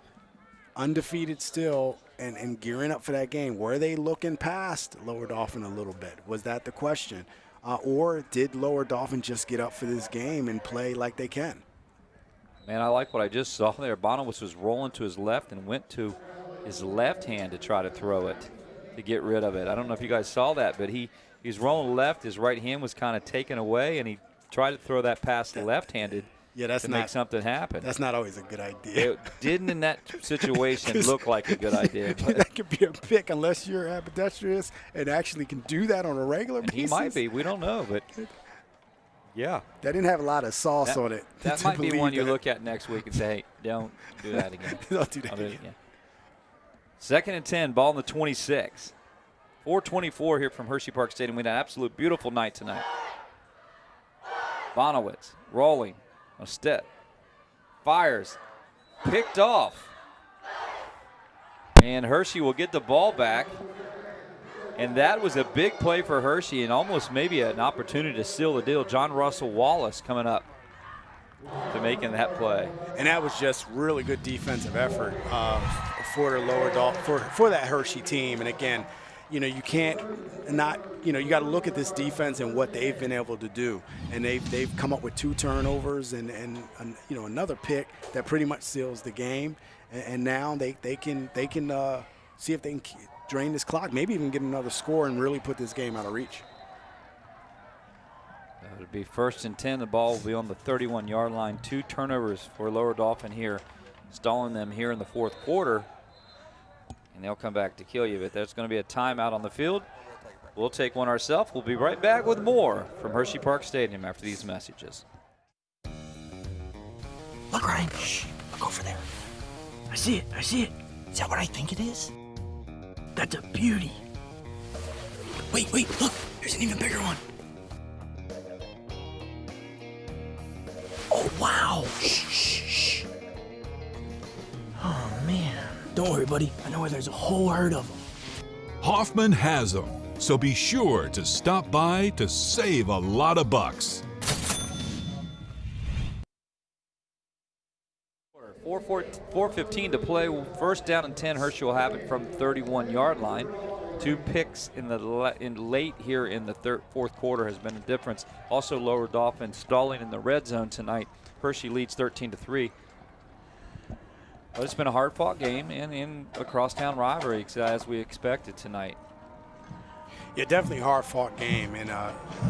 undefeated still and gearing up for that game. Were they looking past Lower Dolphin a little bit? Was that the question? Or did Lower Dolphin just get up for this game and play like they can? Man, I like what I just saw there. Bonowitz was rolling to his left and went to his left hand to try to throw it. to get rid of it. I don't know if you guys saw that, but he's rolling left. His right hand was kind of taken away, and he tried to throw that pass left-handed to make something happen. That's not always a good idea. It didn't in that situation look like a good idea. That could be a pick unless you're ambidextrous and actually can do that on a regular basis. He might be. We don't know, but yeah. That didn't have a lot of sauce on it. That might be one you look at next week and say, hey, don't do that again. Don't do that again. 2nd and 10, ball in the 26. 4:24 here from Hershey Park Stadium. We had an absolute beautiful night tonight. Bonowitz rolling. Ostet fires. Picked off. And Hershey will get the ball back. And that was a big play for Hershey and almost maybe an opportunity to seal the deal. John Russell Wallace coming up to making that play. And that was just really good defensive effort for the lower for that Hershey team. And again, you can't not, you got to look at this defense and what they've been able to do. And they've come up with 2 turnovers and another pick that pretty much seals the game. And now they can see if they can drain this clock, maybe even get another score and really put this game out of reach. It would be 1st and 10. The ball will be on the 31-yard line. 2 turnovers for Lower Dauphin here, stalling them here in the 4th quarter. And they'll come back to kill you, but there's going to be a timeout on the field. We'll take one ourselves. We'll be right back with more from Hershey Park Stadium after these messages. Look, Ryan. Shh. Look over there. I see it. I see it. Is that what I think it is? That's a beauty. Wait. Look. There's an even bigger one. Oh, wow. Shh. Oh, man. Don't worry, buddy. I know where there's a whole herd of them. Hoffman has them, so be sure to stop by to save a lot of bucks. 4:15 to play. 1st down and 10. Hershey will have it from 31-yard line. 2 picks in late here in the 4th quarter has been the difference. Also, Lower Dauphin stalling in the red zone tonight. Hershey leads 13-3. But it's been a hard-fought game and in a crosstown rivalry as we expected tonight. Yeah, definitely a hard-fought game. And,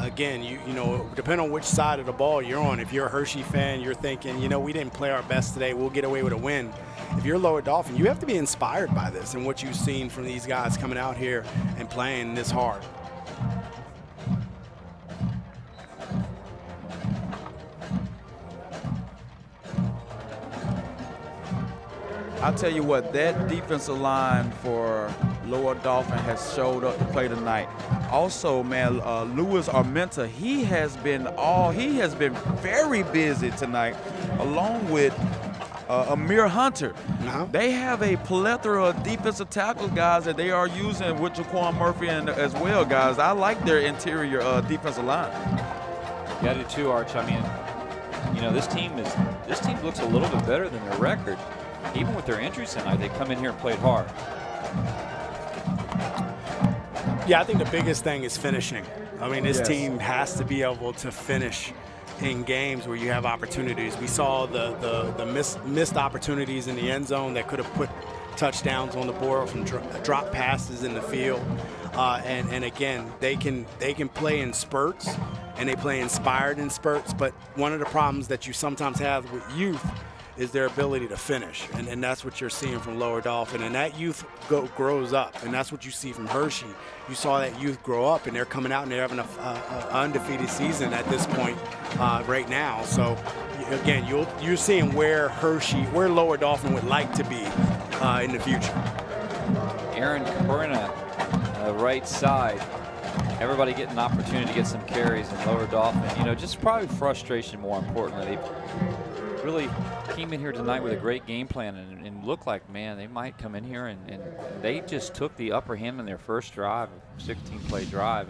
again, you know, depending on which side of the ball you're on, if you're a Hershey fan, you're thinking, we didn't play our best today. We'll get away with a win. If you're Lower Dauphin, you have to be inspired by this and what you've seen from these guys coming out here and playing this hard. I'll tell you what, that defensive line for Lower Dauphin has showed up to play tonight. Also, man, Louis Armenta, he has been very busy tonight, along with Amir Hunter. They have a plethora of defensive tackle guys that they are using with Jaquan Murphy and as well, guys. I like their interior defensive line. Yeah, I do too, Arch. I mean, this team looks a little bit better than their record. Even with their injuries tonight, they come in here and played hard. Yeah, I think the biggest thing is finishing. I mean, this team has to be able to finish in games where you have opportunities. We saw the missed opportunities in the end zone that could have put touchdowns on the board from drop passes in the field. And again, they can play in spurts, and they play inspired in spurts. But one of the problems that you sometimes have with youth is their ability to finish, and that's what you're seeing from Lower Dauphin. And that youth grows up, and that's what you see from Hershey. You saw that youth grow up, and they're coming out and they're having an undefeated season at this point right now. So again, you're seeing where Lower Dauphin would like to be in the future. Aaron Cabrera, right side. Everybody getting an opportunity to get some carries in Lower Dauphin. Just probably frustration more importantly. They really came in here tonight with a great game plan and looked like, man, they might come in here and they just took the upper hand in their first drive, 16-play drive.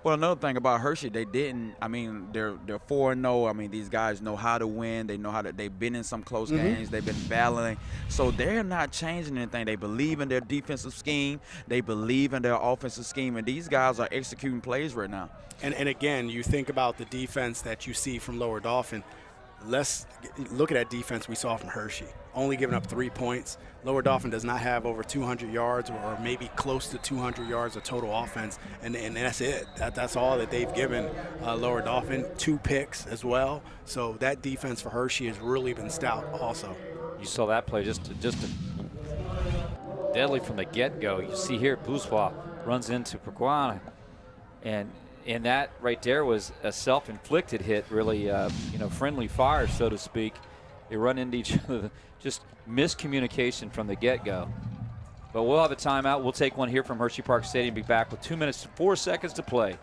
Well, another thing about Hershey, they didn't. I mean, they're 4-0. I mean, these guys know how to win. They know how to. They've been in some close games. They've been battling. So they're not changing anything. They believe in their defensive scheme. They believe in their offensive scheme, and these guys are executing plays right now. And again, you think about the defense that you see from Lower Dauphin. let's look at that defense we saw from Hershey. Only giving up 3 points. Lower Dauphin does not have over 200 yards or maybe close to 200 yards of total offense, and that's it. That's all that they've given Lower Dauphin. 2 picks as well. So that defense for Hershey has really been stout also. You saw that play just deadly from the get-go. You see here, Boussois runs into Perquin, and that right there was a self-inflicted hit, really, friendly fire, so to speak. They run into each other, just miscommunication from the get-go. But we'll have a timeout. We'll take one here from Hershey Park Stadium. Be back with 2 minutes and 4 seconds to play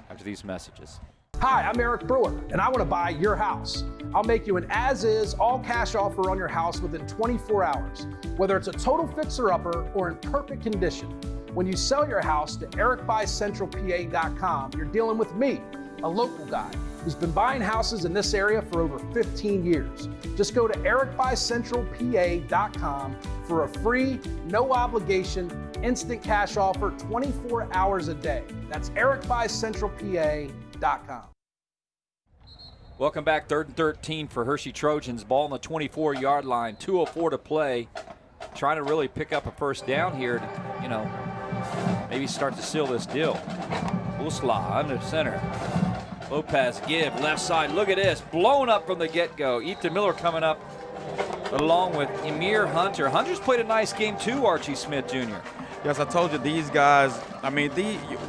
after these messages. Hi, I'm Eric Brewer, and I want to buy your house. I'll make you an as-is, all-cash offer on your house within 24 hours, whether it's a total fixer-upper or in perfect condition. When you sell your house to ericbuyscentralpa.com, you're dealing with me, a local guy who's been buying houses in this area for over 15 years. Just go to ericbuyscentralpa.com for a free, no-obligation, instant cash offer 24 hours a day. That's ericbuyscentralpa.com. Welcome back. 3rd and 13 for Hershey Trojans. Ball on the 24-yard line. 2:04 to play. Trying to really pick up a first down here to, maybe start to seal this deal. Usla under center. Lopez give left side. Look at this. Blown up from the get-go. Ethan Miller coming up along with Emir Hunter. Hunter's played a nice game too, Archie Smith Jr. Yes, I told you these guys,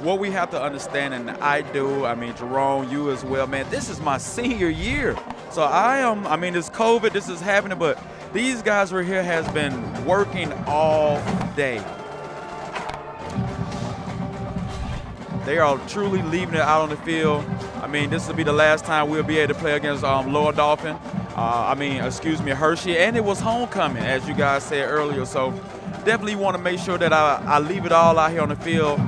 what we have to understand, and I do, Jerome, you as well, man, this is my senior year. So it's COVID, this is happening, but these guys right here has been working all day. They are truly leaving it out on the field. This will be the last time we'll be able to play against Lower Dauphin. Hershey, and it was homecoming, as you guys said earlier. So definitely want to make sure that I leave it all out here on the field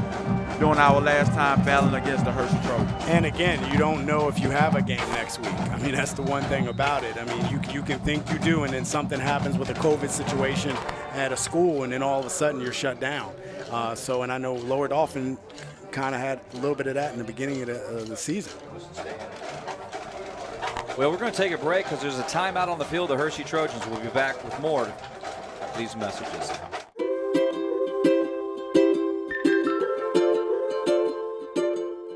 during our last time battling against the Hershey Trojans. And again, you don't know if you have a game next week. That's the one thing about it. You can think you do, and then something happens with a COVID situation at a school, and then all of a sudden you're shut down. And I know Lower Dauphin kind of had a little bit of that in the beginning of the season. Well, we're going to take a break because there's a timeout on the field. The Hershey Trojans will be back with more after these messages.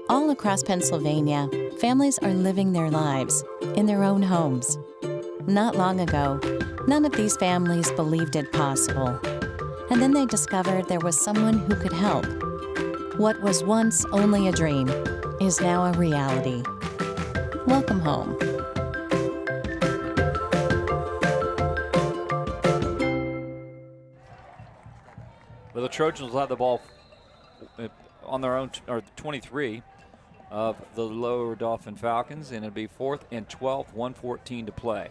All across Pennsylvania, families are living their lives in their own homes. Not long ago, none of these families believed it possible. And then they discovered there was someone who could help. What was once only a dream is now a reality. Welcome home. Well, the Trojans will have the ball on their own, or 23 of the Lower Dauphin Falcons, and it'll be 4th and 12, 1:14 to play.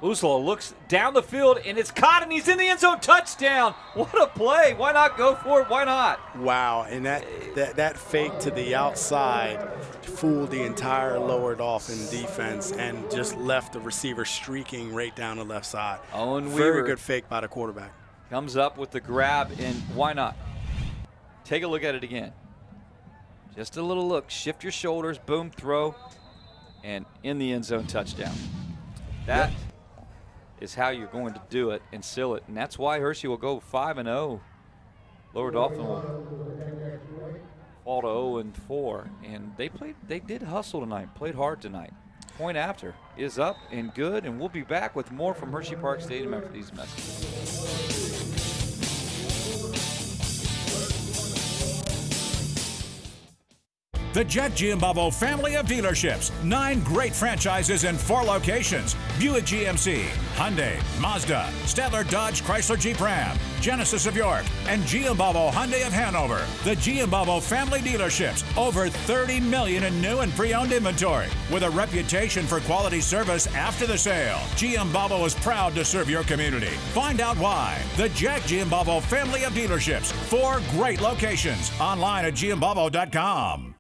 Usla looks down the field, and it's caught, and he's in the end zone. Touchdown! What a play! Why not go for it? Why not? Wow, and that fake to the outside fooled the entire Lower Dauphin defense and just left the receiver streaking right down the left side. Very good fake by the quarterback. Comes up with the grab, and why not? Take a look at it again. Just a little look. Shift your shoulders, boom, throw, and in the end zone touchdown. That is how you're going to do it and seal it, and that's why Hershey will go 5-0. Lower Dauphin will fall to 0-4, and they did hustle tonight, played hard tonight. Point after is up and good, and we'll be back with more from Hershey Park Stadium after these messages. The Jet Giambavo family of dealerships. 9 great franchises in 4 locations. Buick GMC, Hyundai, Mazda, Stadler Dodge Chrysler Jeep Ram, Genesis of York, and Giambavo Hyundai of Hanover. The Giambavo family dealerships. Over 30 million in new and pre-owned inventory. With a reputation for quality service after the sale. Giambavo is proud to serve your community. Find out why. The Jack Giambavo family of dealerships. 4 great locations. Online at giambavo.com.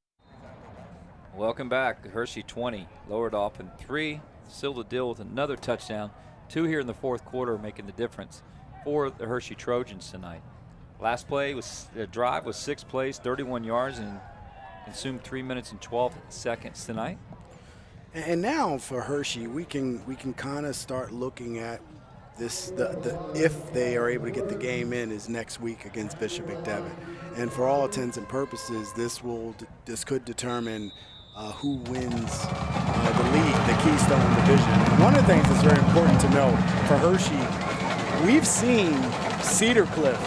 Welcome back. Hershey 20, Lower Dauphin 3. Seal the deal with another touchdown. 2 here in the 4th quarter, making the difference for the Hershey Trojans tonight. Last play was the drive was 6 plays, 31 yards, and consumed 3 minutes and 12 seconds tonight. And now for Hershey, we can kind of start looking at this. If they are able to get the game in, is next week against Bishop McDevitt, and for all intents and purposes, this could determine who wins the league, the Keystone Division. And one of the things that's very important to note for Hershey, we've seen Cedar Cliff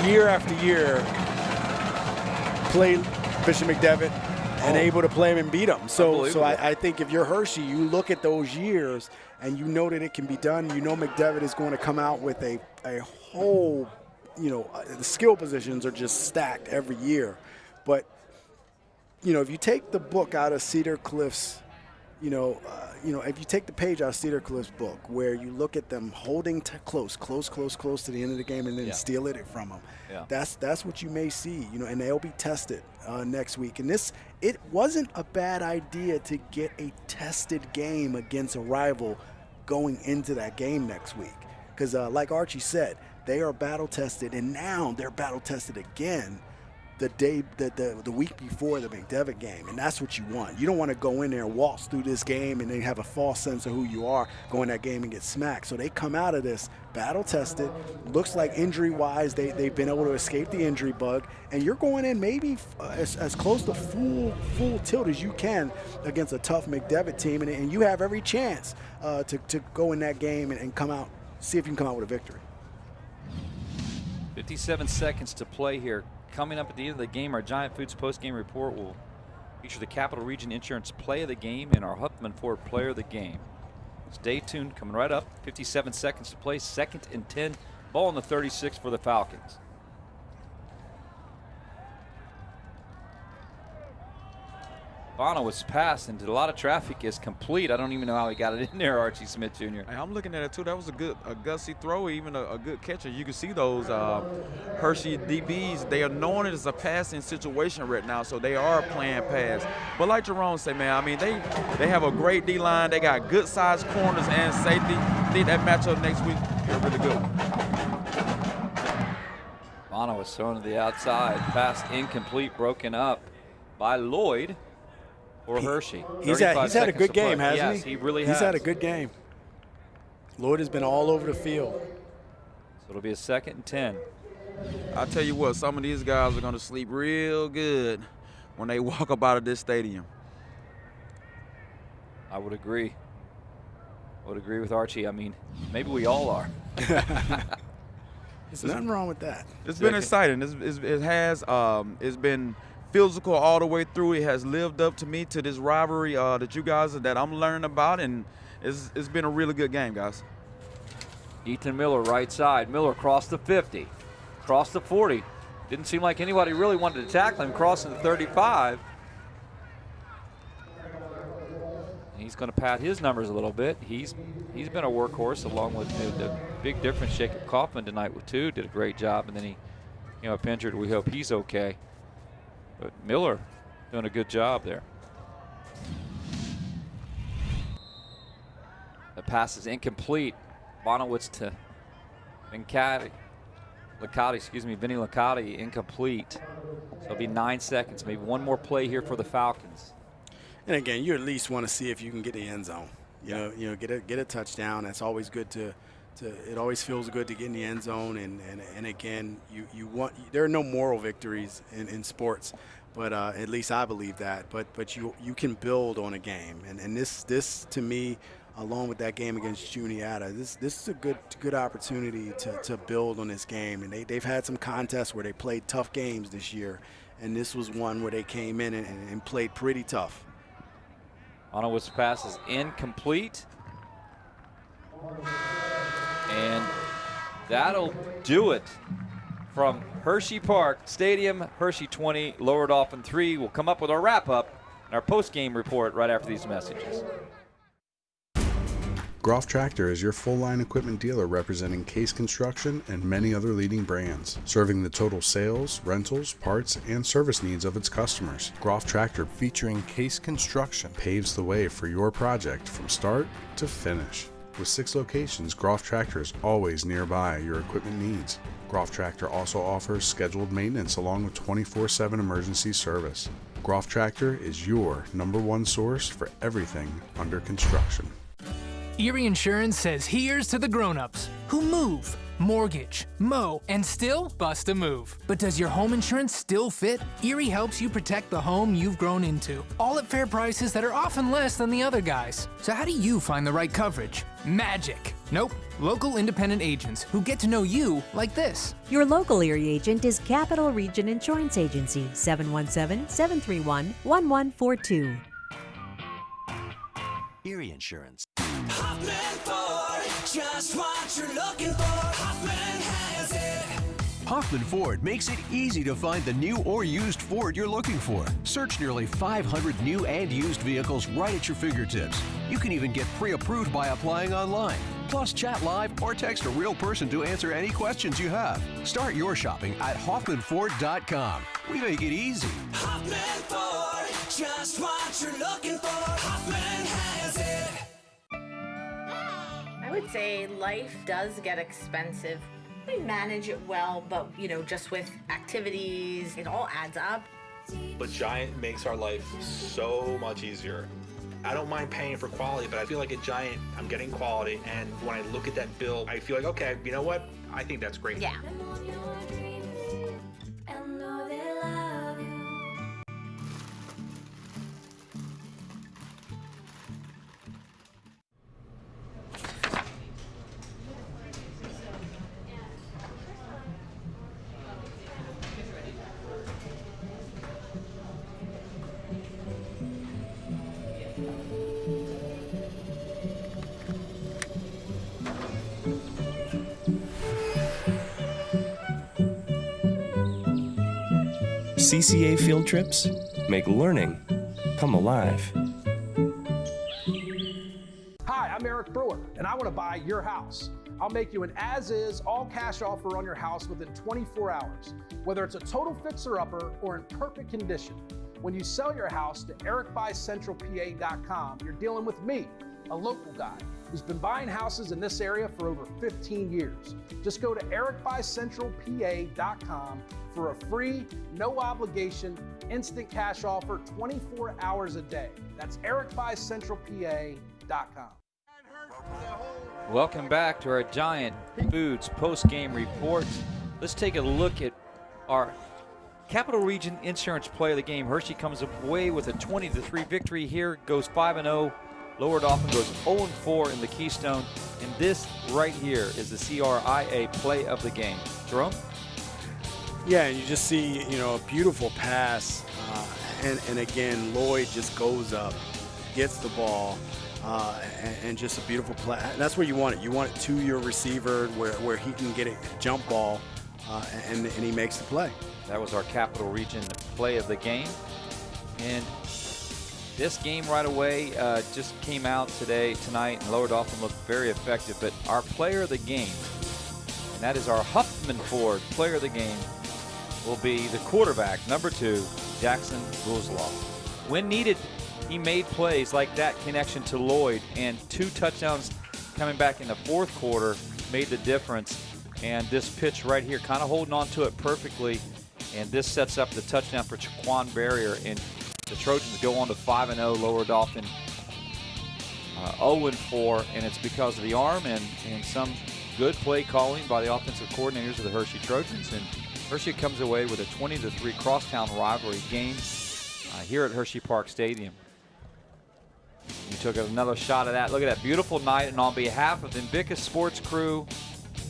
year after year play Bishop McDevitt and able to play him and beat him. So I think if you're Hershey, you look at those years and you know that it can be done. You know McDevitt is going to come out with a whole, the skill positions are just stacked every year. But, if you take the book out of Cedar Cliff's, if you take the page out of Cedar Cliff's book where you look at them holding close to the end of the game and then steal it from them, that's what you may see, and they'll be tested next week. And it wasn't a bad idea to get a tested game against a rival going into that game next week. Because like Archie said, they are battle tested, and now they're battle tested again the week before the McDevitt game, and that's what you want. You don't want to go in there and waltz through this game and then have a false sense of who you are, go in that game and get smacked. So they come out of this battle tested. Looks like injury-wise they've been able to escape the injury bug, and you're going in maybe as close to full tilt as you can against a tough McDevitt team, and you have every chance to go in that game and come out, see if you can come out with a victory. 57 seconds to play here. Coming up at the end of the game, our Giant Foods post-game report will feature the Capital Region Insurance play of the game and our Huffman Ford player of the game. Stay tuned, coming right up. 57 seconds to play, 2nd and 10. Ball on the 36 for the Falcons. Bono was passed into a lot of traffic, is complete. I don't even know how he got it in there, Archie Smith Jr. Hey, I'm looking at it too. That was a gutsy throw, even a good catcher. You can see those Hershey DBs. They are knowing it is a passing situation right now, so they are playing pass. But like Jerome said, man, I mean they have a great D line. They got good sized corners and safety. I think that matchup next week is really good. Bono was thrown to the outside. Pass incomplete, broken up by Lloyd. Or Hershey. He's had a good game, hasn't he? Yes, he really has. He's had a good game. Lloyd has been all over the field. So it'll be a 2nd and 10. I'll tell you what, some of these guys are going to sleep real good when they walk up out of this stadium. I would agree. I would agree with Archie. I mean, maybe we all are. There's nothing wrong with that. It's been exciting. It's been physical all the way through. It has lived up to me, to this rivalry that you guys that I'm learning about, and it's been a really good game, guys. Ethan Miller, right side. Miller crossed the 50, crossed the 40. Didn't seem like anybody really wanted to tackle him, crossing the 35. And he's going to pad his numbers a little bit. He's been a workhorse, along with the big difference. Jacob Kaufman tonight with 2 did a great job, and then he came up injured. We hope he's okay. But Miller doing a good job there. The pass is incomplete. Bonowitz to Vinny Licati, incomplete. So it'll be 9 seconds, maybe one more play here for the Falcons. And again, you at least want to see if you can get the end zone. You know, get a touchdown. That's always good to it always feels good to get in the end zone, and again, you want, there are no moral victories in sports, but at least I believe that. But you can build on a game, and this to me, along with that game against Juniata, this is a good opportunity to build on this game. And they've had some contests where they played tough games this year, and this was one where they came in and played pretty tough. Onowitz pass is incomplete. And that'll do it from Hershey Park Stadium. Hershey 20, Lower Dolphin 3. We'll come up with our wrap-up and our post-game report right after these messages. Groff Tractor is your full-line equipment dealer representing Case Construction and many other leading brands, serving the total sales, rentals, parts, and service needs of its customers. Groff Tractor, featuring Case Construction, paves the way for your project from start to finish. With 6 locations, Groff Tractor is always nearby your equipment needs. Groff Tractor also offers scheduled maintenance along with 24/7 emergency service. Groff Tractor is your #1 source for everything under construction. Erie Insurance says here's to the grown-ups who move, mortgage, mow, and still bust a move. But does your home insurance still fit? Erie helps you protect the home you've grown into, all at fair prices that are often less than the other guys. So how do you find the right coverage? Magic. Nope. Local independent agents who get to know you like this. Your local Erie agent is Capital Region Insurance Agency, 717-731-1142. Erie Insurance. Hoffman Ford, just what you're looking for. Hoffman has it. Hoffman Ford makes it easy to find the new or used Ford you're looking for. Search nearly 500 new and used vehicles right at your fingertips. You can even get pre-approved by applying online. Plus, chat live or text a real person to answer any questions you have. Start your shopping at HoffmanFord.com. We make it easy. Hoffman Ford, just what you're looking for. Hoffman has it. I would say life does get expensive. We manage it well, but just with activities, it all adds up. But Giant makes our life so much easier. I don't mind paying for quality, but I feel like at Giant, I'm getting quality, and when I look at that bill, I feel like, okay, you know what? I think that's great. Yeah. CCA field trips make learning come alive. Hi, I'm Eric Brewer, and I want to buy your house. I'll make you an as-is, all-cash offer on your house within 24 hours, whether it's a total fixer-upper or in perfect condition. When you sell your house to ericbuyscentralpa.com, you're dealing with me, a local guy who's been buying houses in this area for over 15 years. Just go to ericbuyscentralpa.com for a free, no obligation, instant cash offer 24 hours a day. That's ericbuyscentralpa.com. Welcome back to our Giant Foods post-game report. Let's take a look at our Capital Region Insurance Player of the Game. Hershey comes away with a 20-3 victory here, goes 5-0. Lower Dauphin goes 0-4 in the Keystone. And this right here is the CRIA Play of the Game. Jerome? Yeah, and you just see, a beautiful pass. And again, Lloyd just goes up, gets the ball, and just a beautiful play. That's where you want it. You want it to your receiver where he can get a jump ball, and he makes the play. That was our Capital Region Play of the Game. And this game right away just came out tonight, and Lower Dauphin looked very effective. But our Player of the Game, and that is our Huffman Ford Player of the Game, will be the quarterback, number 2, Jackson Boozlaw. When needed, he made plays like that connection to Lloyd, and 2 touchdowns coming back in the fourth quarter made the difference. And this pitch right here, kind of holding on to it perfectly, and this sets up the touchdown for Jaquan Barrier, and the Trojans go on to 5-0. Lower Dauphin 0-4, and it's because of the arm and some good play calling by the offensive coordinators of the Hershey Trojans. And Hershey comes away with a 20-3 crosstown rivalry game here at Hershey Park Stadium. You took another shot at that. Look at that beautiful night. And on behalf of the Invictus Sports crew,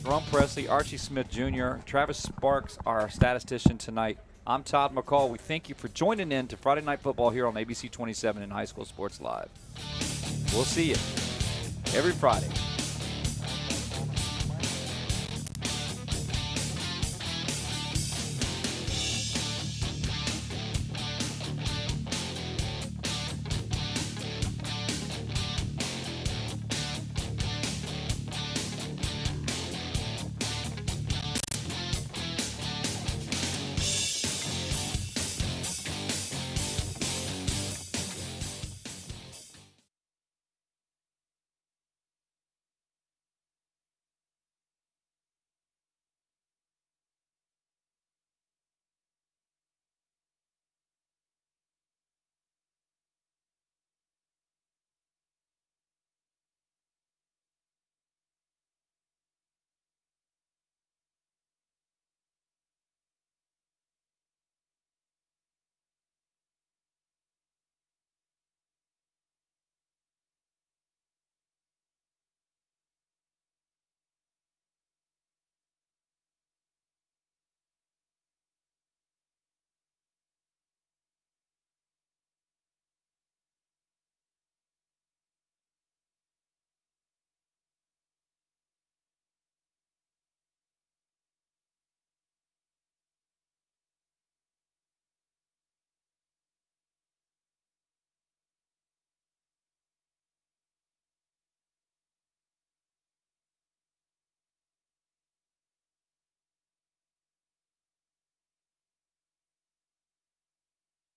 Jerome Presley, Archie Smith Jr., Travis Sparks, our statistician tonight, I'm Todd McCall. We thank you for joining in to Friday Night Football here on ABC 27 and High School Sports Live. We'll see you every Friday.